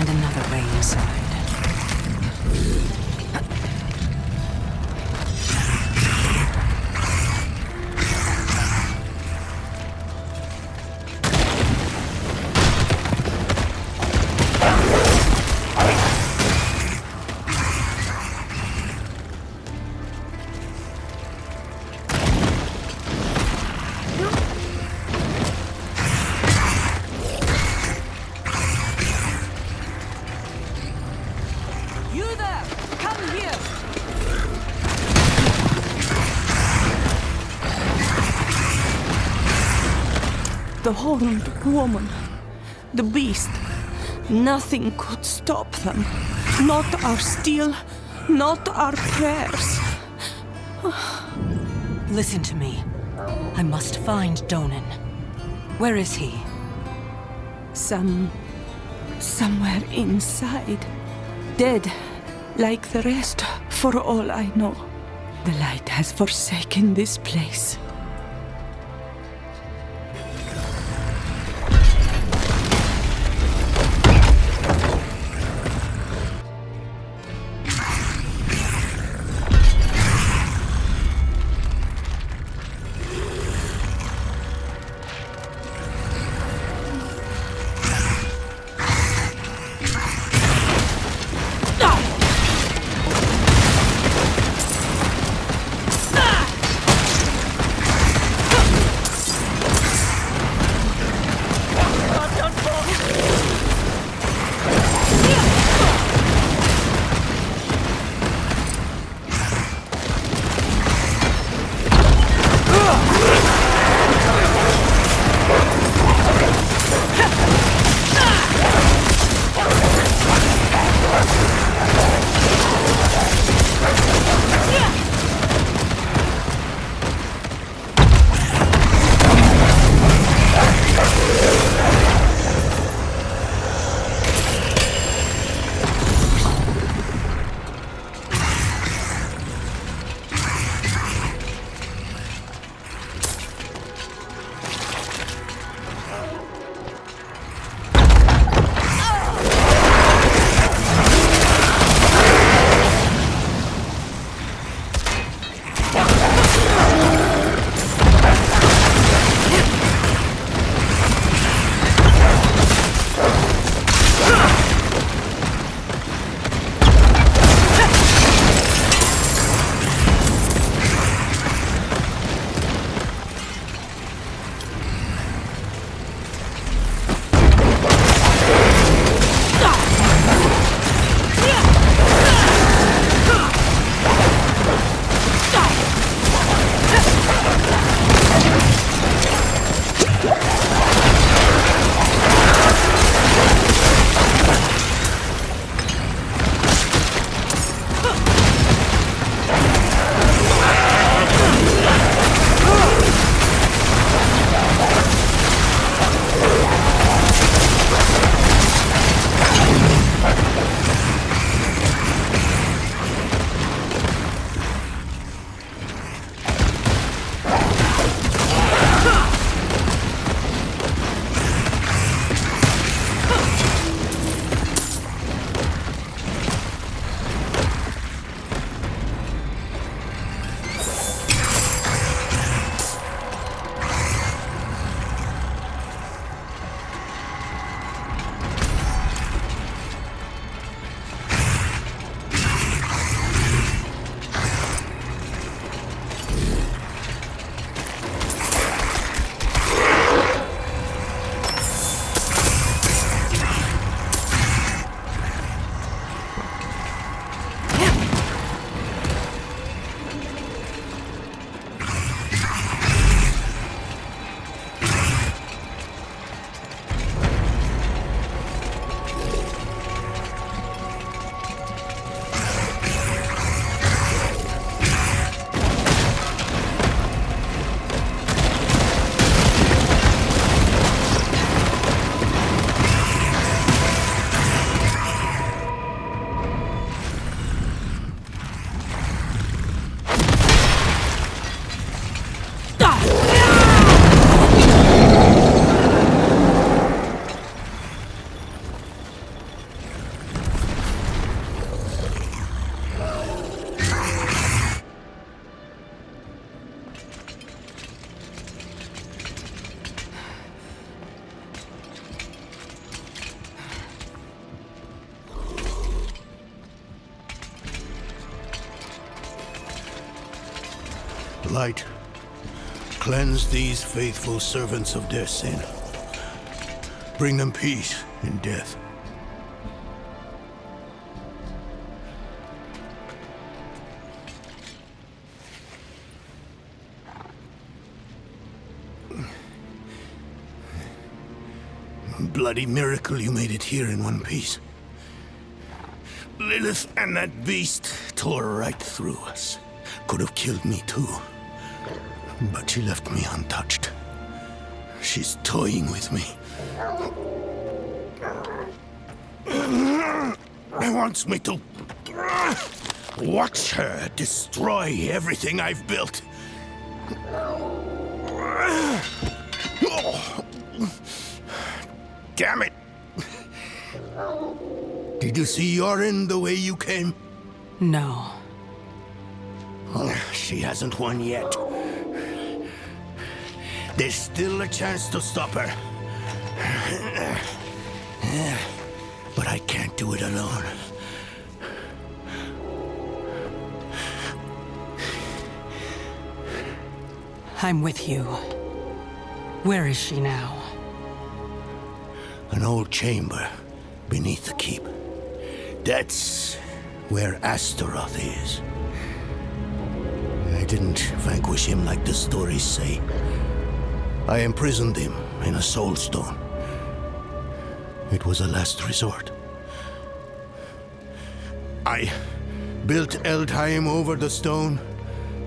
find another way inside. The horned woman, the beast. Nothing could stop them. Not our steel, not our prayers. Listen to me. I must find Donan. Where is he? Somewhere inside. Dead, like the rest, for all I know. The light has forsaken this place. Light, cleanse these faithful servants of their sin. Bring them peace in death. Bloody miracle you made it here in one piece. Lilith and that beast tore right through us. Could have killed me too. But she left me untouched. She's toying with me. Wants me to watch her destroy everything I've built. Damn it! Did you see Yorin the way you came? No. She hasn't won yet. There's still a chance to stop her. But I can't do it alone. I'm with you. Where is she now? An old chamber beneath the keep. That's where Astaroth is. I didn't vanquish him like the stories say. I imprisoned him in a soul stone. It was a last resort. I built Eldheim over the stone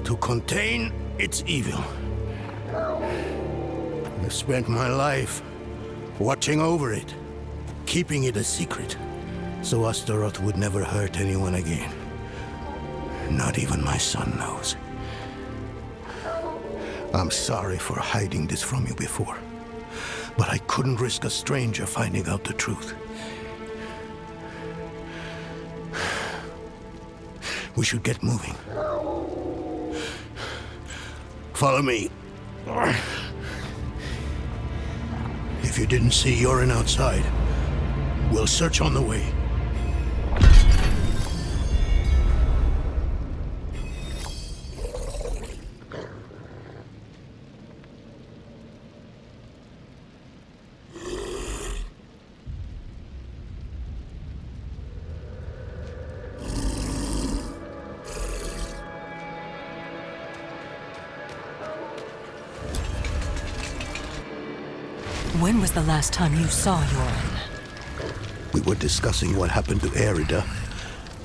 to contain its evil. I've spent my life watching over it, keeping it a secret, so Astaroth would never hurt anyone again. Not even my son knows. I'm sorry for hiding this from you before, but I couldn't risk a stranger finding out the truth. We should get moving. Follow me. If you didn't see Yorin outside, we'll search on the way. When was the last time you saw Yorin? We were discussing what happened to Erida,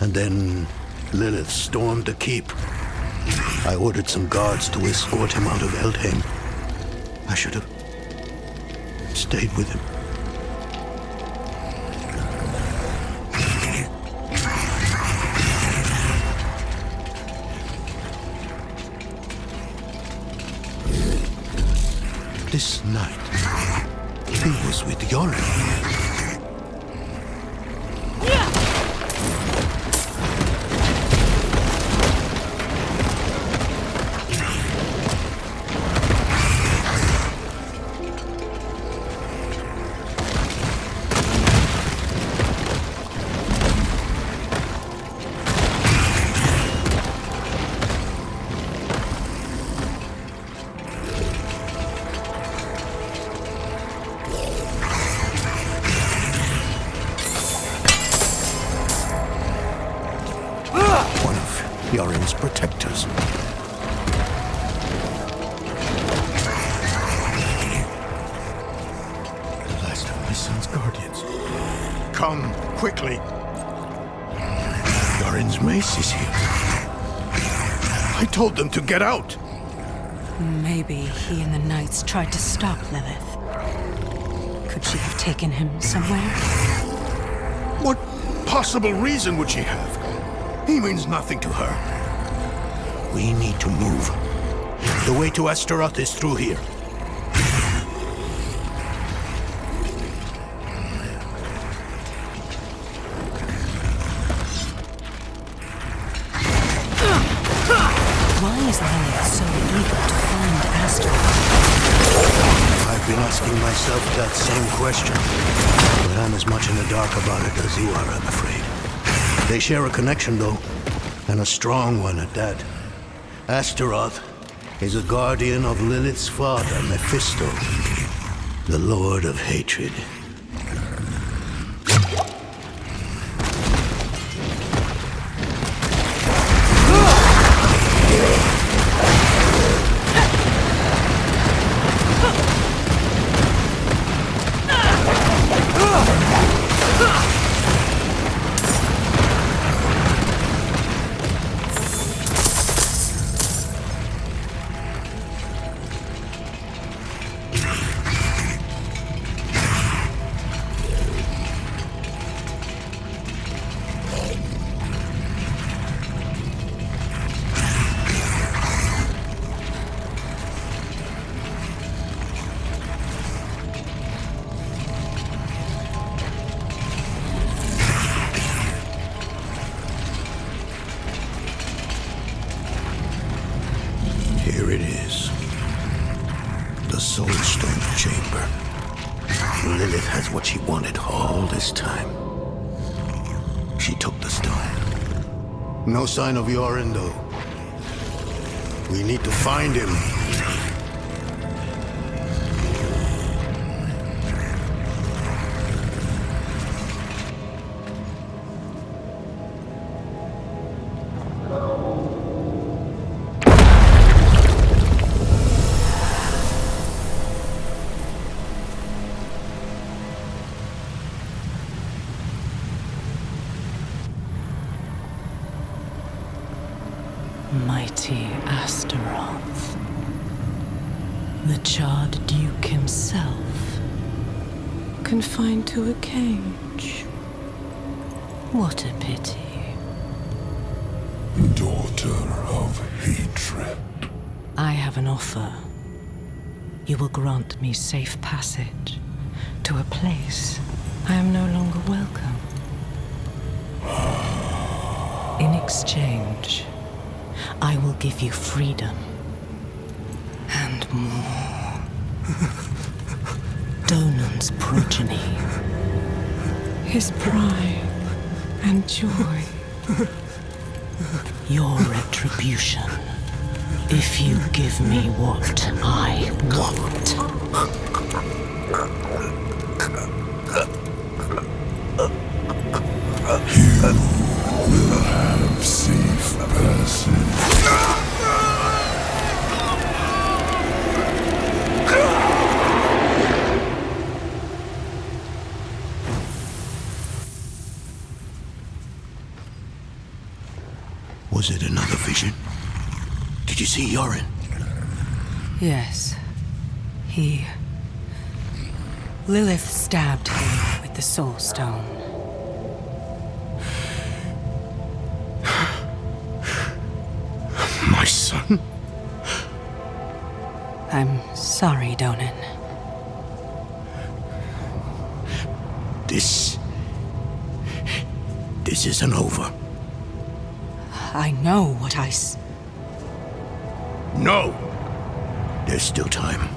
and then Lilith stormed the keep. I ordered some guards to escort him out of Eldheim. I should have stayed with him. This night, he was with Yorin. Yorin's protectors. The last of my son's guardians. Come, quickly. Yorin's mace is here. I told them to get out. Maybe he and the Knights tried to stop Lilith. Could she have taken him somewhere? What possible reason would she have? He means nothing to her. We need to move. The way to Astaroth is through here. Why is Lilith so eager to find Astaroth? I've been asking myself that same question, but I'm as much in the dark about it as you are, I'm afraid. They share a connection, though, and a strong one at that. Astaroth is a guardian of Lilith's father, Mephisto, the Lord of Hatred. Here it is. The Soul Stone Chamber. Lilith has what she wanted all this time. She took the stone. No sign of Yorin, though. We need to find him. Mighty Astaroth, the charred Duke himself, confined to a cage. What a pity. Daughter of hatred. I have an offer. You will grant me safe passage to a place I am no longer welcome. In exchange, I will give you freedom and more. Donan's progeny, his pride and joy, your retribution if you give me what I want. You will have safe passage. Was it another vision? Did you see Yorin? Yes. Lilith stabbed him with the Soul Stone. My son? I'm sorry, Donan. This isn't over. I know what No! There's still time.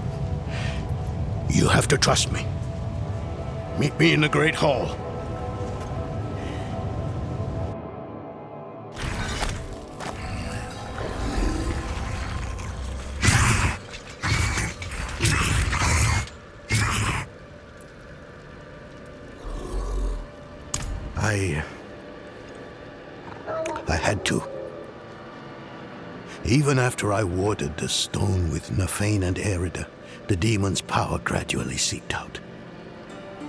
You have to trust me. Meet me in the Great Hall. I had to. Even after I warded the stone with Nafane and Erida, the demon's power gradually seeped out.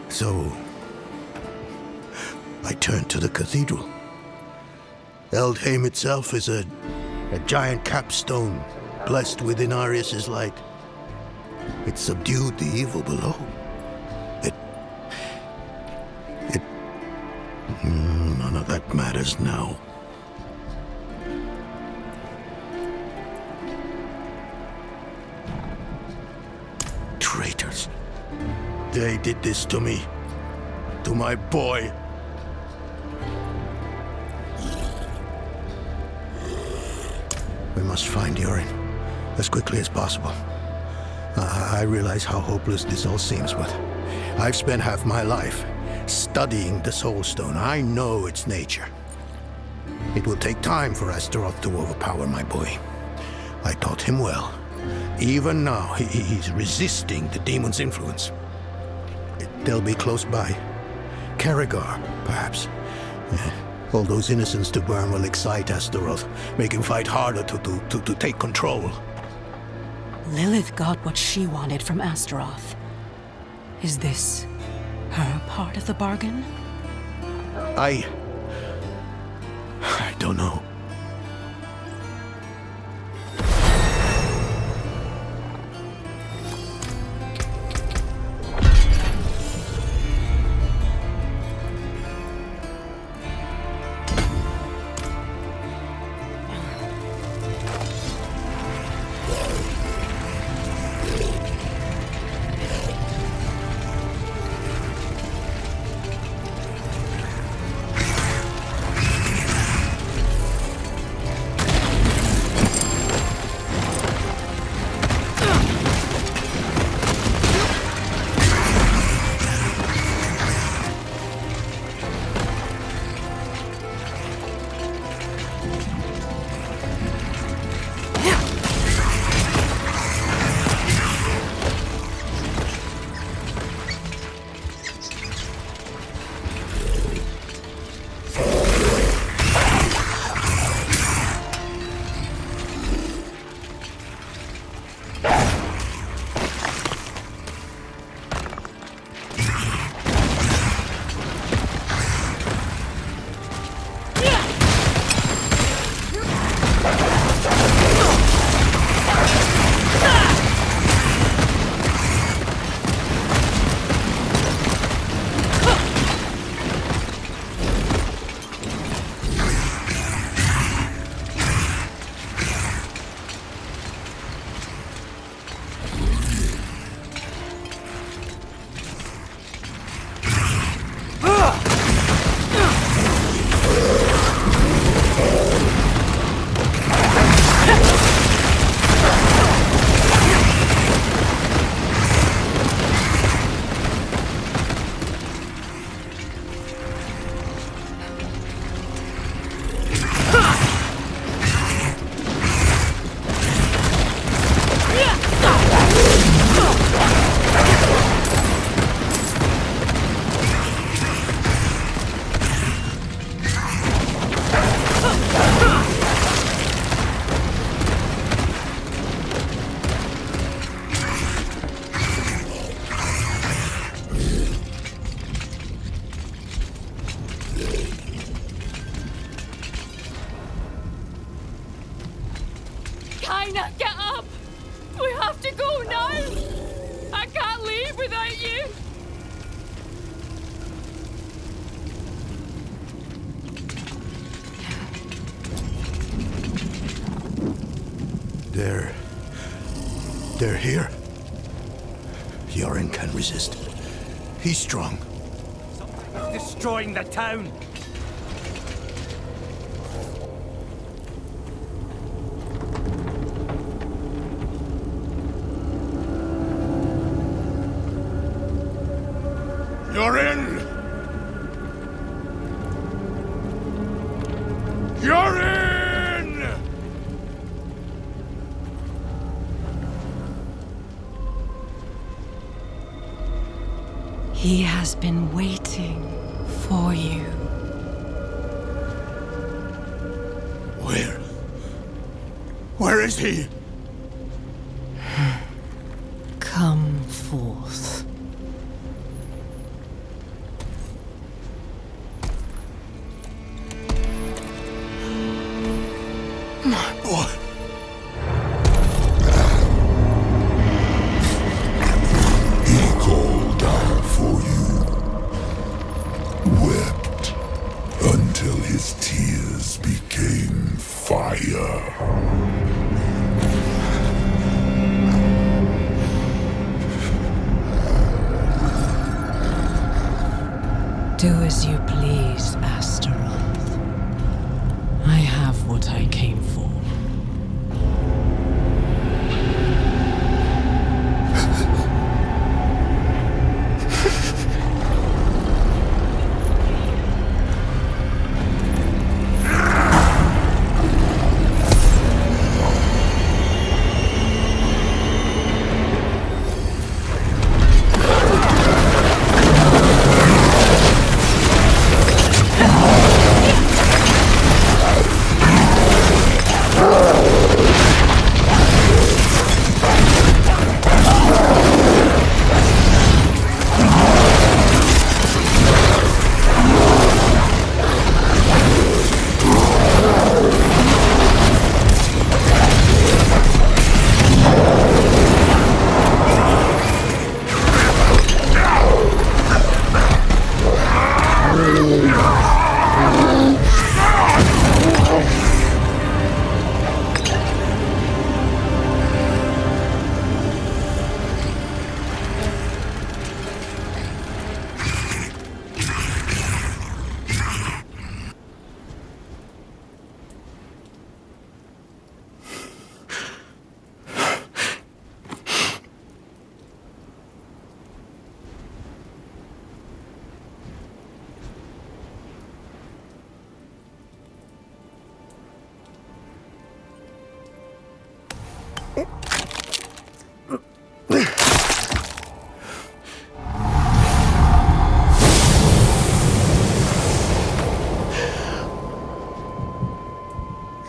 So, I turned to the cathedral. Eldheim itself is a giant capstone, blessed with Inarius' light. It subdued the evil below. None of that matters now. Traitors. They did this to me. To my boy. We must find Yorin as quickly as possible. I realize how hopeless this all seems, but I've spent half my life studying the Soul Stone. I know its nature. It will take time for Astaroth to overpower my boy. I taught him well. Even now, he's resisting the demon's influence. They'll be close by. Carragher, perhaps. All those innocents to burn will excite Astaroth, make him fight harder to take control. Lilith got what she wanted from Astaroth. Is this her part of the bargain? I don't know. Kaina, get up! We have to go now! I can't leave without you! They're here. Yoren can resist. He's strong. Destroying the town! You're in! You're in! He has been waiting for you. Where is he? Come forth. My boy. He called out for you, wept until his tears became fire. Do as you please, Astaroth. I have what I came for.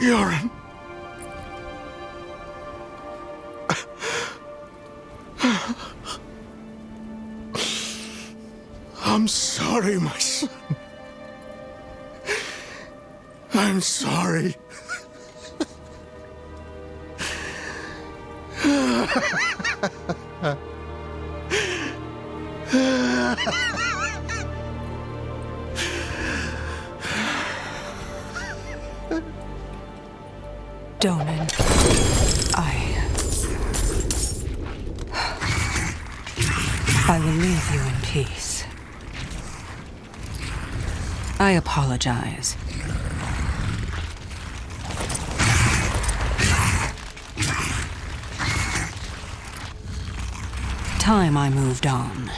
Yoren. I'm sorry, my son. I'm sorry. Donan, I will leave you in peace. I apologize. Time I moved on.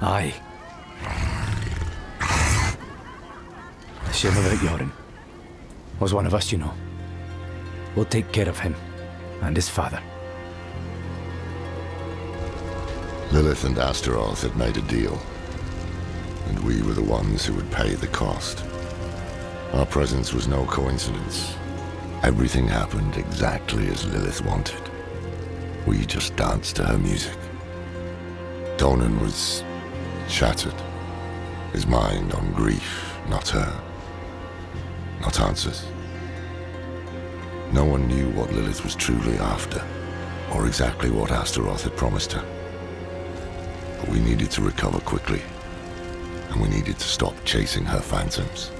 Aye. Shame about Yoren. Was one of us, you know. We'll take care of him and his father. Lilith and Astaroth had made a deal, and we were the ones who would pay the cost. Our presence was no coincidence. Everything happened exactly as Lilith wanted. We just danced to her music. Donan was shattered, his mind on grief, not her, not answers. No one knew what Lilith was truly after, or exactly what Astaroth had promised her. But we needed to recover quickly, and we needed to stop chasing her phantoms.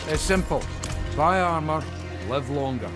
It's simple. Buy armor, live longer.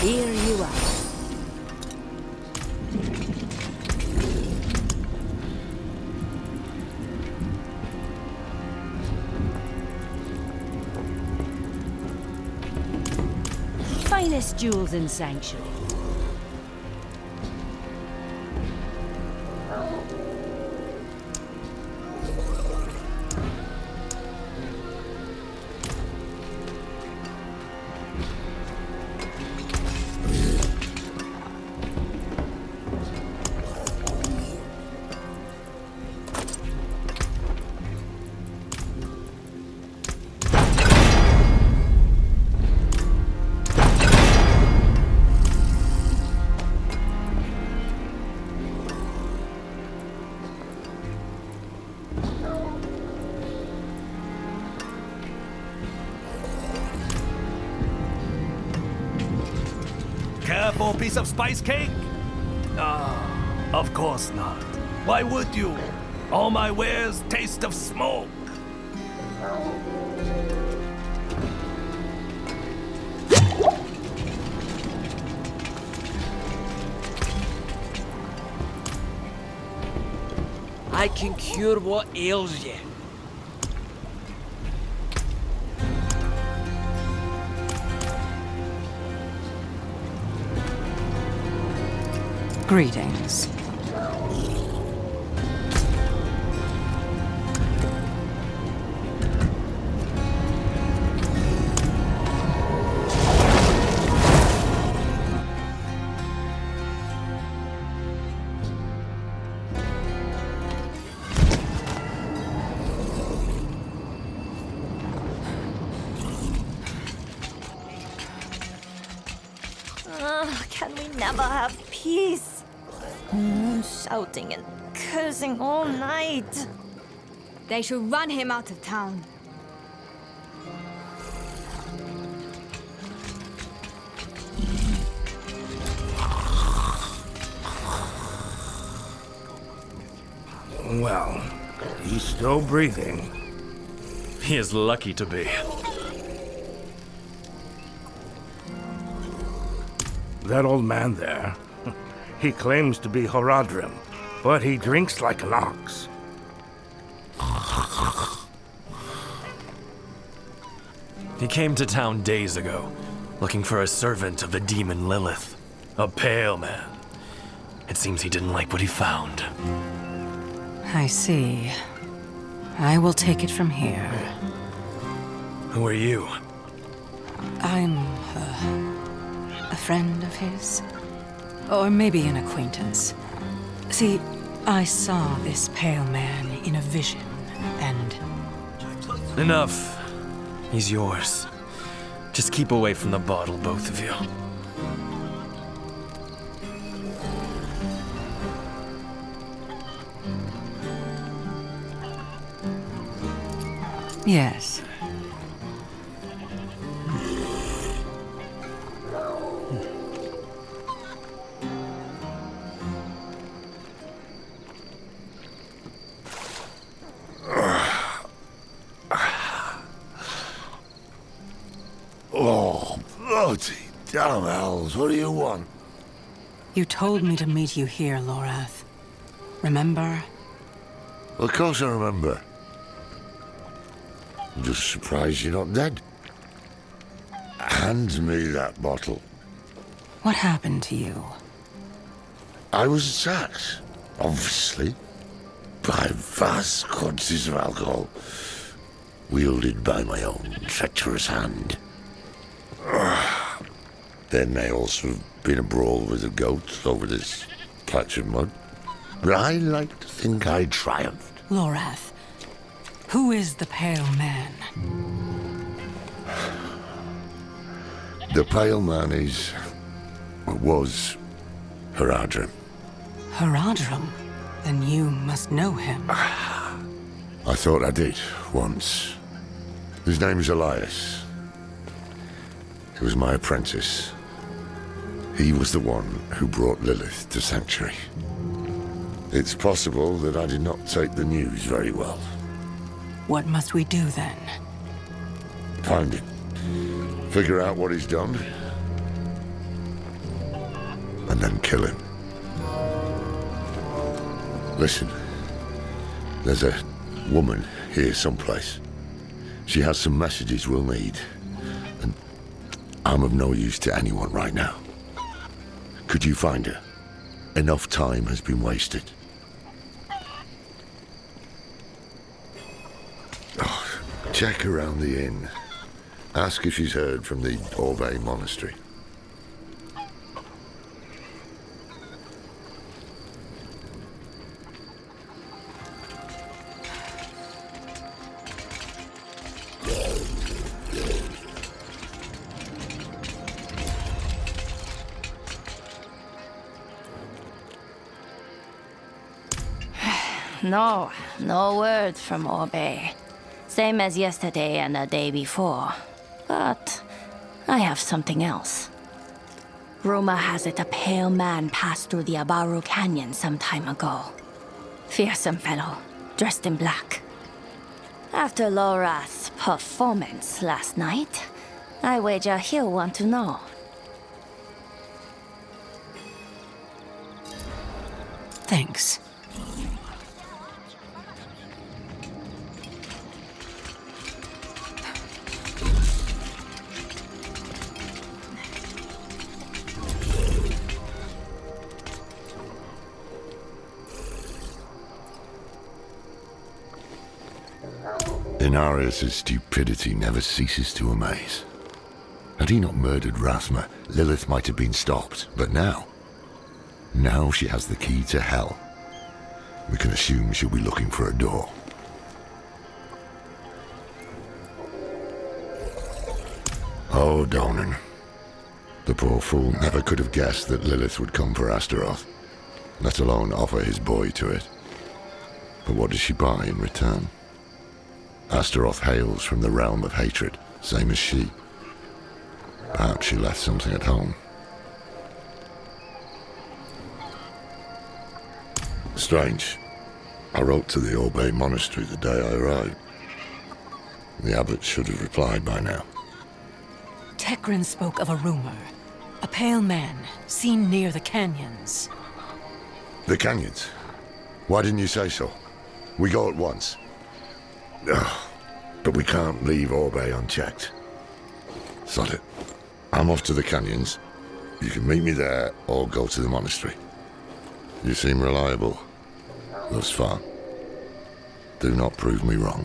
Here you are. Finest jewels in Sanctuary. careful piece of spice cake? Ah, of course not. Why would you? All my wares taste of smoke. I can cure what ails you. Greetings. Can we never have peace? Shouting and cursing all night. They should run him out of town. Well, he's still breathing. He is lucky to be. That old man there, he claims to be Horadrim, but he drinks like an ox. He came to town days ago, looking for a servant of the demon Lilith. A pale man. It seems he didn't like what he found. I see. I will take it from here. Who are you? I'm a friend of his. Or maybe an acquaintance. See, I saw this pale man in a vision, and... Enough. He's yours. Just keep away from the bottle, both of you. Yes. Oh, bloody damn hells, what do you want? You told me to meet you here, Lorath. Remember? Of course I remember. I'm just surprised you're not dead. Hand me that bottle. What happened to you? I was attacked, obviously, by vast quantities of alcohol, wielded by my own treacherous hand. There may also have been a brawl with the goats over this patch of mud, but I like to think I triumphed. Lorath, who is the Pale Man? The Pale Man was Horadrim. Horadrim? Then you must know him. I thought I did, once. His name's Elias. He was my apprentice. He was the one who brought Lilith to Sanctuary. It's possible that I did not take the news very well. What must we do then? Find him. Figure out what he's done. And then kill him. Listen. There's a woman here someplace. She has some messages we'll need. And I'm of no use to anyone right now. Could you find her? Enough time has been wasted. Oh, check around the inn. Ask if she's heard from the Orbe Monastery. No word from Orbe. Same as yesterday and the day before. But I have something else. Rumor has it a pale man passed through the Abaru Canyon some time ago. Fearsome fellow, dressed in black. After Lorath's performance last night, I wager he'll want to know. Thanks. Inarius' stupidity never ceases to amaze. Had he not murdered Rathma, Lilith might have been stopped, but now she has the key to hell. We can assume she'll be looking for a door. Oh, Donan. The poor fool never could have guessed that Lilith would come for Astaroth, let alone offer his boy to it. But what does she buy in return? Astaroth hails from the realm of hatred, same as she. Perhaps she left something at home. Strange. I wrote to the Orbe Monastery the day I arrived. The abbot should have replied by now. Tekrin spoke of a rumor. A pale man, seen near the canyons. The canyons? Why didn't you say so? We go at once. Ugh, but we can't leave Orbe unchecked. Sod it. I'm off to the canyons. You can meet me there or go to the monastery. You seem reliable thus far. Do not prove me wrong.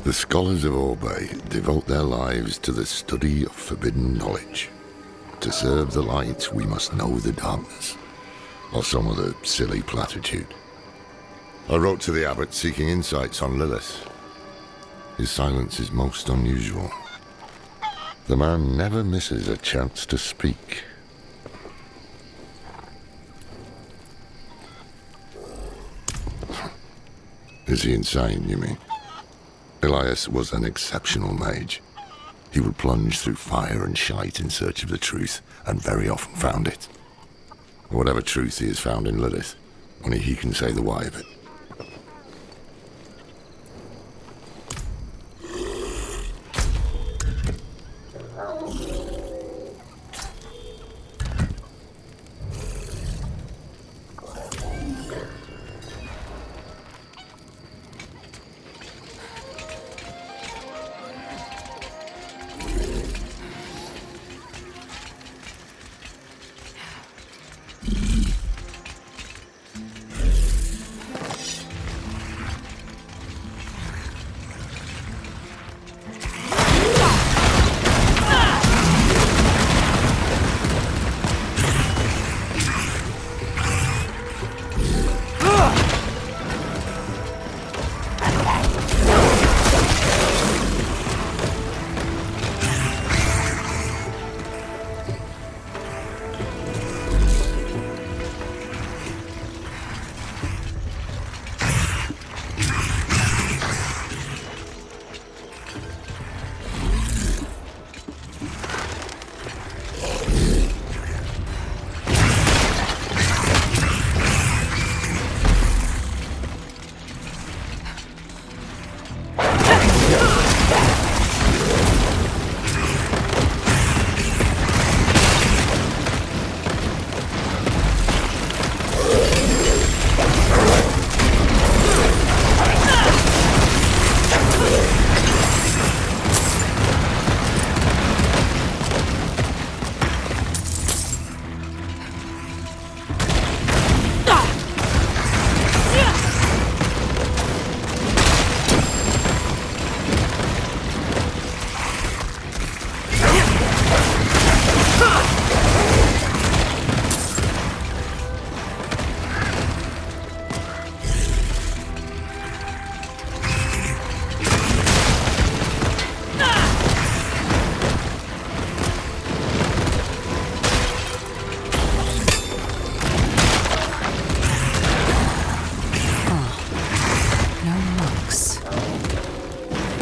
The scholars of Orbe devote their lives to the study of forbidden knowledge. To serve the light, we must know the darkness, or some other silly platitude. I wrote to the abbot seeking insights on Lilith. His silence is most unusual. The man never misses a chance to speak. Is he insane, you mean? Elias was an exceptional mage. He would plunge through fire and shite in search of the truth, and very often found it. Whatever truth he has found in Lilith, only he can say the why of it.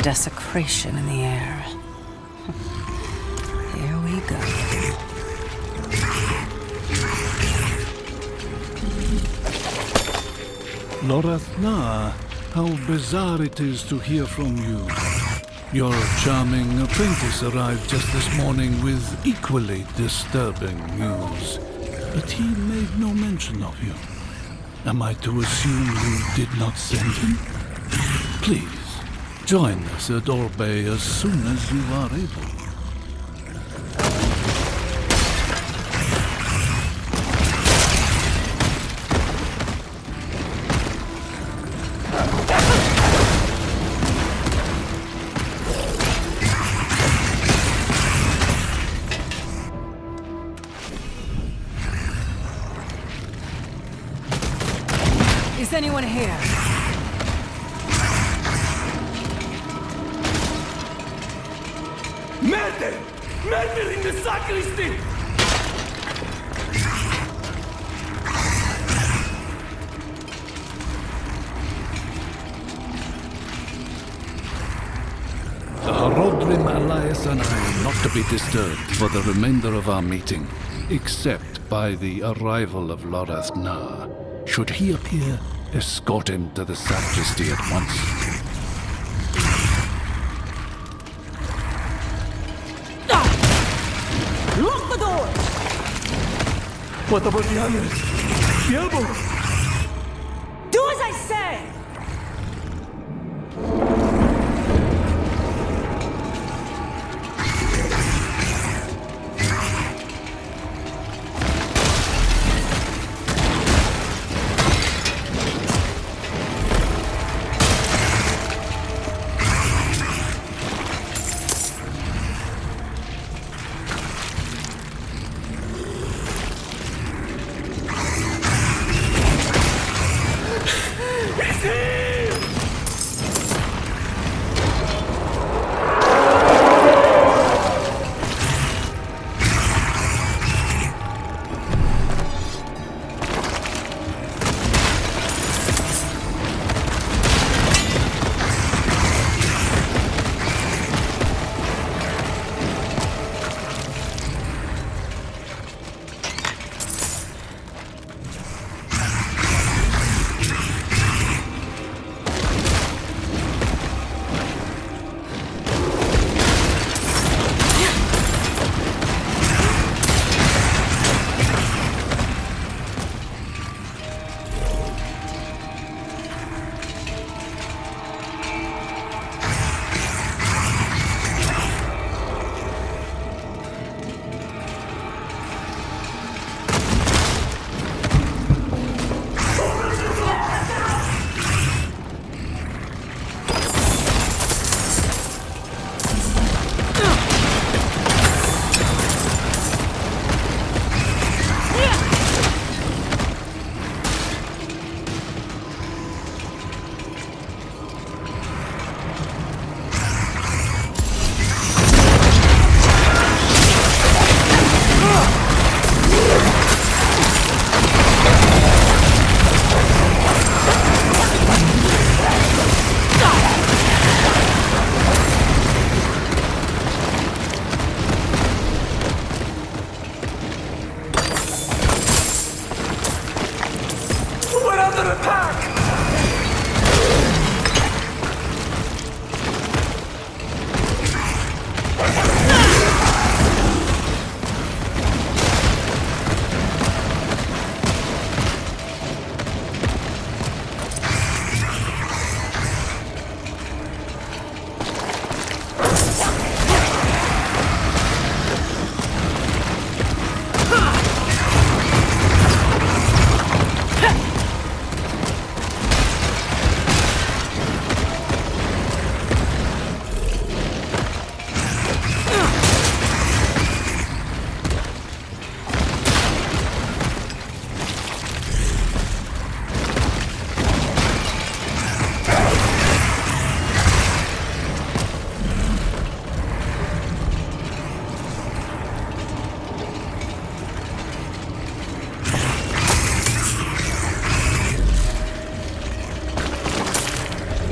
desecration in the air. Here we go. Lorathna, how bizarre it is to hear from you. Your charming apprentice arrived just this morning with equally disturbing news, but he made no mention of you. Am I to assume you did not send him? Please, join us at Orbe as soon as you are able. Is anyone here? Murder! Murder in the sacristy! The Harodrim Elias and I are not to be disturbed for the remainder of our meeting, except by the arrival of Lorathna. Should he appear, escort him to the sacristy at once. Lock the door! What about the others? Diablo! Do as I say!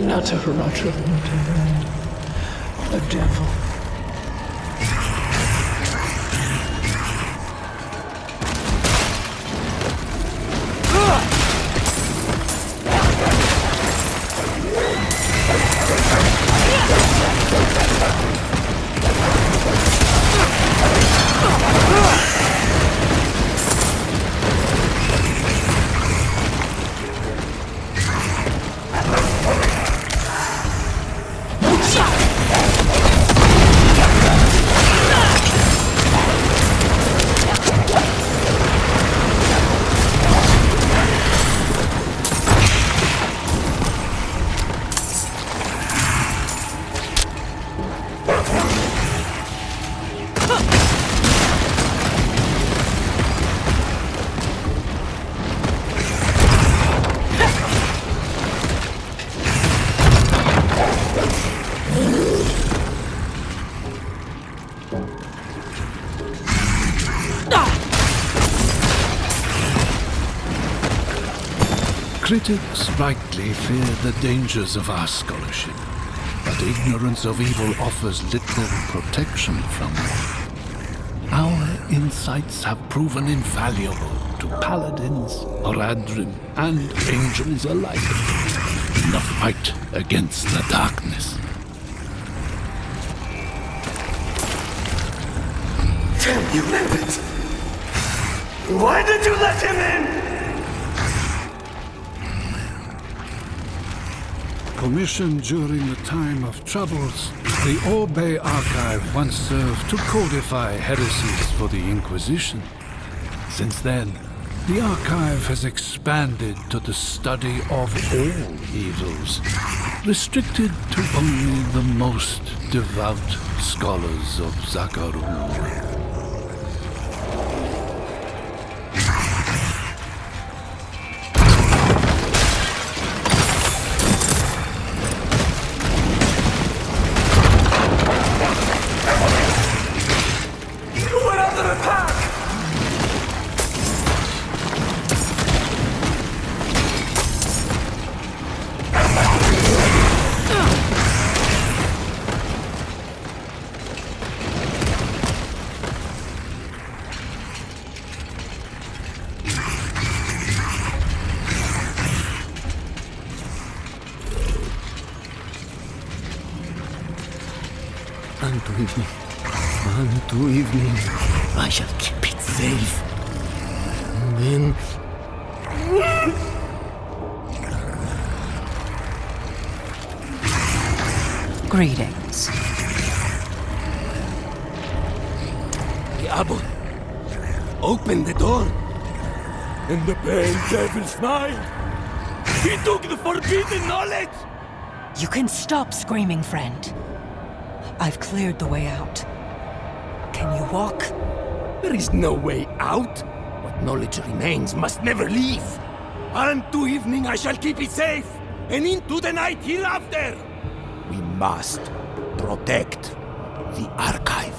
Not a the devil. Critics rightly fear the dangers of our scholarship, but ignorance of evil offers little protection from it. Our insights have proven invaluable to paladins, Oradrim, and angels alike in the fight against the darkness. Damn you, Lambert! Why did you let him in? Commissioned during the time of troubles, the Orbe Archive once served to codify heresies for the Inquisition. Since then, the archive has expanded to the study of all evils, restricted to only the most devout scholars of Zakarul. Unto evening, I shall keep it safe. And then... Greetings. Diablo, open the door. And the pale devil smiled. He took the forbidden knowledge. You can stop screaming, friend. I've cleared the way out. Can you walk? There is no way out. What knowledge remains must never leave. Unto evening I shall keep it safe, and into the night hereafter. We must protect the archive.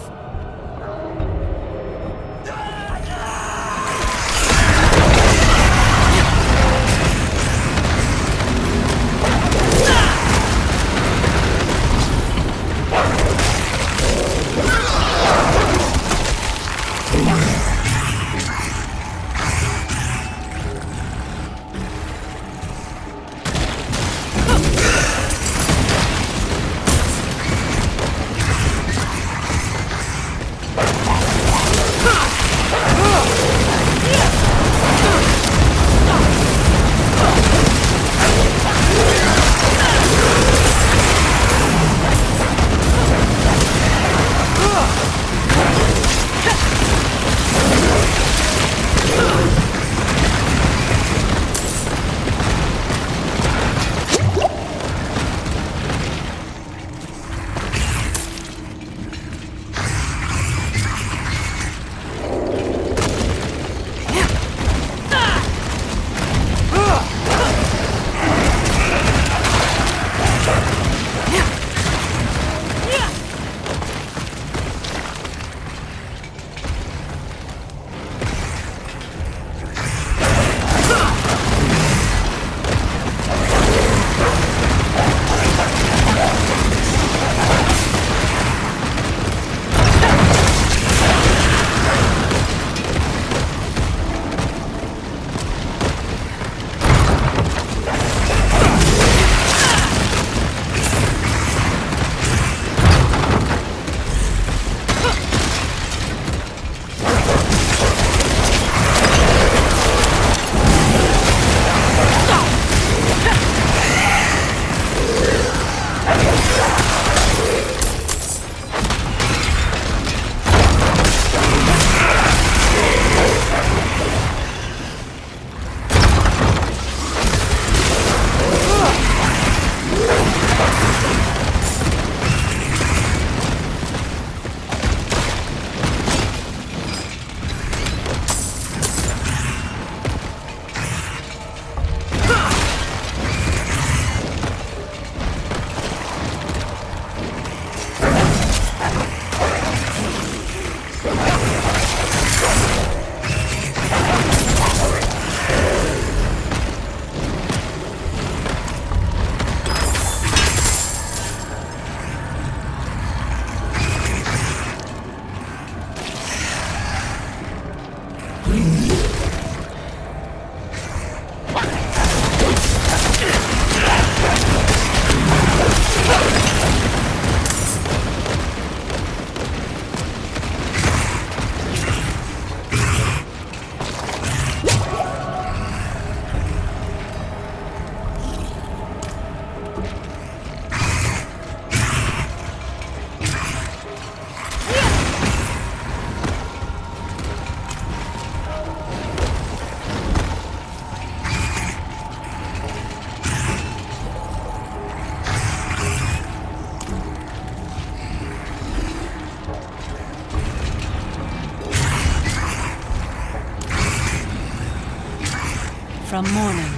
From morning,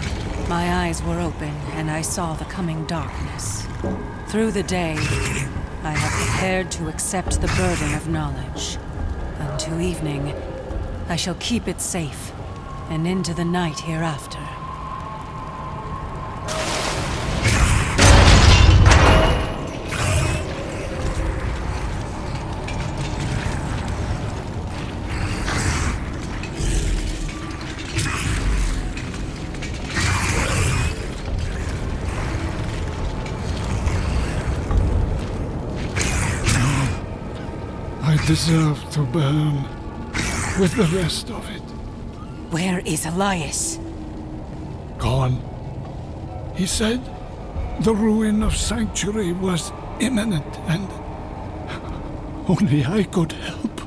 my eyes were open and I saw the coming darkness. Through the day, I have prepared to accept the burden of knowledge. Unto evening, I shall keep it safe, and into the night hereafter. I deserve to burn with the rest of it. Where is Elias? Gone. He said the ruin of Sanctuary was imminent and only I could help.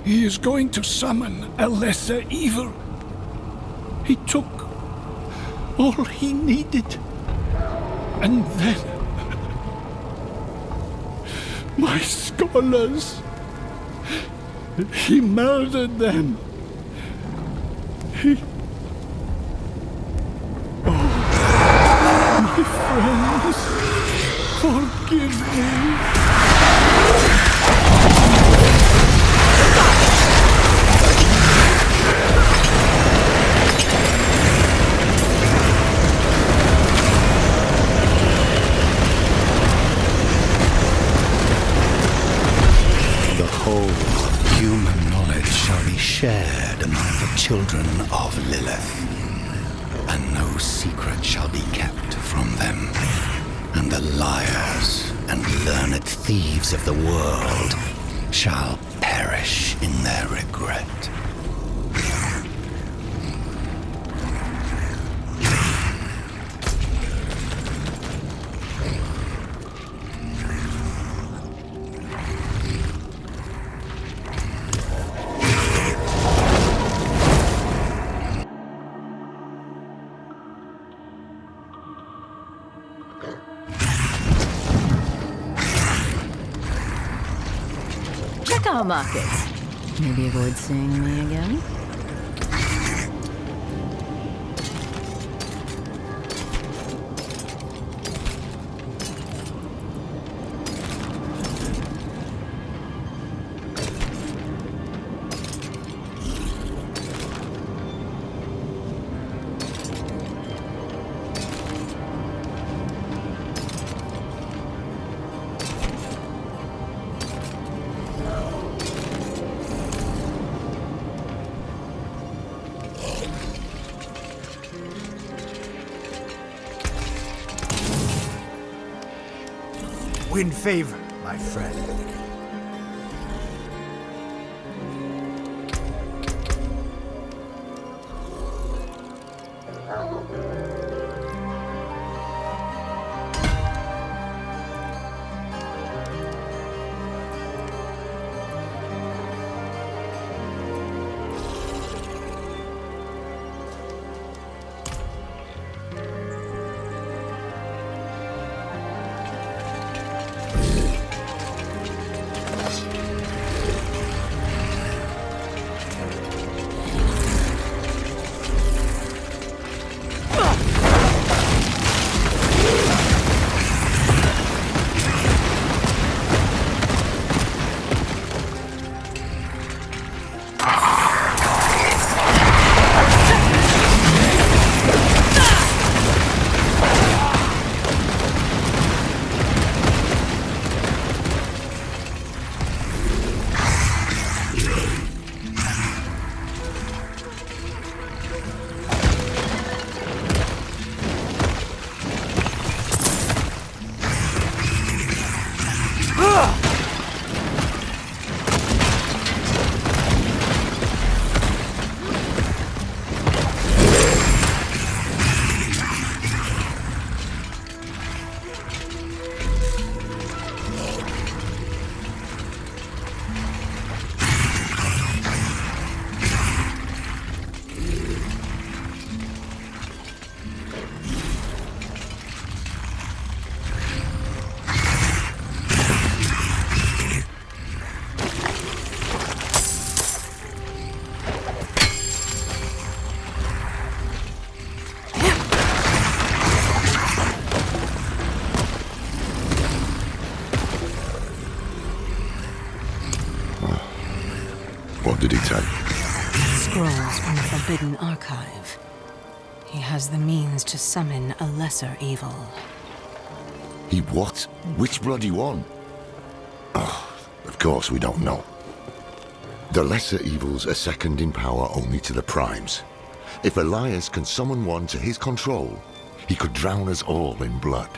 He is going to summon a lesser evil. He took all he needed. And then my scholars. He murdered them. Oh, my friends, forgive me. The whole of human knowledge shall be shared among the children of Lilith, and no secret shall be kept from them. And the liars and learned thieves of the world shall perish in their regret. Our markets. Maybe avoid seeing me again. Win favor, my friend. What did he take? Scrolls from the Forbidden Archive. He has the means to summon a lesser evil. He what? Which bloody one? Oh, of course we don't know. The lesser evils are second in power only to the primes. If Elias can summon one to his control, he could drown us all in blood.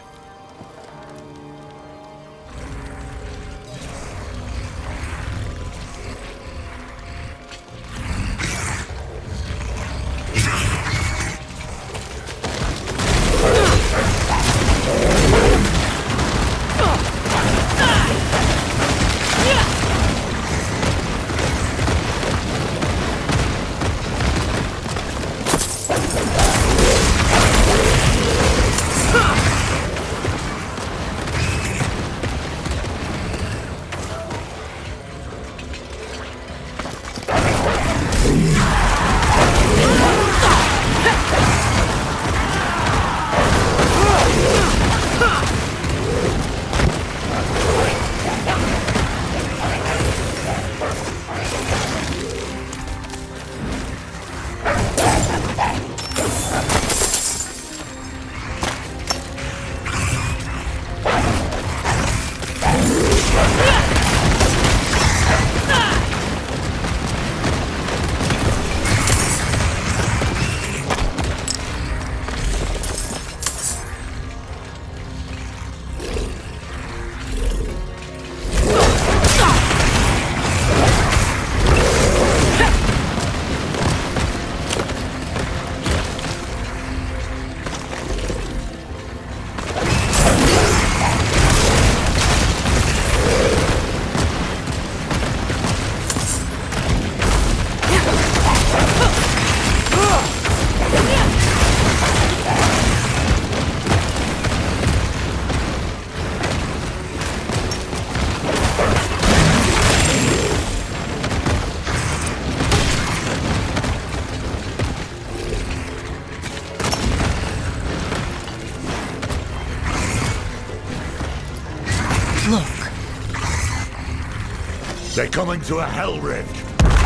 They're coming to a hell rift.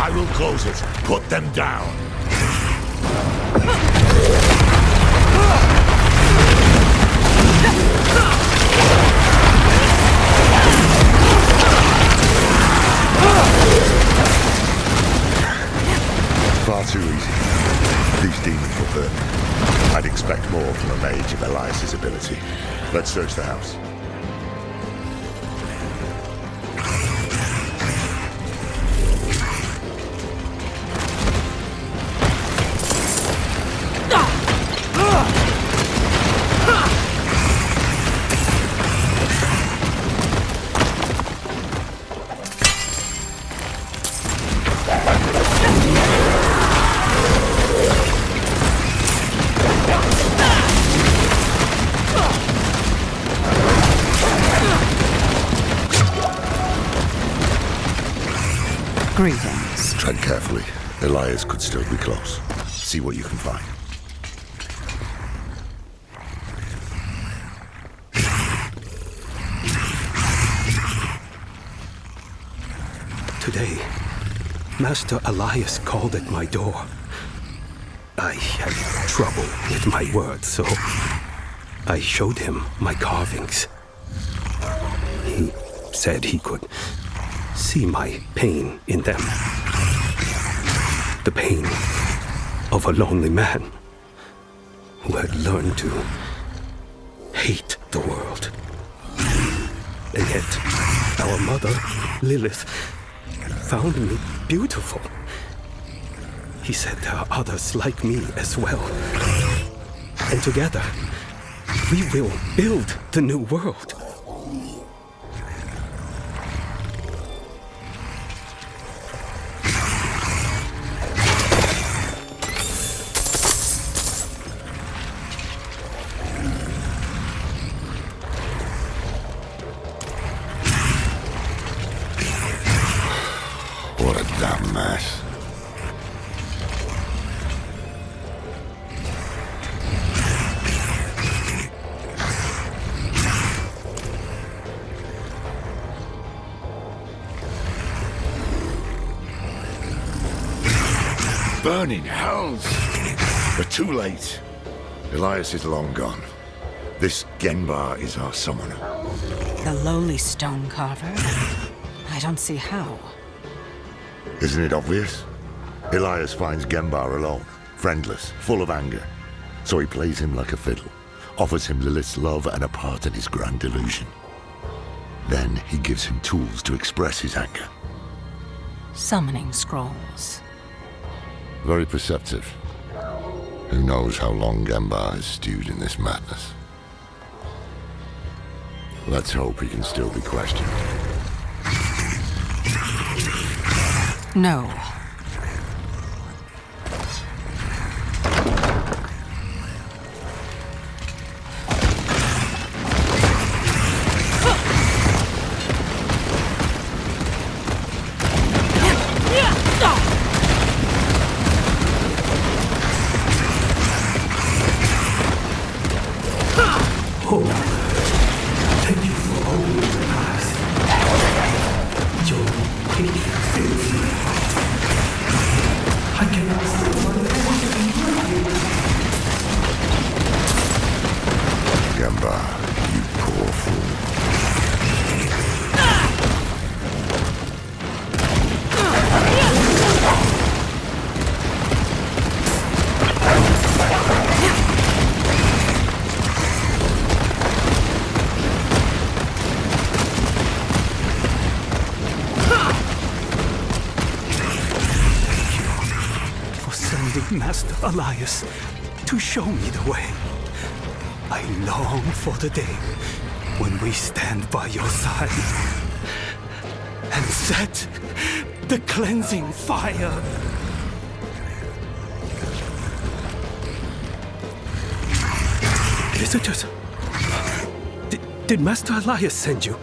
I will close it. Put them down. Far too easy. These demons will burn. I'd expect more from a mage of Elias's ability. Let's search the house. Greetings. Tread carefully. Elias could still be close. See what you can find. Today, Master Elias called at my door. I had trouble with my words, so I showed him my carvings. He said he could see my pain in them. The pain of a lonely man who had learned to hate the world. And yet, our mother, Lilith, found me beautiful. He said there are others like me as well. And together, we will build the new world. What a damn mess. burning hells! But too late. Elias is long gone. This Genbar is our summoner. The lowly stone carver? I don't see how. Isn't it obvious? Elias finds Genbar alone, friendless, full of anger. So he plays him like a fiddle, offers him Lilith's love and a part in his grand delusion. Then he gives him tools to express his anger. Summoning scrolls. Very perceptive. Who knows how long Genbar has stewed in this madness? Let's hope he can still be questioned. No. Master Elias, to show me the way. I long for the day when we stand by your side and set the cleansing fire. Visitors? Did Master Elias send you?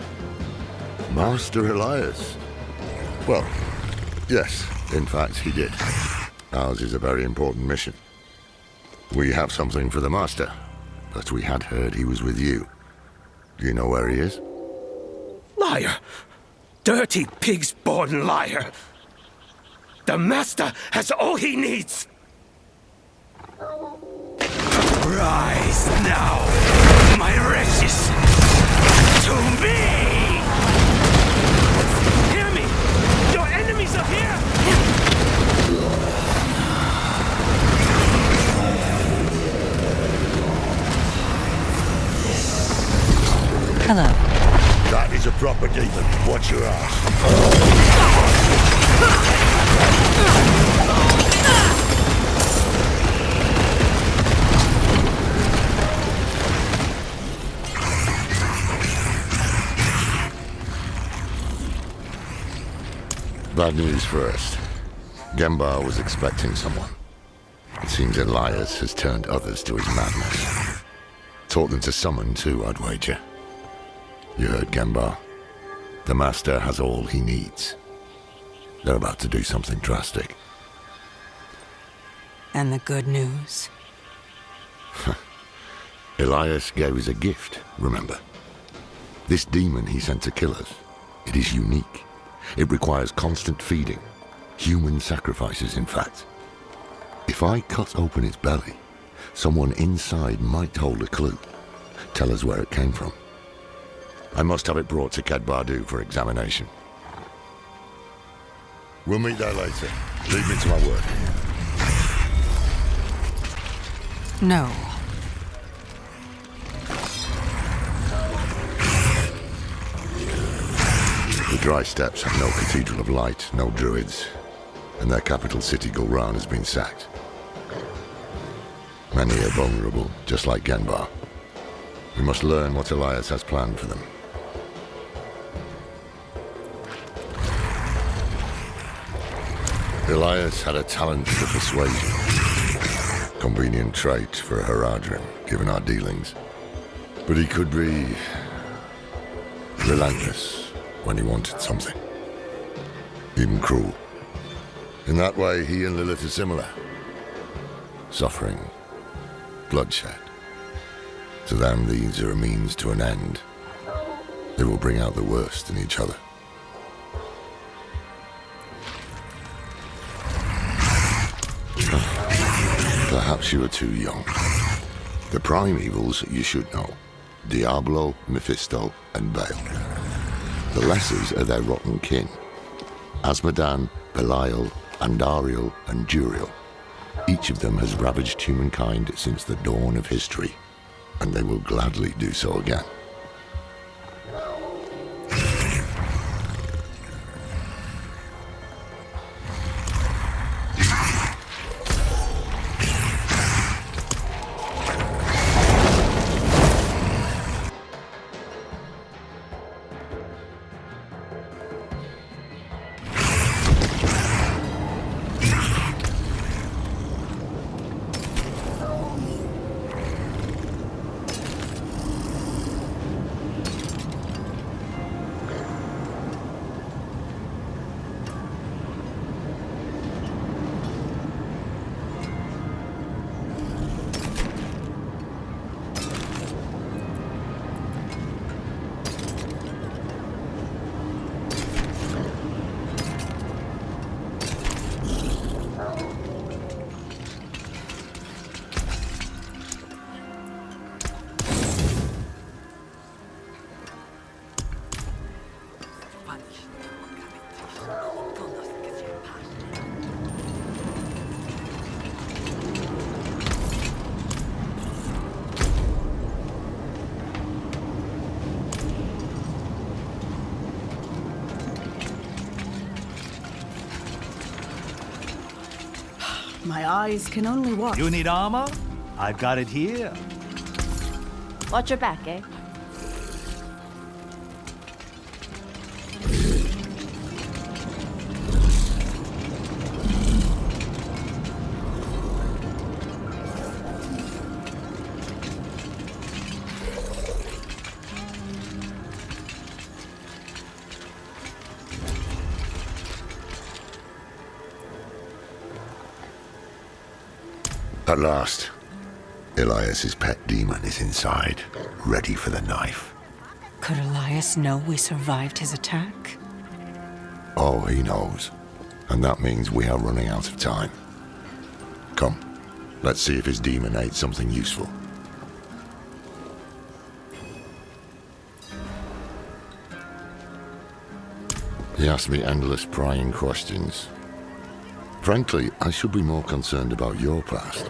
Master Elias? Well, yes, in fact, he did. Ours is a very important mission. We have something for the Master, but we had heard he was with you. Do you know where he is? Liar! Dirty pig's-born liar! The Master has all he needs! Rise now, my wretches, to me! Hear me! Your enemies are here! Hello. That is a proper demon. Watch your ass. Bad news first. Genbar was expecting someone. It seems Elias has turned others to his madness. Taught them to summon too, I'd wager. You heard Genbar. The Master has all he needs. They're about to do something drastic. And the good news? Elias gave us a gift, remember? This demon he sent to kill us. It is unique. It requires constant feeding. Human sacrifices, in fact. If I cut open its belly, someone inside might hold a clue. Tell us where it came from. I must have it brought to Kedbardu for examination. We'll meet there later. Leave me to my work. No. The Dry Steppes have no Cathedral of Light, no druids, and their capital city, Gulran, has been sacked. Many are vulnerable, just like Genbar. We must learn what Elias has planned for them. Elias had a talent for persuasion. Convenient trait for a Haradrim, given our dealings. But he could be relentless when he wanted something. Even cruel. In that way, he and Lilith are similar. Suffering, bloodshed. To them, these are a means to an end. They will bring out the worst in each other. Perhaps you are too young. The prime evils you should know. Diablo, Mephisto, and Baal. The lessers are their rotten kin. Asmodan, Belial, Andariel, and Duriel. Each of them has ravaged humankind since the dawn of history, and they will gladly do so again. My eyes can only watch. You need armor? I've got it here. Watch your back, eh? At last, Elias's pet demon is inside, ready for the knife. Could Elias know we survived his attack? Oh, he knows. And that means we are running out of time. Come, let's see if his demon ate something useful. He asked me endless prying questions. Frankly, I should be more concerned about your past.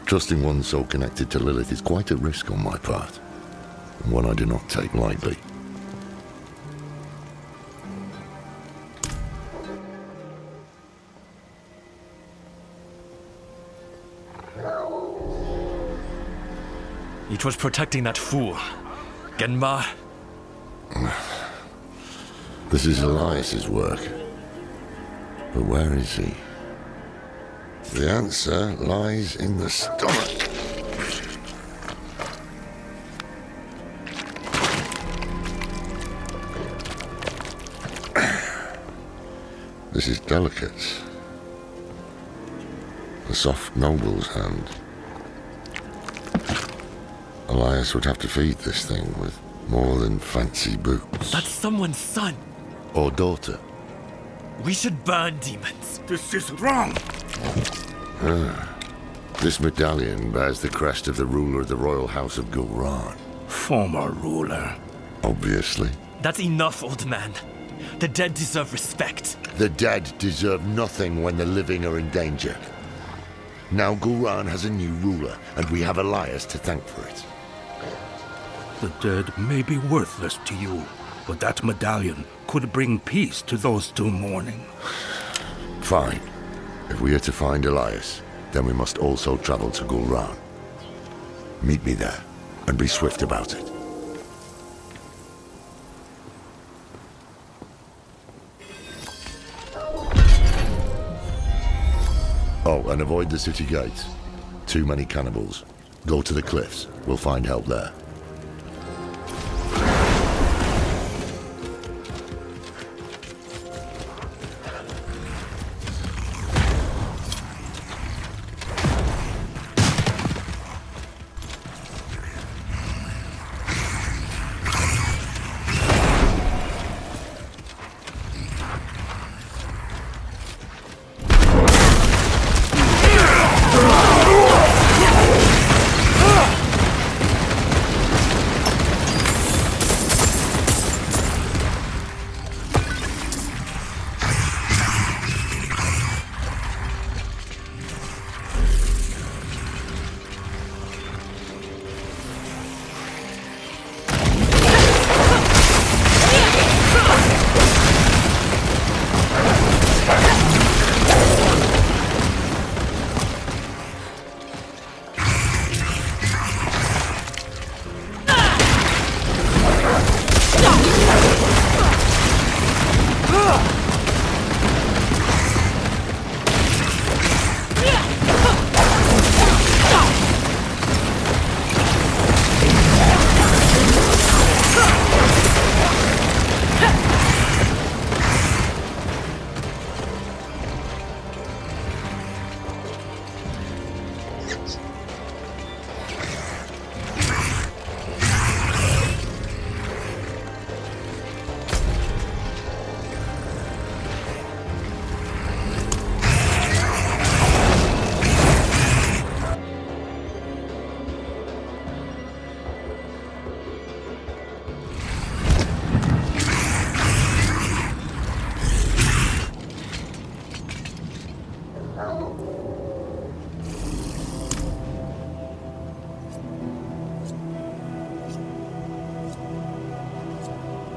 Trusting one so connected to Lilith is quite a risk on my part, and one I do not take lightly. It was protecting that fool. Genma. This is Elias's work. But where is he? The answer lies in the stomach. This is delicate. A soft noble's hand. Elias would have to feed this thing with more than fancy boots. That's someone's son. Or daughter. We should burn demons. This is wrong. This medallion bears the crest of the ruler of the royal house of Gulran. Former ruler. Obviously. That's enough, old man. The dead deserve respect. The dead deserve nothing when the living are in danger. Now Gulran has a new ruler, and we have Elias to thank for it. The dead may be worthless to you, but that medallion could bring peace to those two mourning. Fine. If we are to find Elias, then we must also travel to Gulran. Meet me there, and be swift about it. Oh, and avoid the city gates. Too many cannibals. Go to the cliffs. We'll find help there.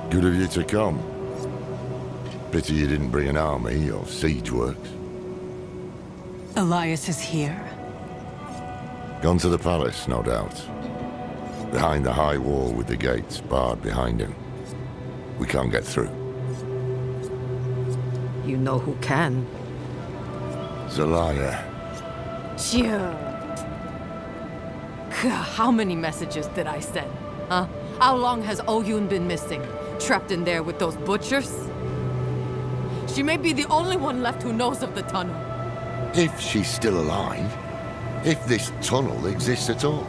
Good of you to come. Pity you didn't bring an army or siege works. Elias is here? Gone to the palace, no doubt. Behind the high wall with the gates barred behind him. We can't get through. You know who can. Zelaya. Sure. How many messages did I send? Huh? How long has Oyun been missing? Trapped in there with those butchers? She may be the only one left who knows of the tunnel. If she's still alive. If this tunnel exists at all.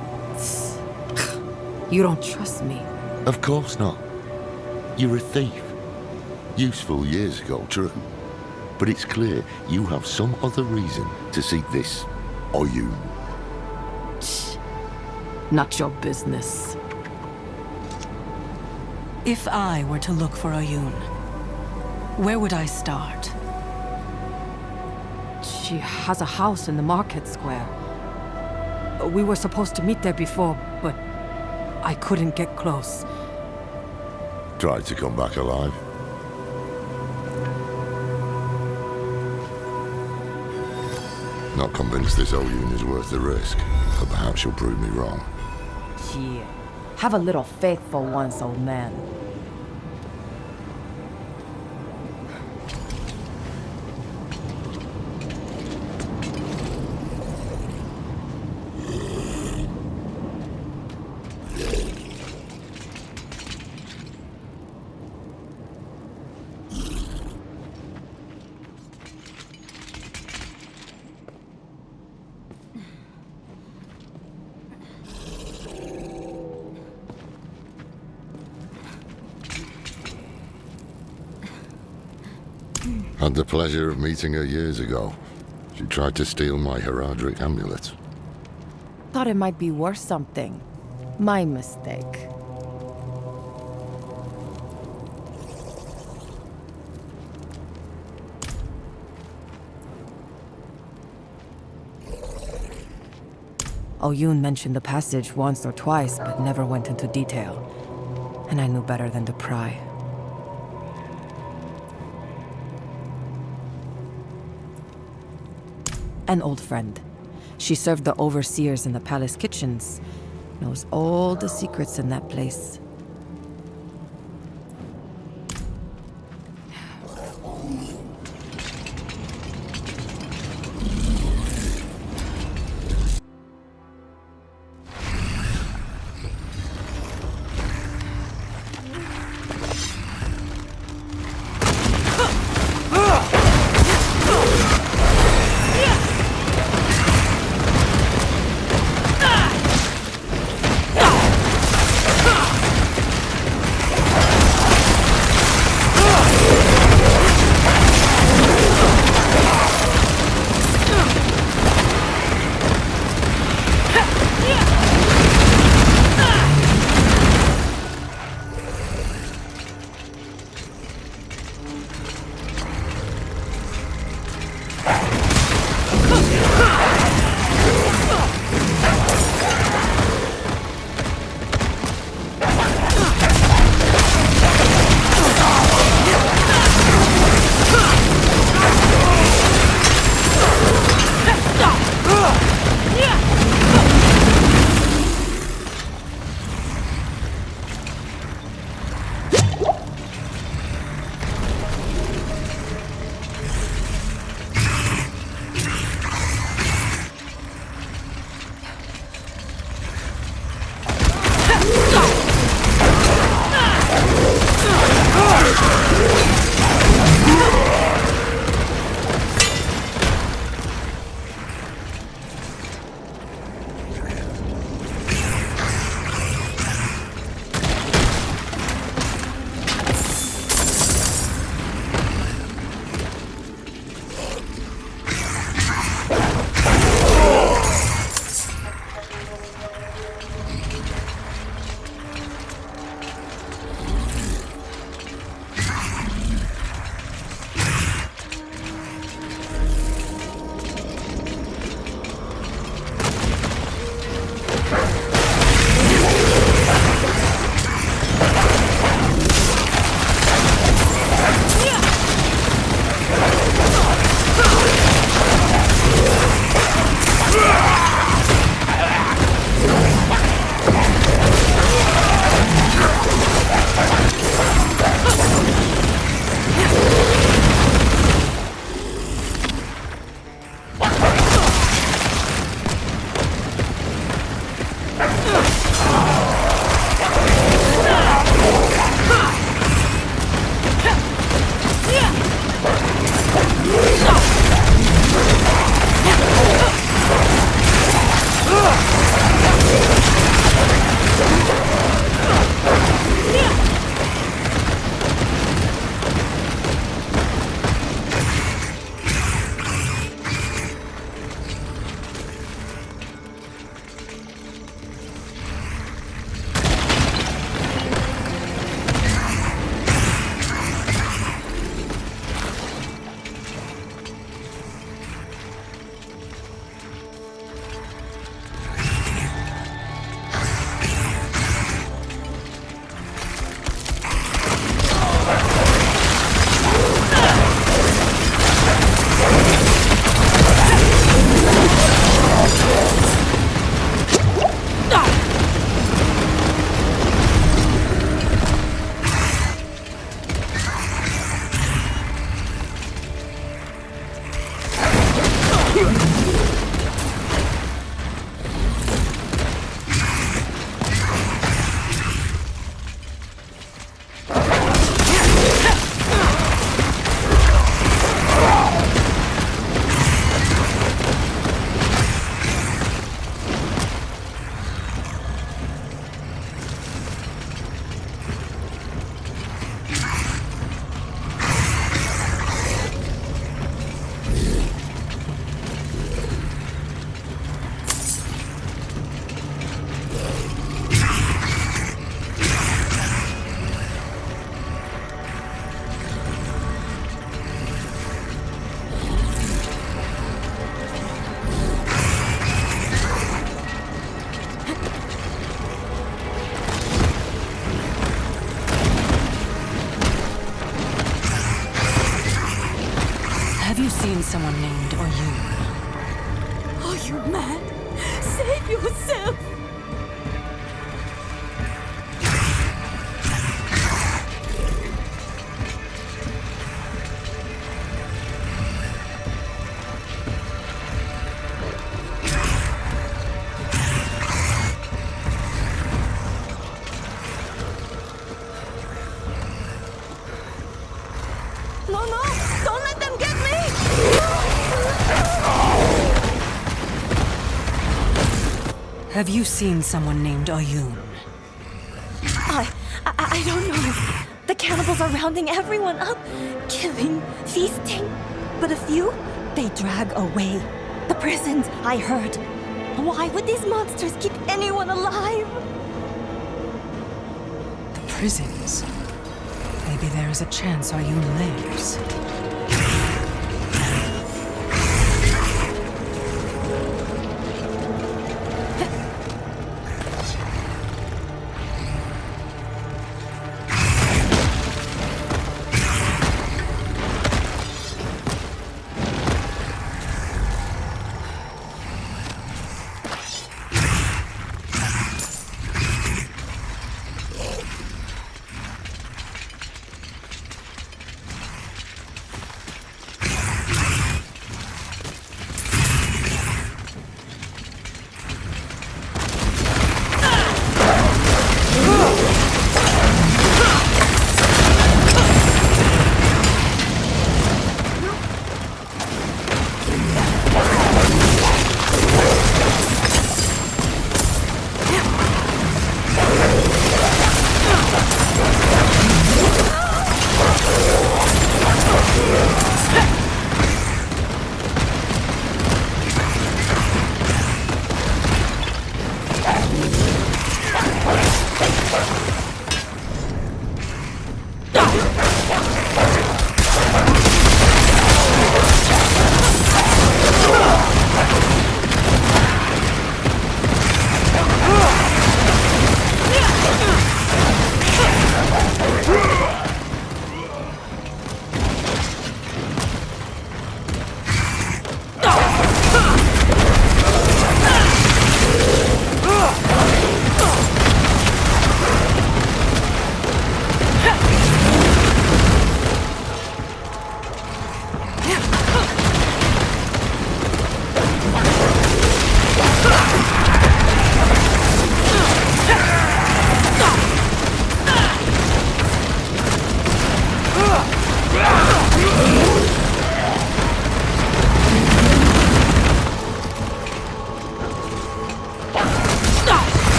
You don't trust me? Of course not. You're a thief. Useful years ago, true. But it's clear you have some other reason to seek this Oyun. Not your business. If I were to look for Oyun, where would I start? She has a house in the market square. We were supposed to meet there before, but I couldn't get close. Tried to come back alive. Not convinced this Oyun is worth the risk, but perhaps you'll prove me wrong. Yeah. Have a little faith for once, old man. Had the pleasure of meeting her years ago. She tried to steal my Heradric amulet. Thought it might be worth something. My mistake. Oyun mentioned the passage once or twice, but never went into detail. And I knew better than to pry. An old friend. She served the overseers in the palace kitchens. Knows all the secrets in that place. seen someone named Oyun? Are you mad? Save yourself! No, no! Don't let them get me! Have you seen someone named Oyun? I don't know. The cannibals are rounding everyone up, killing, feasting. But a few, they drag away. The prisons, I heard. Why would these monsters keep anyone alive? The prisons? Maybe there is a chance Oyun lives.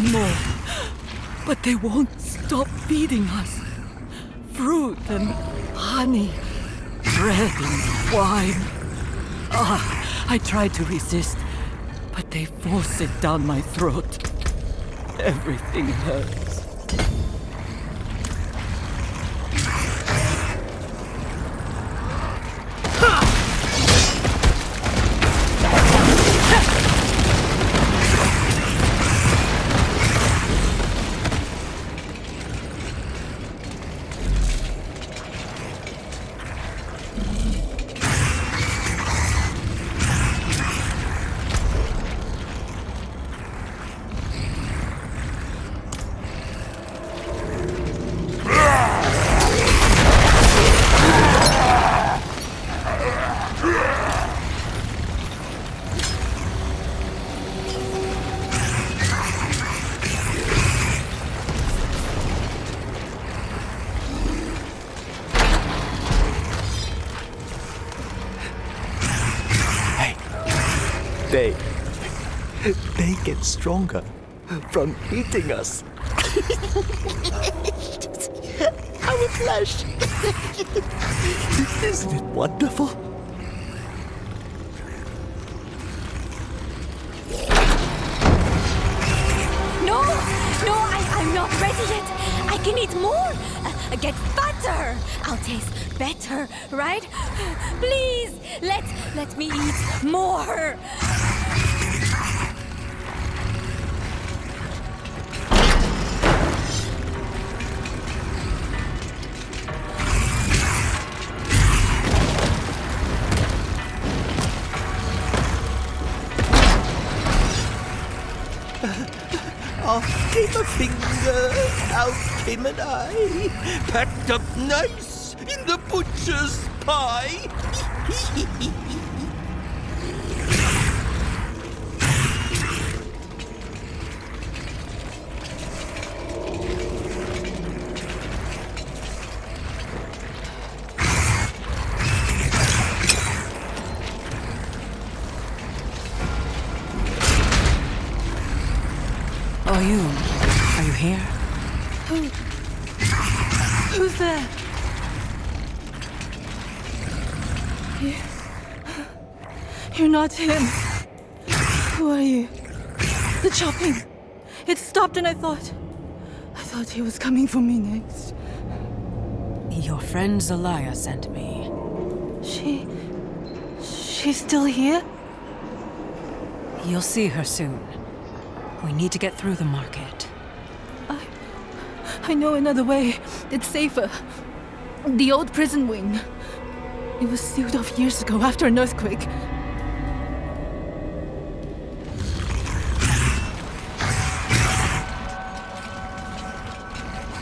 anymore. But they won't stop feeding us. Fruit and honey, bread and wine. I tried to resist, but they force it down my throat. Everything hurts. They get stronger from eating us. Our flesh. Isn't it wonderful? No, I'm not ready yet. I can eat more. Get fatter. I'll taste better, right? Please, let me eat more. Off came a finger, out came an eye, packed up nice in the butcher's pie. Are you here? Who's there? You're not him. Who are you? The chopping. It stopped and I thought he was coming for me next. Your friend Zelaya sent me. She's still here? You'll see her soon. We need to get through the market. I know another way. It's safer. The old prison wing. It was sealed off years ago after an earthquake.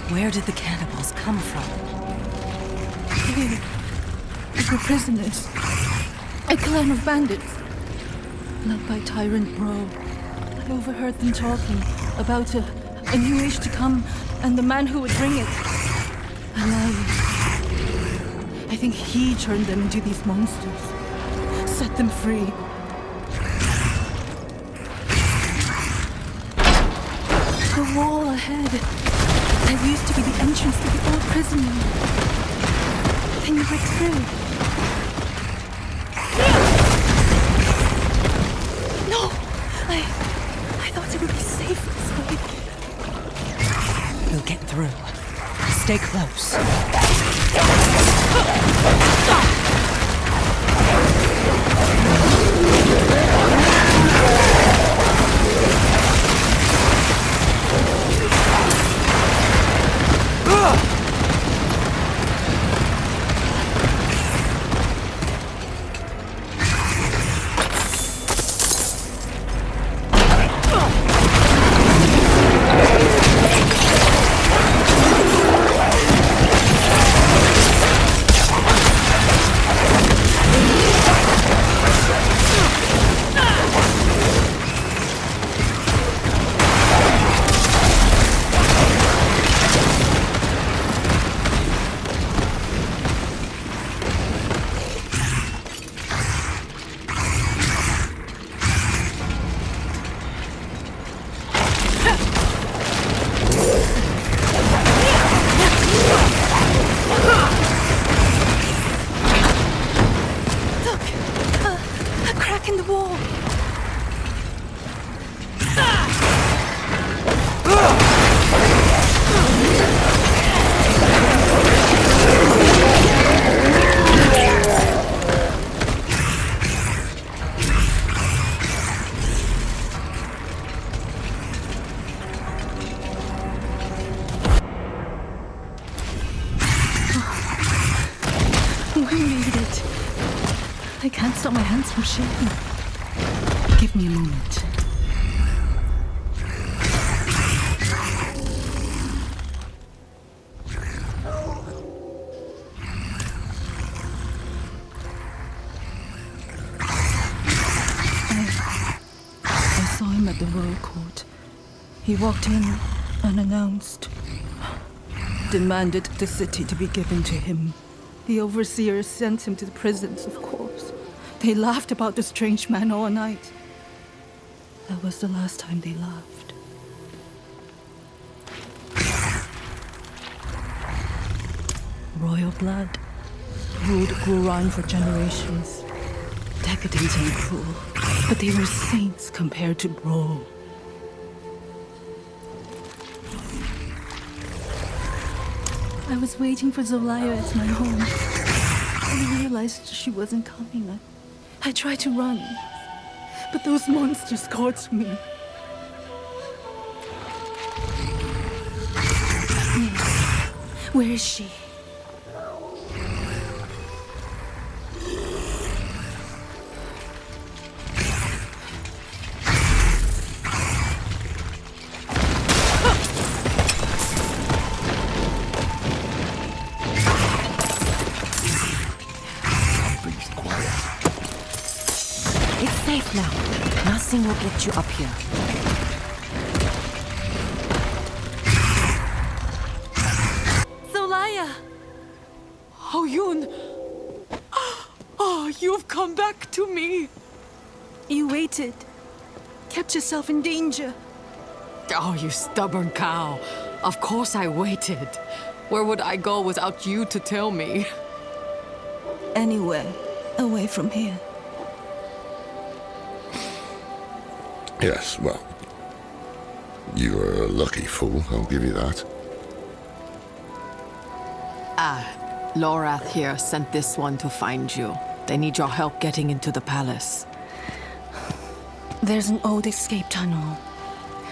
Where did the cannibals come from? They were prisoners. A clan of bandits. Led by Tyrant Bro. I overheard them talking about a new age to come and the man who would bring it. I think he turned them into these monsters. Set them free. The wall ahead. That used to be the entrance to the old prison wing. Then you break through. No! I thought it would be safe this way. We'll get through. Stay close. We made it. I can't stop my hands from shaking. Give me a moment. I saw him at the royal court. He walked in unannounced. Demanded the city to be given to him. The overseers sent him to the prisons, of course. They laughed about the strange man all night. That was the last time they laughed. Royal blood ruled Guran for generations. Decadent and cruel, but they were saints compared to Bro. I was waiting for Zolaya at my home. I realized she wasn't coming. I tried to run, but those monsters caught me. Where is she? Safe now. Nothing will get you up here. Zolaya! Oh, Yun! Oh, you've come back to me! You waited. Kept yourself in danger. Oh, you stubborn cow. Of course I waited. Where would I go without you to tell me? Anywhere away from here. Yes, well, you're a lucky fool, I'll give you that. Lorath here sent this one to find you. They need your help getting into the palace. There's an old escape tunnel.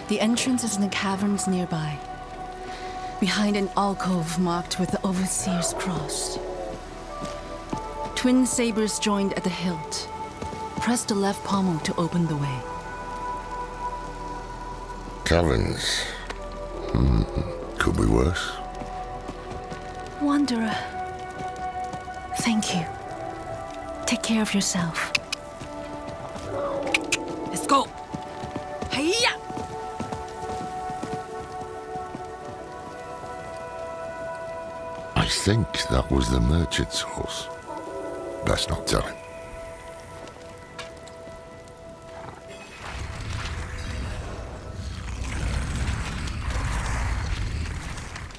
The entrance is in the caverns nearby. Behind an alcove marked with the Overseer's cross. Twin sabers joined at the hilt. Press the left pommel to open the way. Caverns. Could be worse. Wanderer. Thank you. Take care of yourself. Let's go! Hiya! I think that was the merchant's horse. Best not tell him.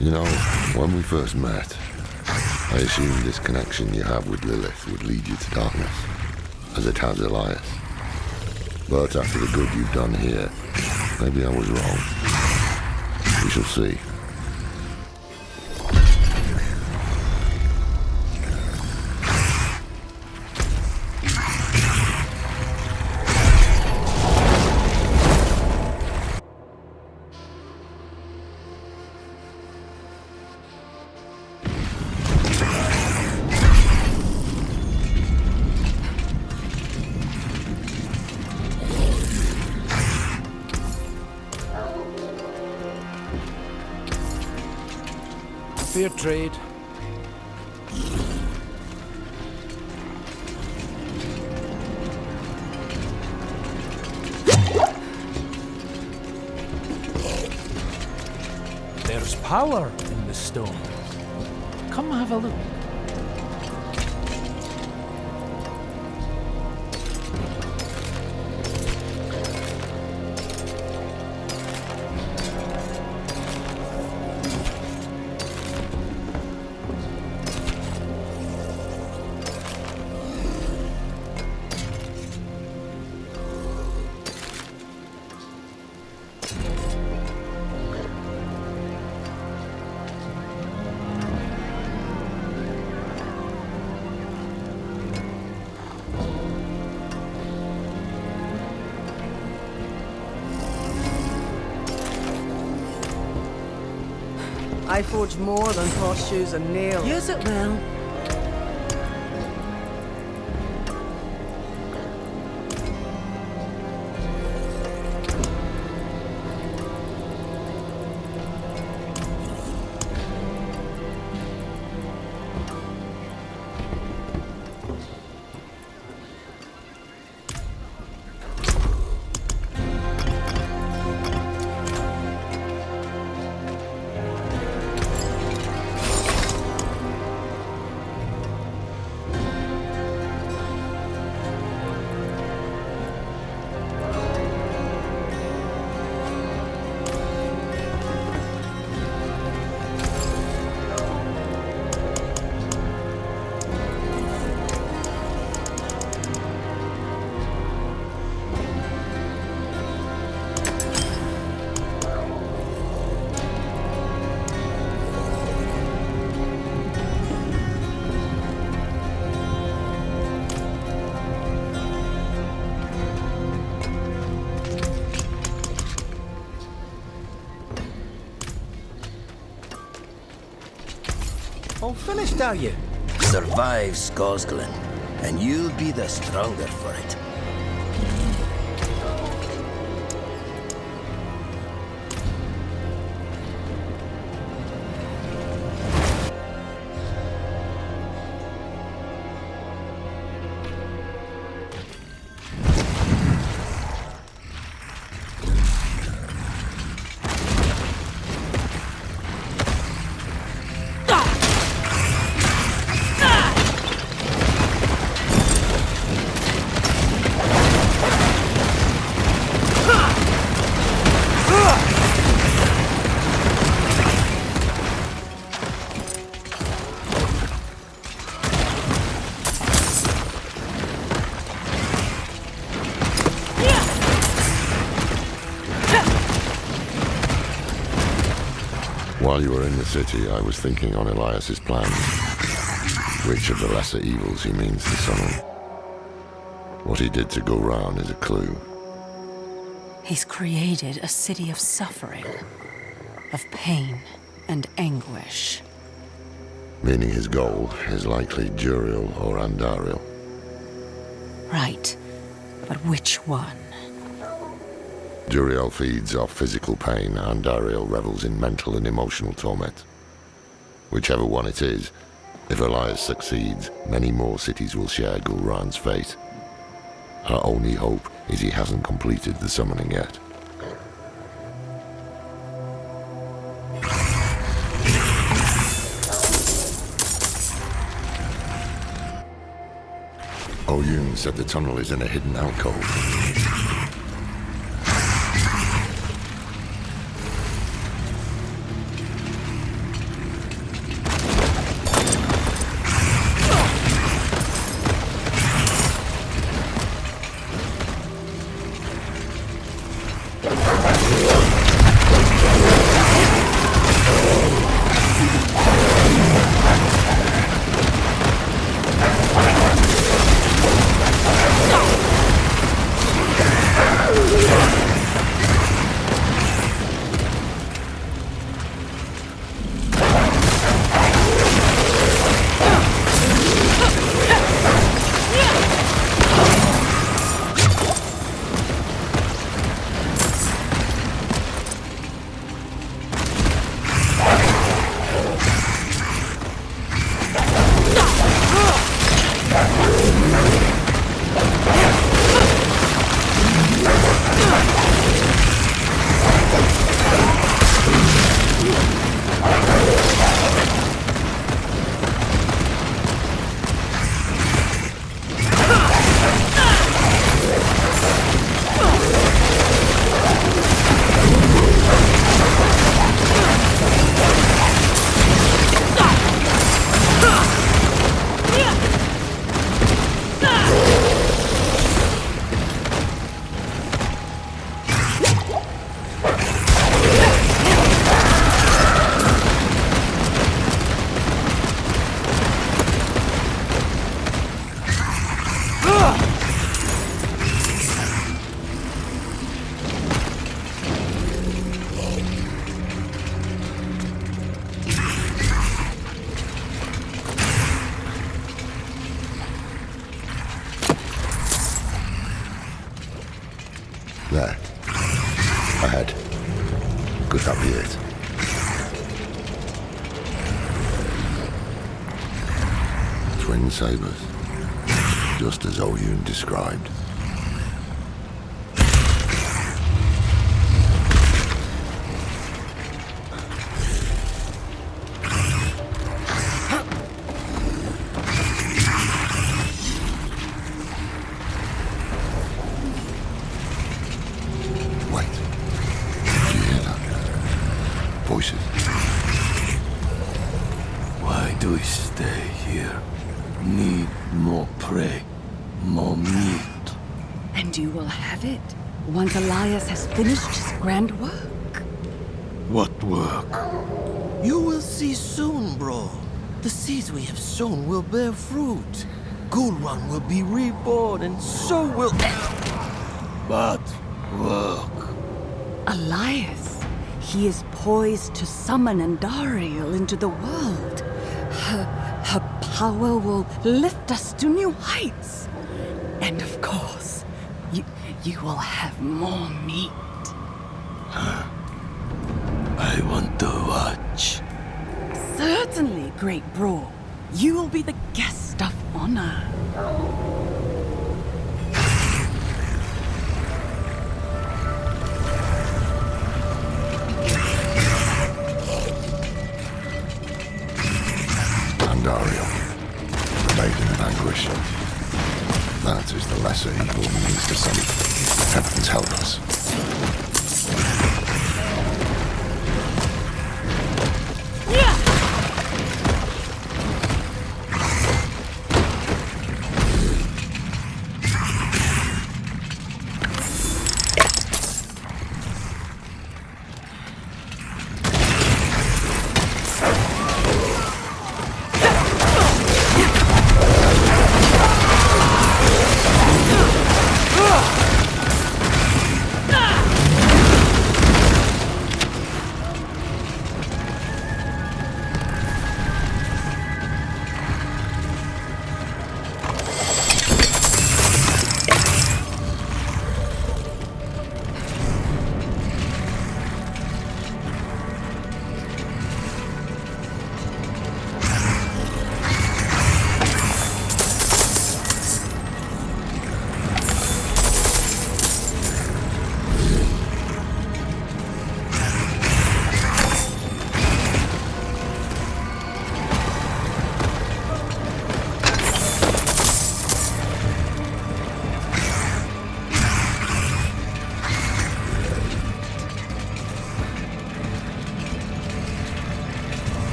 You know, when we first met, I assumed this connection you have with Lilith would lead you to darkness, as it has Elias. But after the good you've done here, maybe I was wrong. We shall see. Fair trade. There's power in the stone. Come have a look. I forge more than horseshoes and nails. Use it well. All finished, are you? Survive Skosglen, and you'll be the stronger for it. While you were in the city, I was thinking on Elias's plans. Which of the lesser evils he means to summon. What he did to go round is a clue. He's created a city of suffering, of pain and anguish. Meaning his goal is likely Duriel or Andariel. Right, but which one? Duriel feeds off physical pain, and Andariel revels in mental and emotional torment. Whichever one it is, if Elias succeeds, many more cities will share Gulran's fate. Our only hope is he hasn't completed the summoning yet. Oyun said the tunnel is in a hidden alcove. There. Ahead. Could that be it? Twin sabers. Just as Oyun described. Why do we stay here? Need more prey, more meat. And you will have it once Elias has finished his grand work. What work? You will see soon, bro. The seeds we have sown will bear fruit. Gulran will be reborn, and so will... But work. Elias, he is poised to summon Andariel into the world. Her power will lift us to new heights. And of course, you will have more meat. I want to watch. Certainly, great bro. You will be the guest of honor. Pandario, the maiden vanquished. That is the lesser evil means to some. Heavens help us.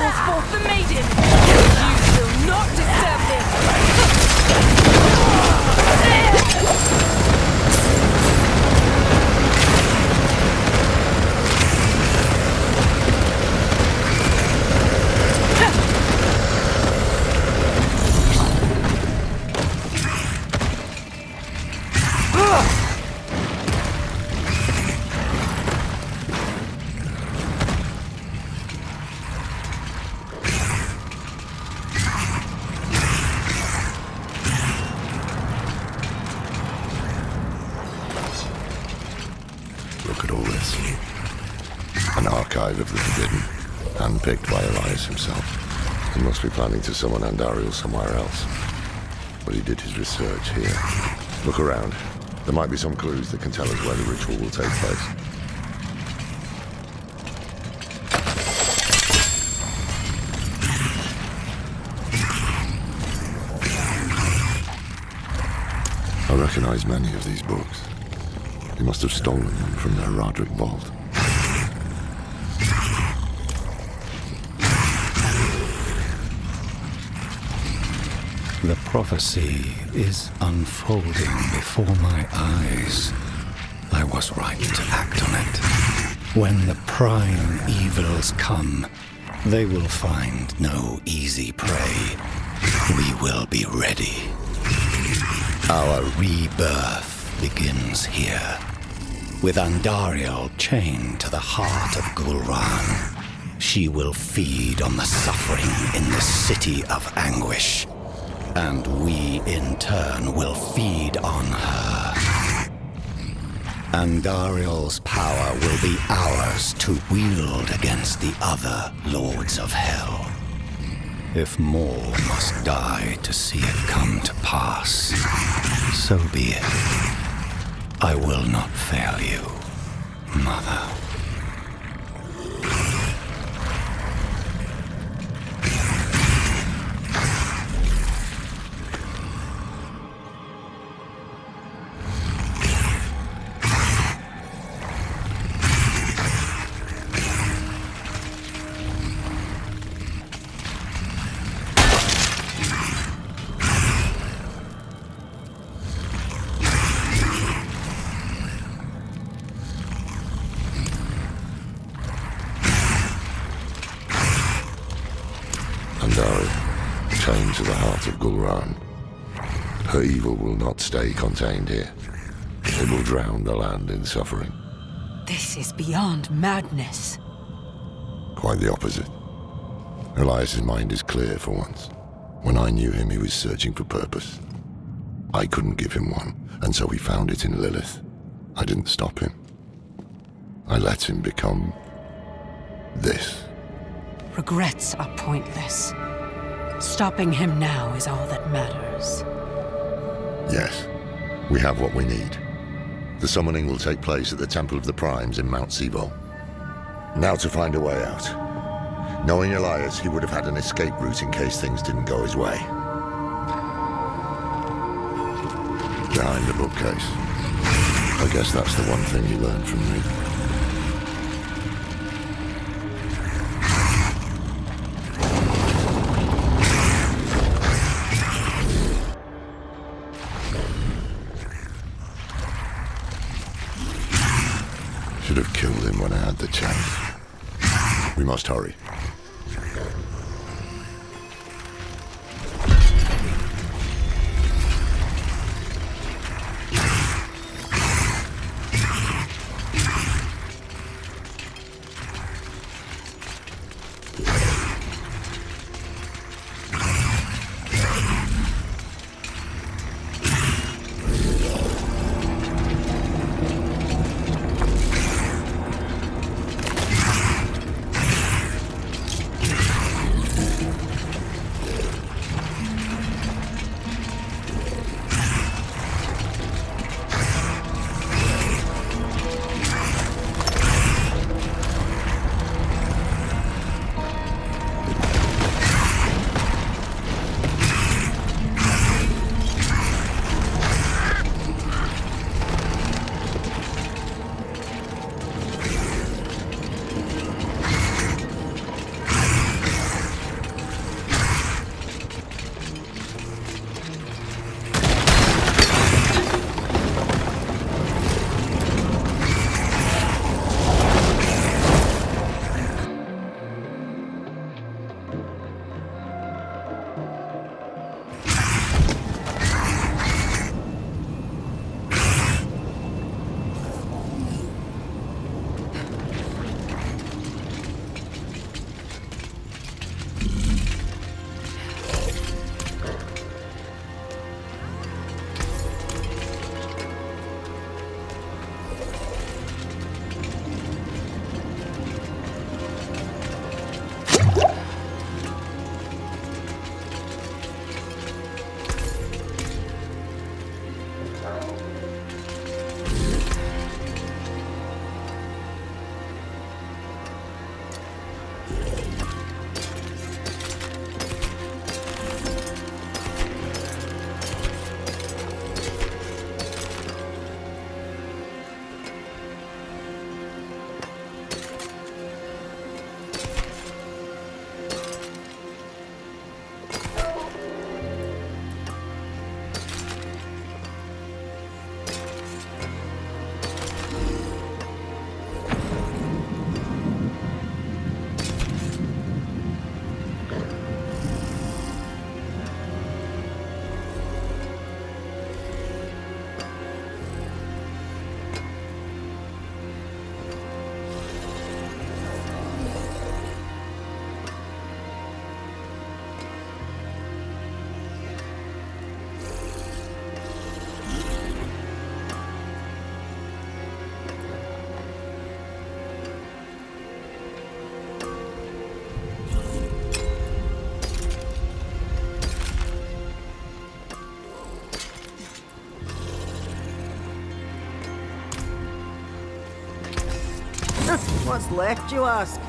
Forth the maiden! You will not disturb him! Look at all this. An archive of the Forbidden, handpicked by Elias himself. He must be planning to summon Andariel somewhere else. But he did his research here. Look around. There might be some clues that can tell us where the ritual will take place. I recognize many of these books. He must have stolen them from their Roderick vault. The prophecy is unfolding before my eyes. I was right to act on it. When the prime evils come, they will find no easy prey. We will be ready. Our rebirth begins here. With Andariel chained to the heart of Gulran, she will feed on the suffering in the city of anguish. And we, in turn, will feed on her. Andariel's power will be ours to wield against the other lords of hell. If more must die to see it come to pass, so be it. I will not fail you, Mother. Chained to the heart of Gulran. Her evil will not stay contained here. It will drown the land in suffering. This is beyond madness. Quite the opposite. Elias's mind is clear for once. When I knew him, he was searching for purpose. I couldn't give him one, and so he found it in Lilith. I didn't stop him. I let him become this. Regrets are pointless. Stopping him now is all that matters. Yes, we have what we need. The summoning will take place at the Temple of the Primes in Mount Sibo. Now to find a way out. Knowing Elias, he would have had an escape route in case things didn't go his way. Behind the bookcase. I guess that's the one thing he learned from me. Should have killed him when I had the chance. We must hurry. What's left, you ask?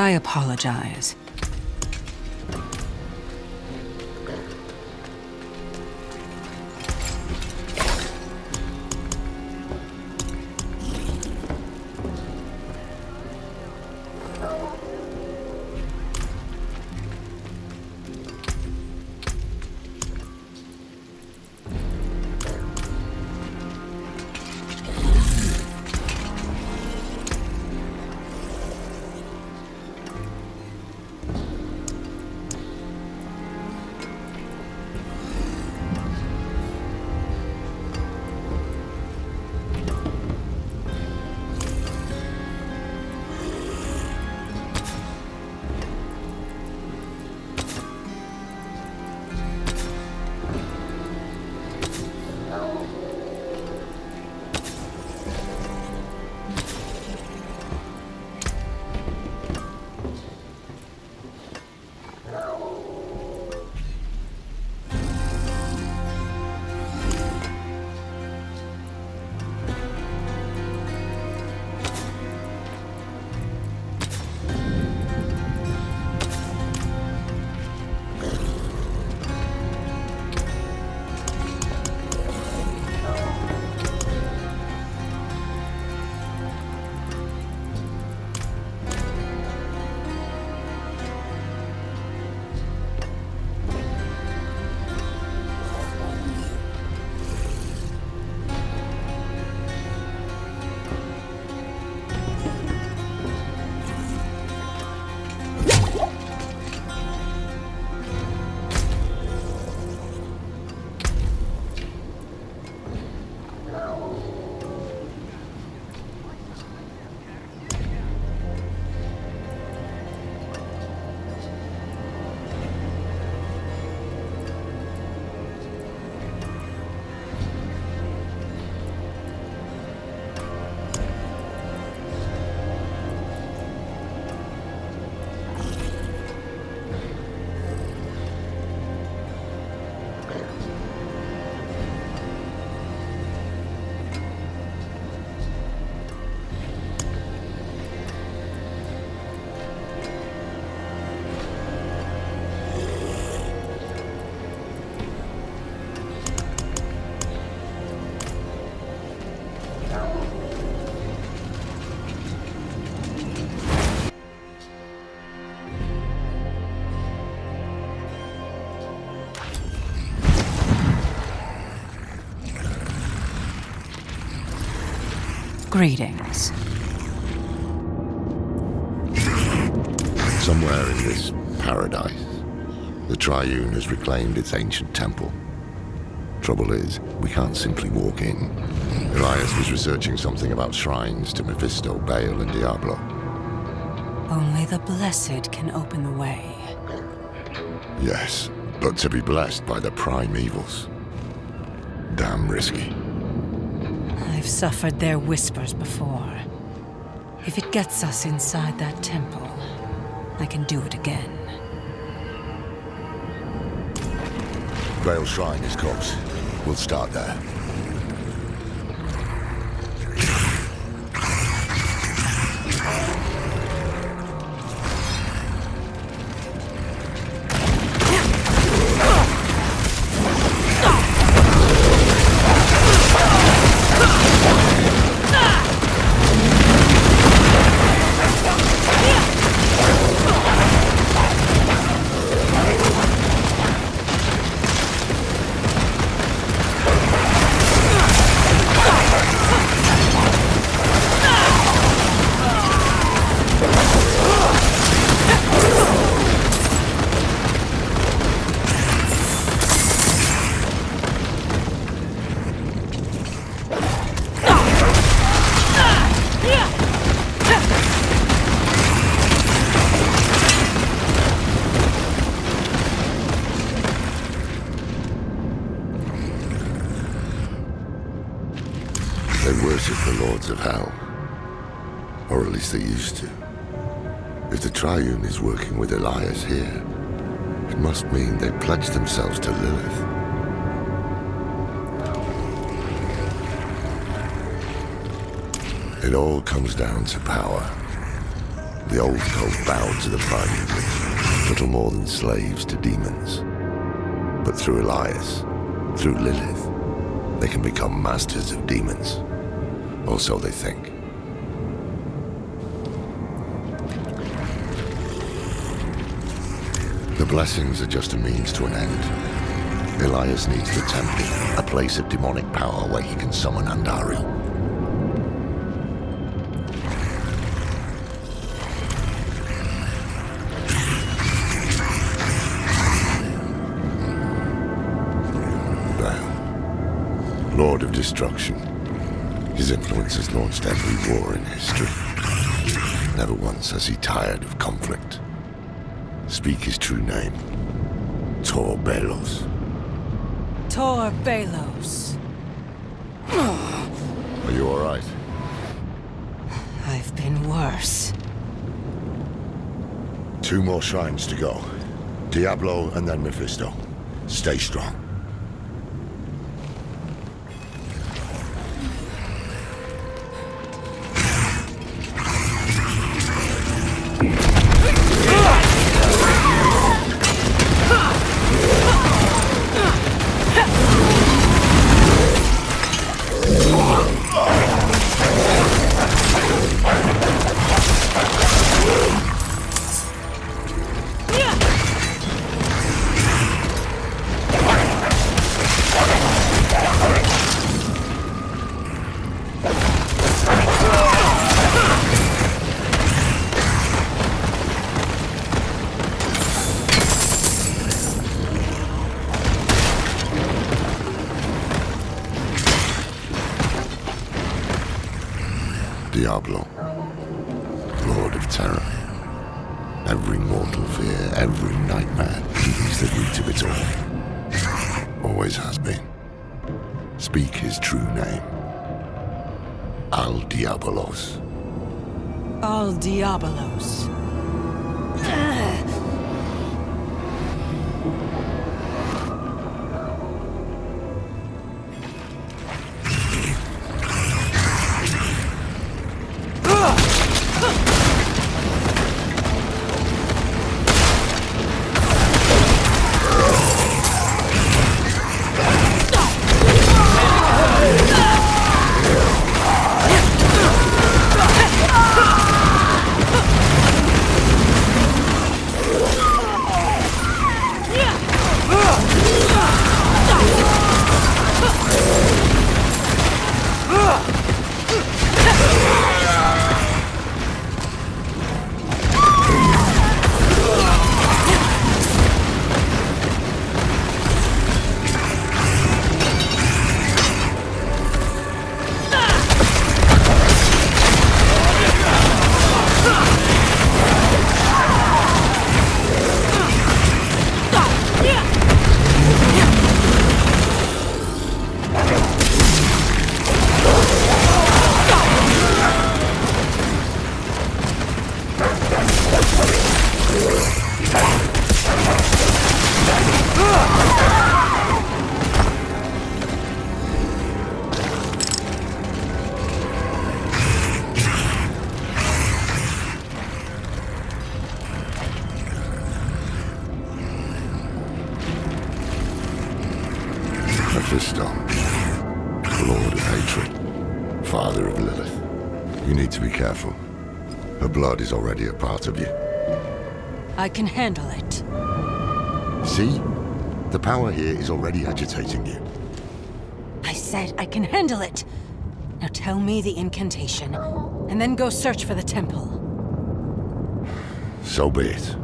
I apologize. Greetings. Somewhere in this paradise, the Triune has reclaimed its ancient temple. Trouble is, we can't simply walk in. Elias was researching something about shrines to Mephisto, Baal, and Diablo. Only the blessed can open the way. Yes, but to be blessed by the prime evils. Damn risky. I've suffered their whispers before. If it gets us inside that temple, I can do it again. Baal Shrine is close. We'll start there. They worship the lords of hell. Or at least they used to. If the Triune is working with Elias here, it must mean they pledged themselves to Lilith. It all comes down to power. The old cult bowed to the primeval, little more than slaves to demons. But through Elias, through Lilith, they can become masters of demons. Or so they think. The blessings are just a means to an end. Elias needs the temple, a place of demonic power where he can summon Andari. Baal, Lord of Destruction. His influence has launched every war in history. Never once has he tired of conflict. Speak his true name. Tor Balos. Tor Balos. Are you all right? I've been worse. 2 more shrines to go. Diablo and then Mephisto. Stay strong. Diablo, Lord of Terror. Every mortal fear, every nightmare, he's the root of it all. Always has been. Speak his true name. Al Diabolos. Al Diabolos. Mephisto, Lord of Hatred, Father of Lilith. You need to be careful. Her blood is already a part of you. I can handle it. See? The power here is already agitating you. I said I can handle it. Now tell me the incantation, and then go search for the temple. So be it.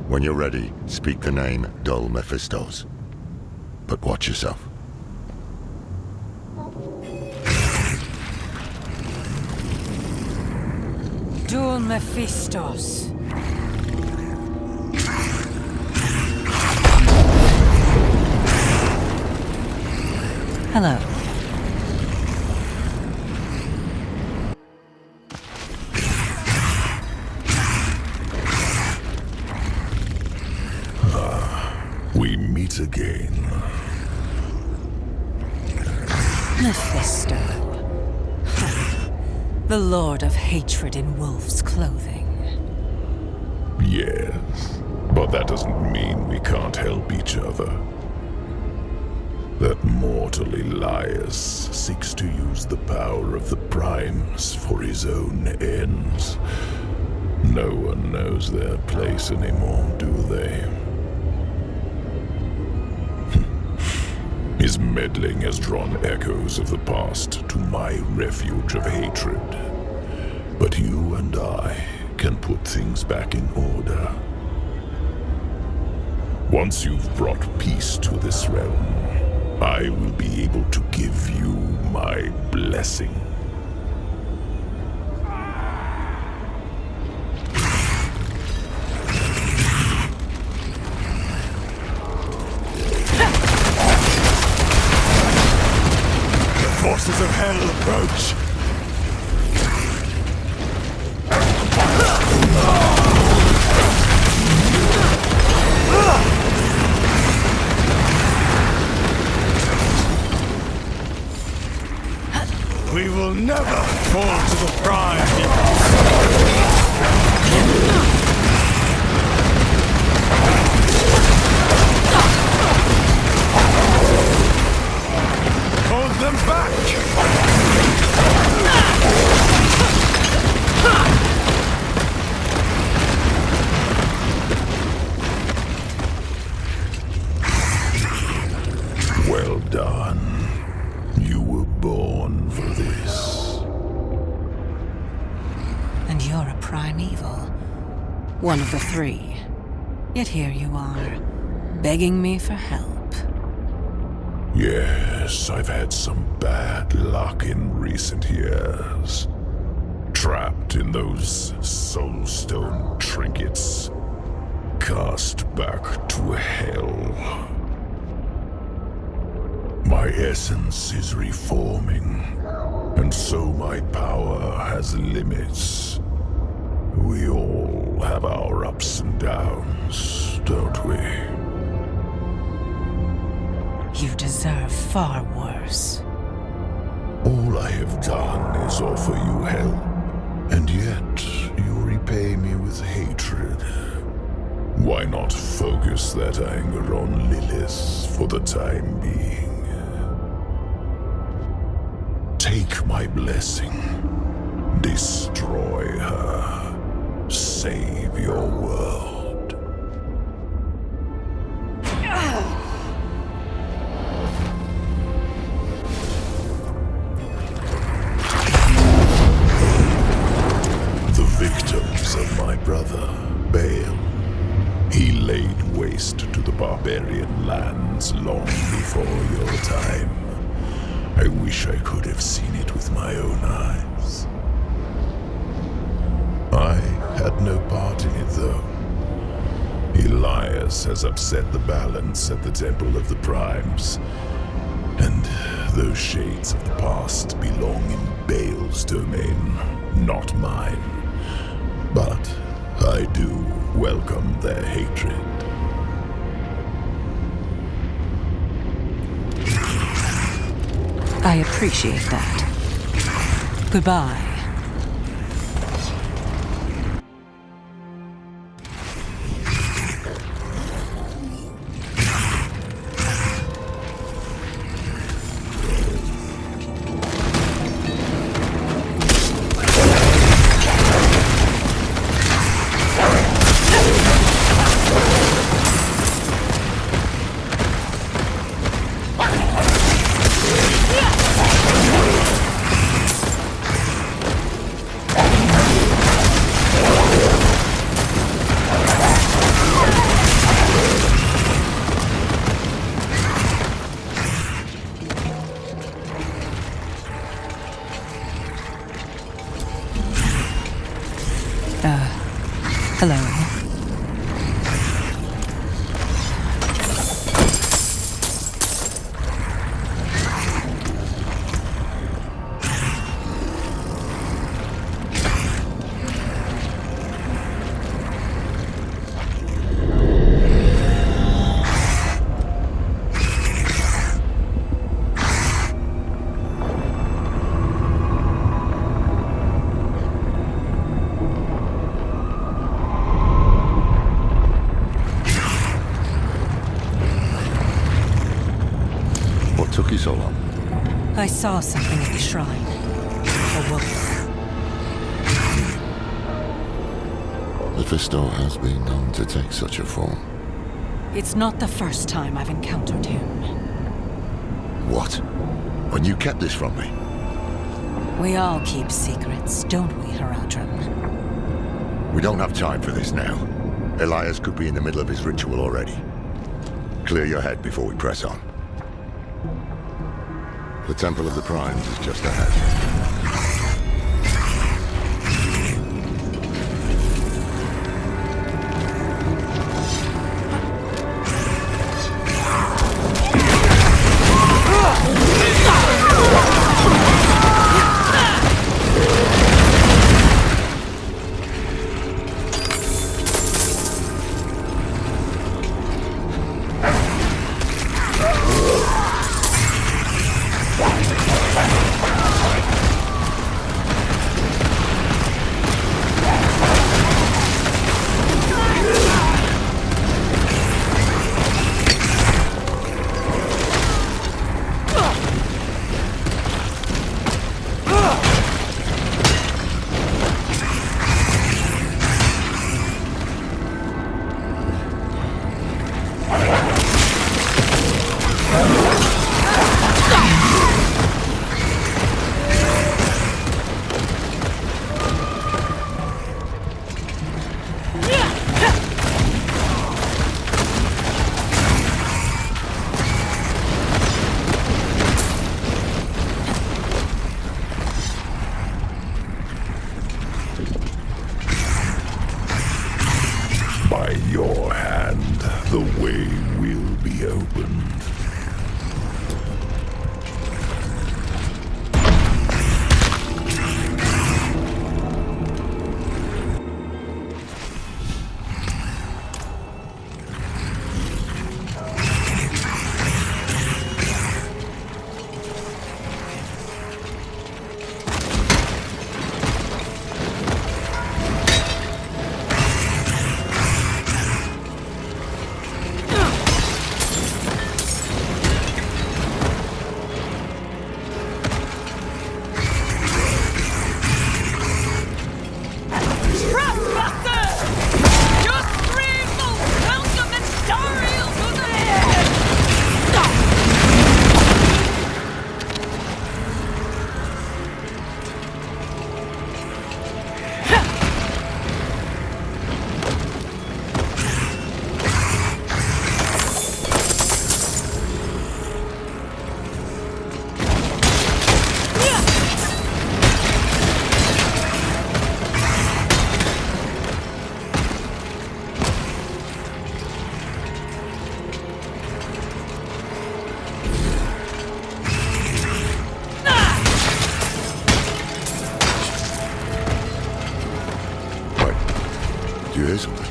When you're ready, speak the name Dull Mephistos. But watch yourself. Dual Mephistos. Hello. We meet again. Mephisto. The Lord of Hatred in wolf's clothing. Yes, but that doesn't mean we can't help each other. That mortal Elias seeks to use the power of the Primes for his own ends. No one knows their place anymore, do they? His meddling has drawn echoes of the past to my refuge of hatred. But you and I can put things back in order. Once you've brought peace to this realm, I will be able to give you my blessing. Forces of hell approach! We will never fall to the prime! Hold them back! Well done. You were born for this. And you're a primeval. One of the three. Yet here you are, begging me for help. Yes, I've had some bad luck in recent years. Trapped in those soulstone trinkets. Cast back to hell. My essence is reforming, and so my power has limits. We all have our ups and downs, don't we? You deserve far worse. All I have done is offer you help, and yet you repay me with hatred. Why not focus that anger on Lilith for the time being? Take my blessing. Destroy her. Save your world. The victims of my brother, Baal. He laid waste to the barbarian lands long before your time. I wish I could have seen it with my own eyes. I had no part in it, though. Elias has upset the balance at the Temple of the Primes, and those shades of the past belong in Baal's domain, not mine. But I do welcome their hatred. I appreciate that. Goodbye. took you so long? I saw something at the shrine. A wolf. Mephisto has been known to take such a form. It's not the first time I've encountered him. What? When you kept this from me? We all keep secrets, don't we, Haradrim? We don't have time for this now. Elias could be in the middle of his ritual already. Clear your head before we press on. The Temple of the Primes is just ahead. By your hand, the way will be opened. Do you hear something?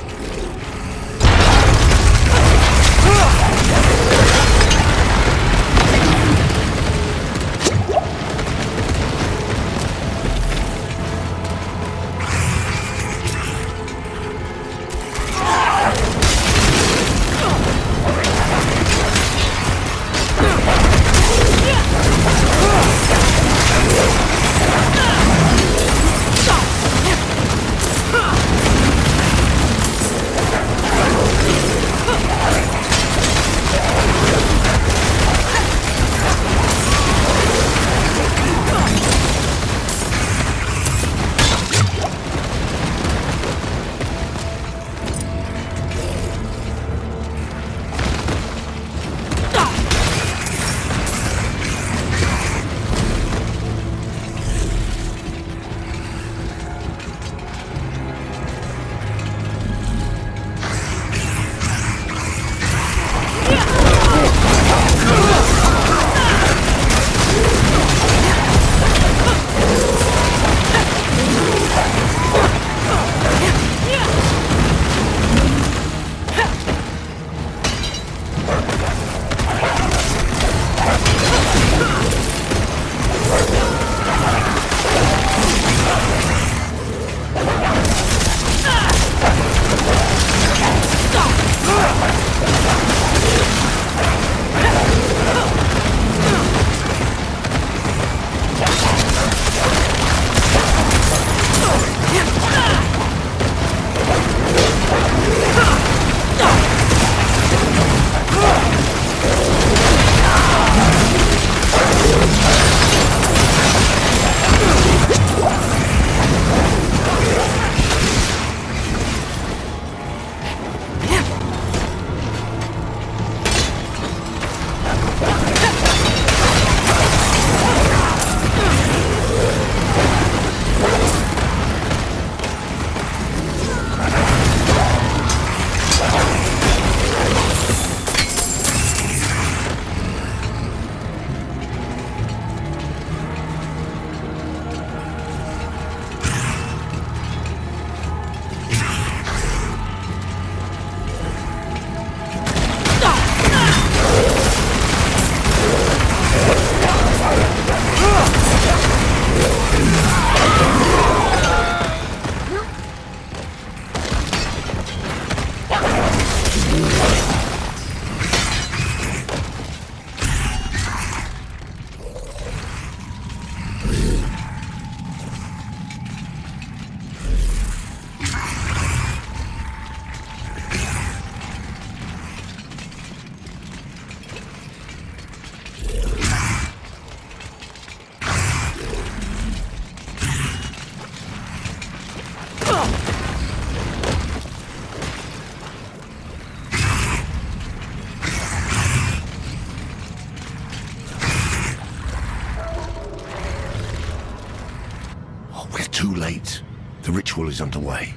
The ritual is underway.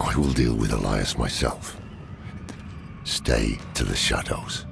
I will deal with Elias myself. Stay to the shadows.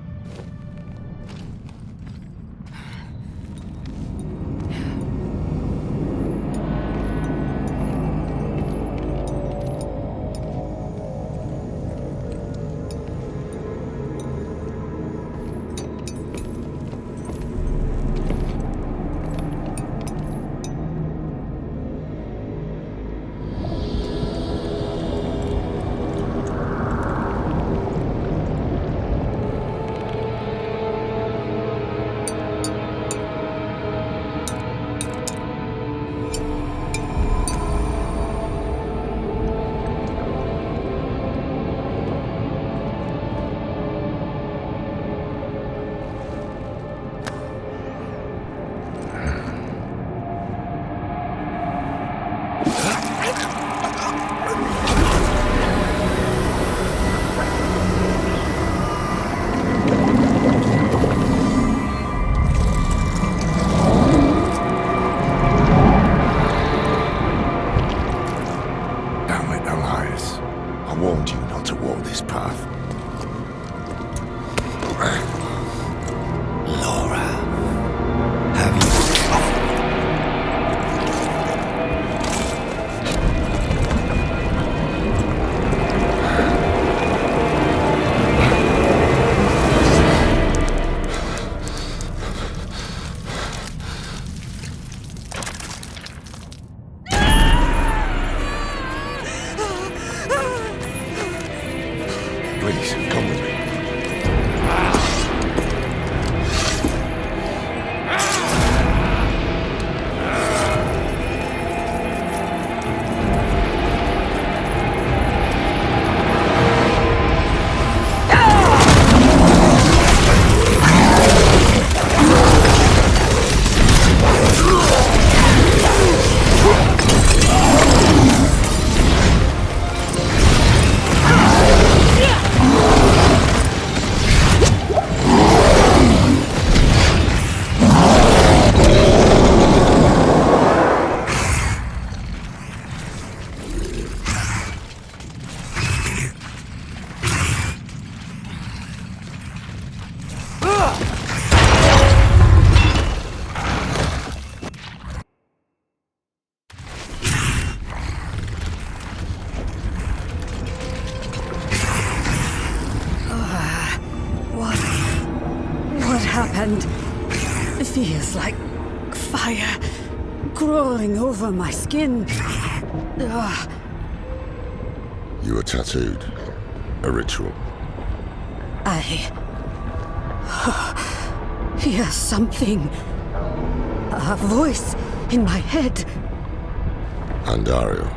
Please, come with me. What happened? It feels like fire crawling over my skin. Ugh. You were tattooed. A ritual. I hear something. A voice in my head. Andario.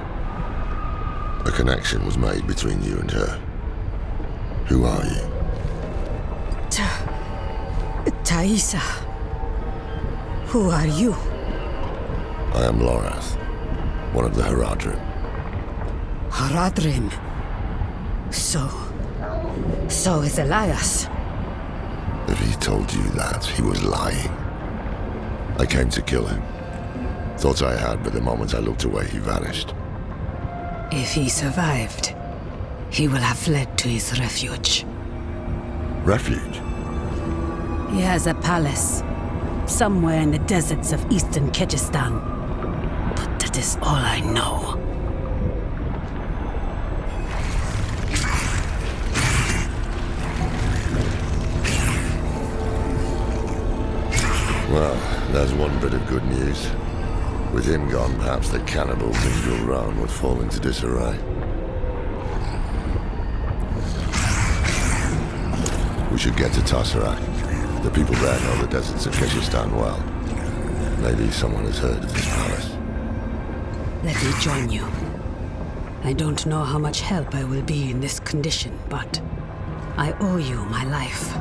A connection was made between you and her. Who are you? Thaisa. Who are you? I am Lorath, one of the Haradrim. Haradrim. So is Elias. If he told you that, he was lying. I came to kill him. Thought I had, but the moment I looked away, he vanished. If he survived, he will have fled to his refuge. Refuge? He has a palace, somewhere in the deserts of eastern Kyrgyzstan. But that is all I know. Well, there's one bit of good news. With him gone, perhaps the cannibals in Gulran would fall into disarray. We should get to Tasarak. The people there know the deserts of Kyrgyzstan well. Maybe someone has heard of this palace. Let me join you. I don't know how much help I will be in this condition, but I owe you my life.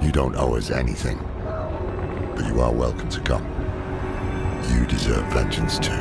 You don't owe us anything. But you are welcome to come. You deserve vengeance too.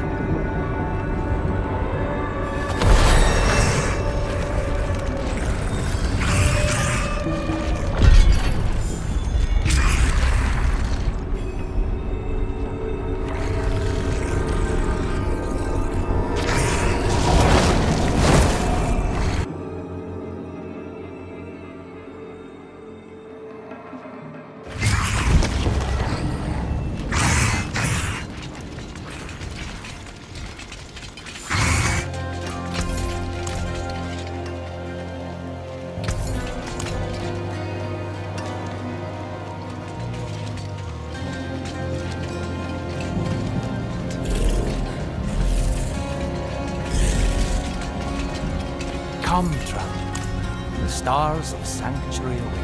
the stars of Sanctuary await.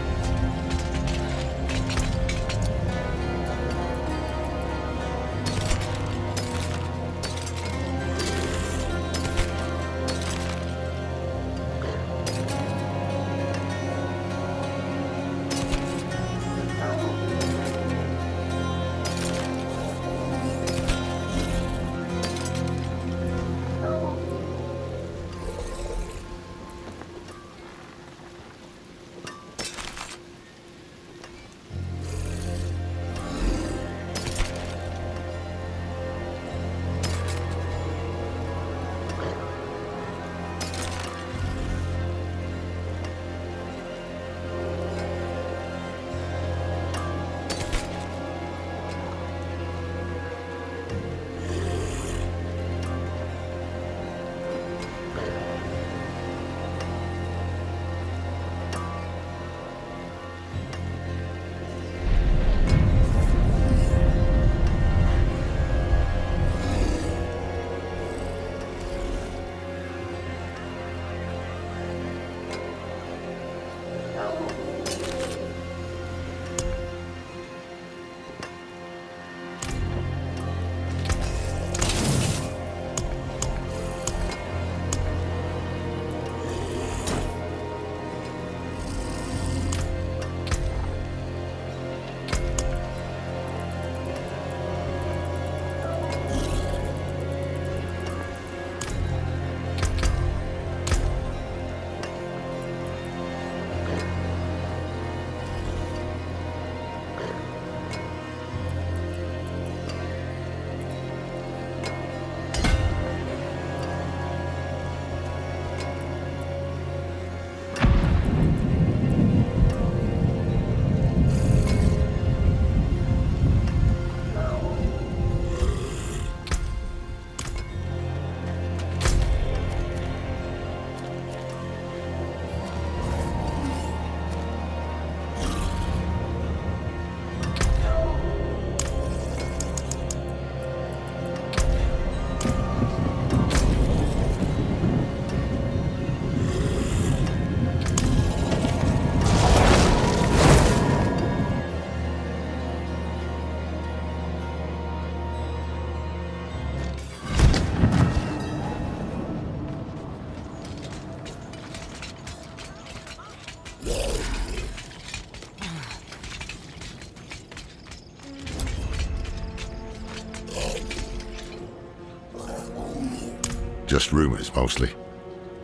Just rumors, mostly.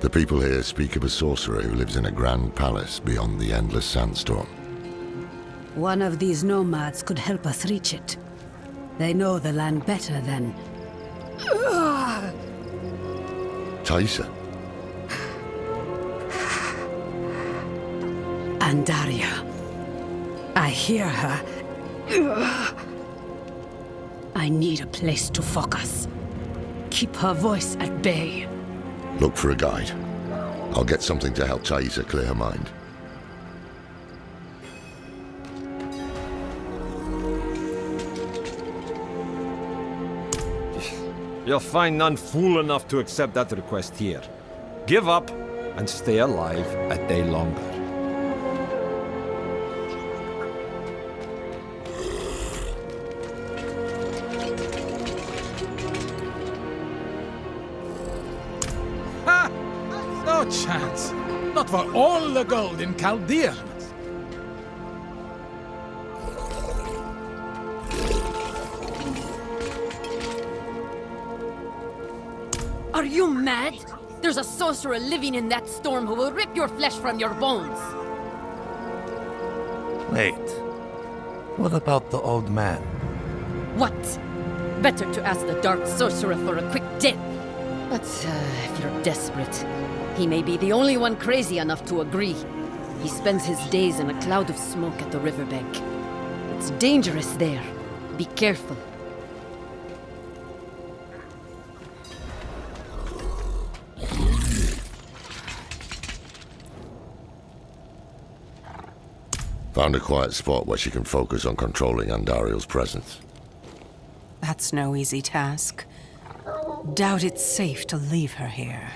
The people here speak of a sorcerer who lives in a grand palace beyond the endless sandstorm. One of these nomads could help us reach it. They know the land better than... Taisa? Andaria. I hear her. I need a place to focus. Keep her voice at bay. Look for a guide. I'll get something to help Taisa clear her mind. You'll find none fool enough to accept that request here. Give up and stay alive a day longer. Ha! No chance. Not for all the gold in Chaldea. Are you mad? There's a sorcerer living in that storm who will rip your flesh from your bones. Wait. What about the old man? What? Better to ask the dark sorcerer for a quick death. But if you're desperate, he may be the only one crazy enough to agree. He spends his days in a cloud of smoke at the riverbank. It's dangerous there. Be careful. Found a quiet spot where she can focus on controlling Andariel's presence. That's no easy task. Doubt it's safe to leave her here.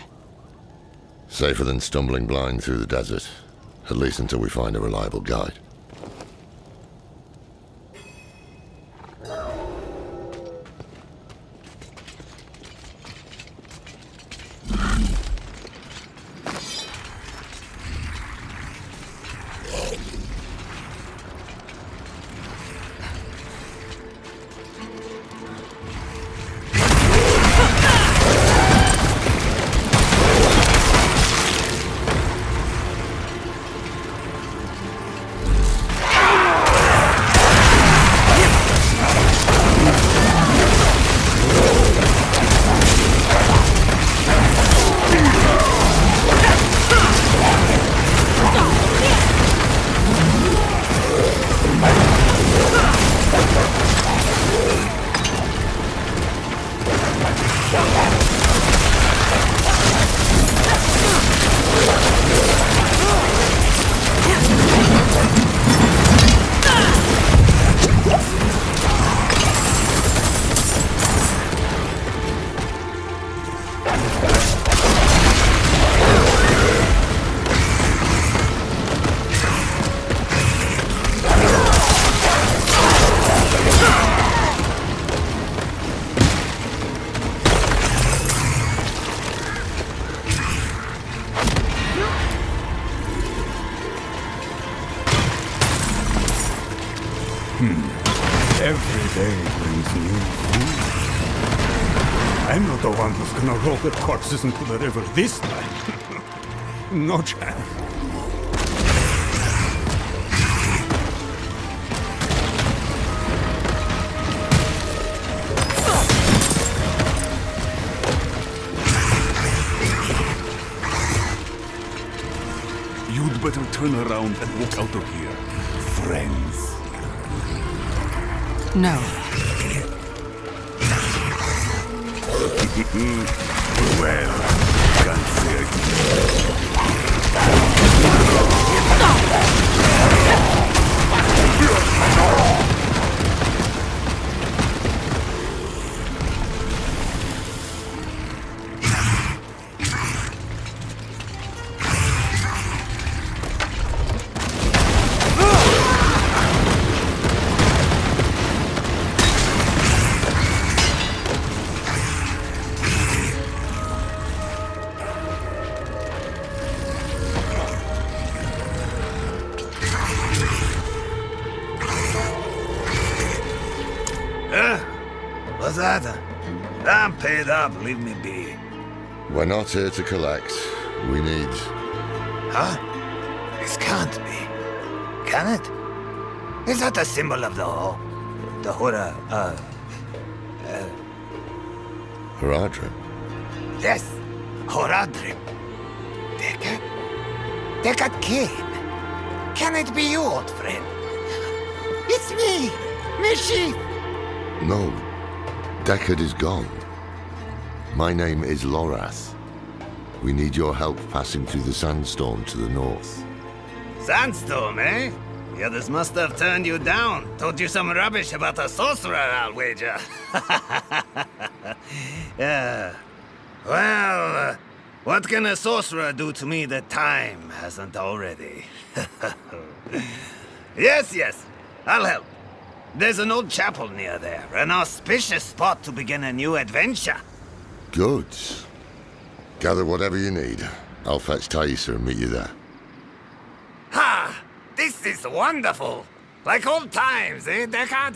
Safer than stumbling blind through the desert. At least until we find a reliable guide. Every day brings new food. I'm not the one who's gonna roll the corpses into the river this time. No chance. You'd better turn around and walk out of here, friends. No. Well, can't say What's that? I'm paid up, leave me be. We're not here to collect. We need... Huh? This can't be. Can it? Is that a symbol of the Ho? The Hora, Haradrim? Yes, Horadrim. Deckard? Deckard came. Can it be you, old friend? It's me, Mischief. No. Deckard is gone. My name is Lorath. We need your help passing through the sandstorm to the north. Sandstorm, eh? The others must have turned you down. Told you some rubbish about a sorcerer, I'll wager. Yeah. Well, what can a sorcerer do to me that time hasn't already? Yes, I'll help. There's an old chapel near there, an auspicious spot to begin a new adventure. Good. Gather whatever you need. I'll fetch Thaisa and meet you there. Ha! This is wonderful! Like old times, eh, Deckard?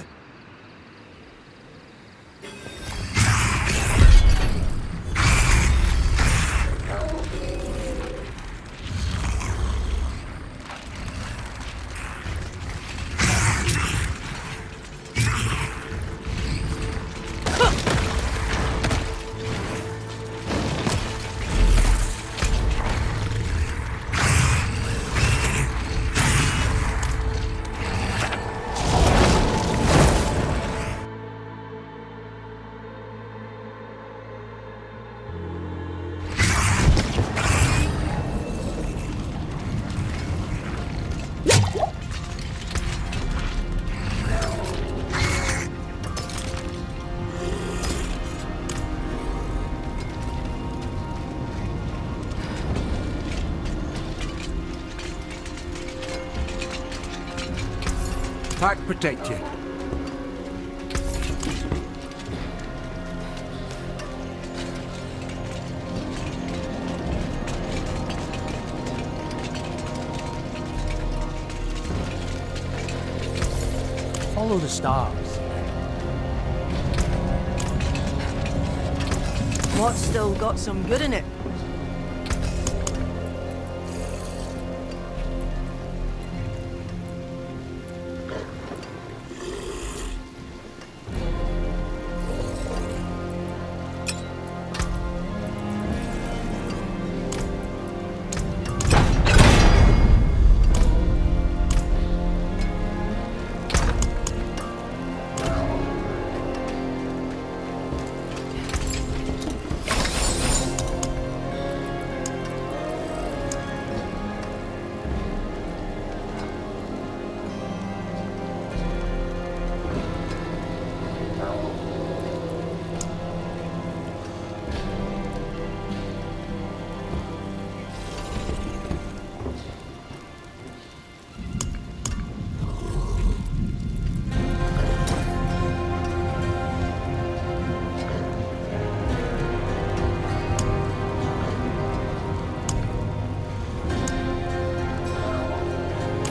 pack protect you. Follow the stars. What's still got some good in it?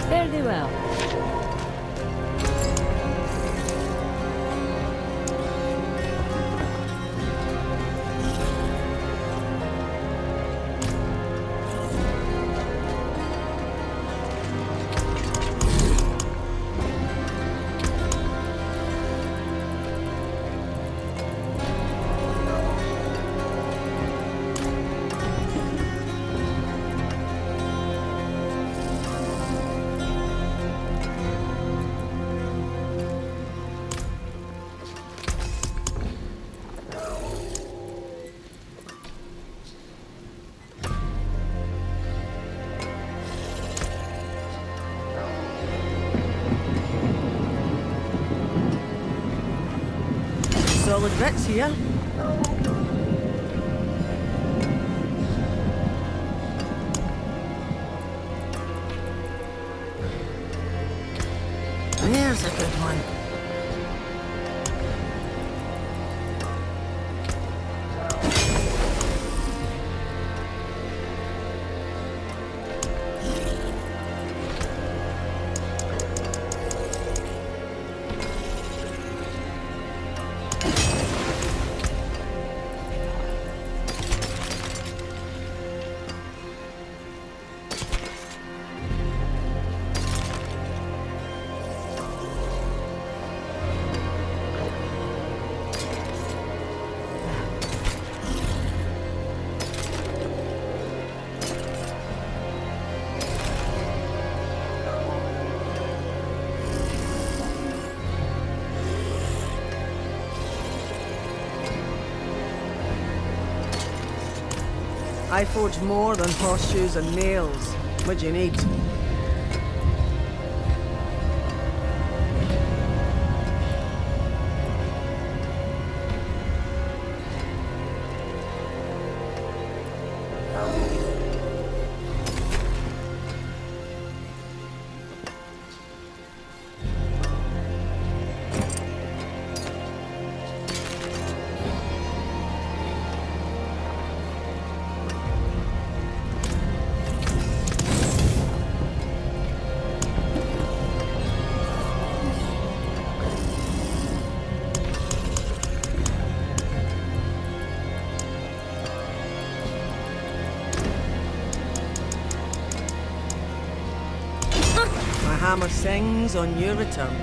Fairly well. Solid bits here. There's a good one. I forge more than horseshoes and nails. What do you need? My hammer sings on your return.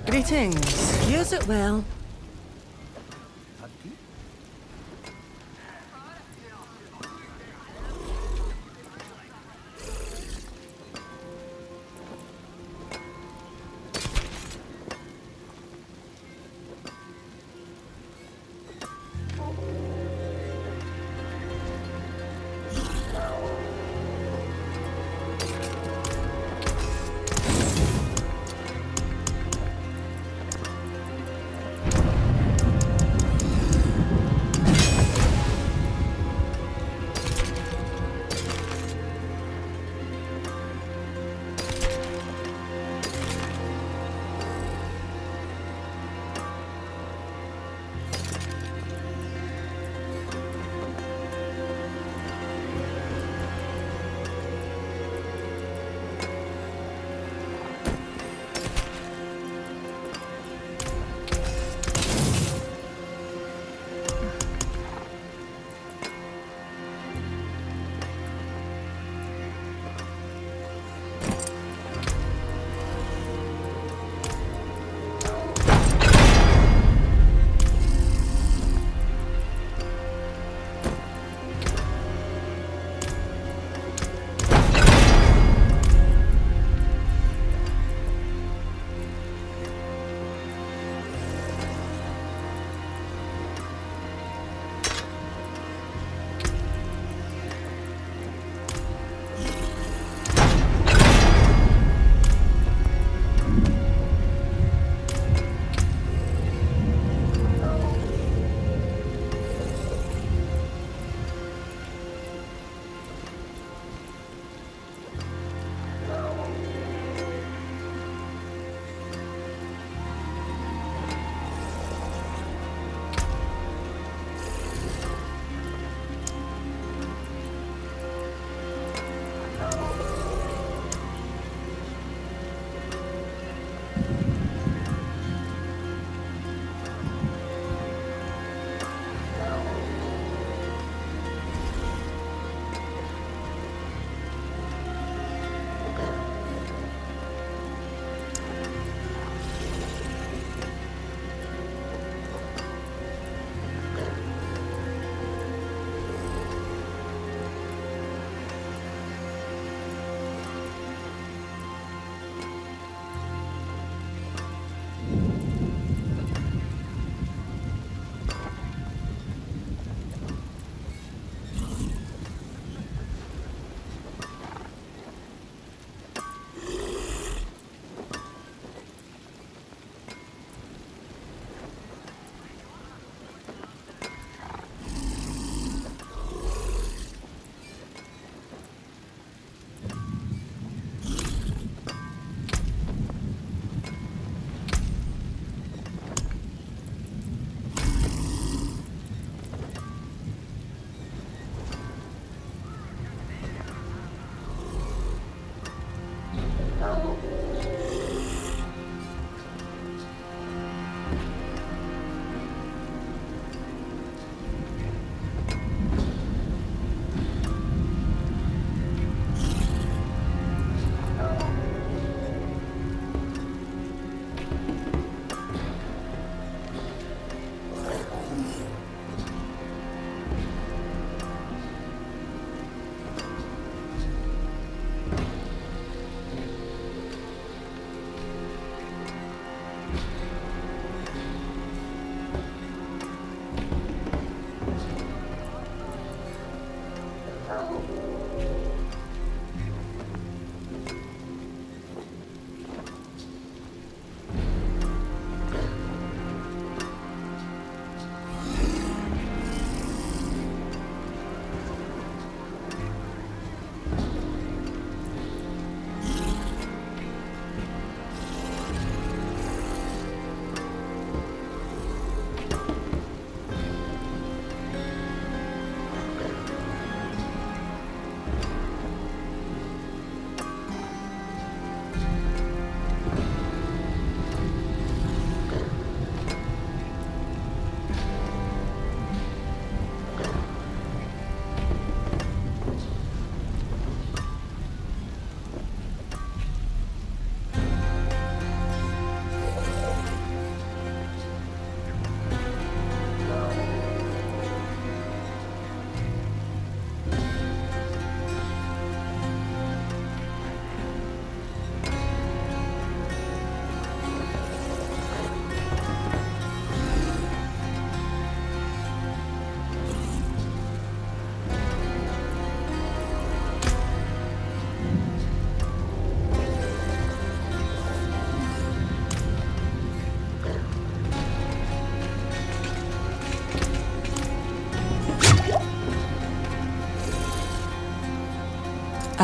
Greetings. Use it well.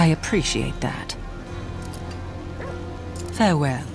I appreciate that. Farewell.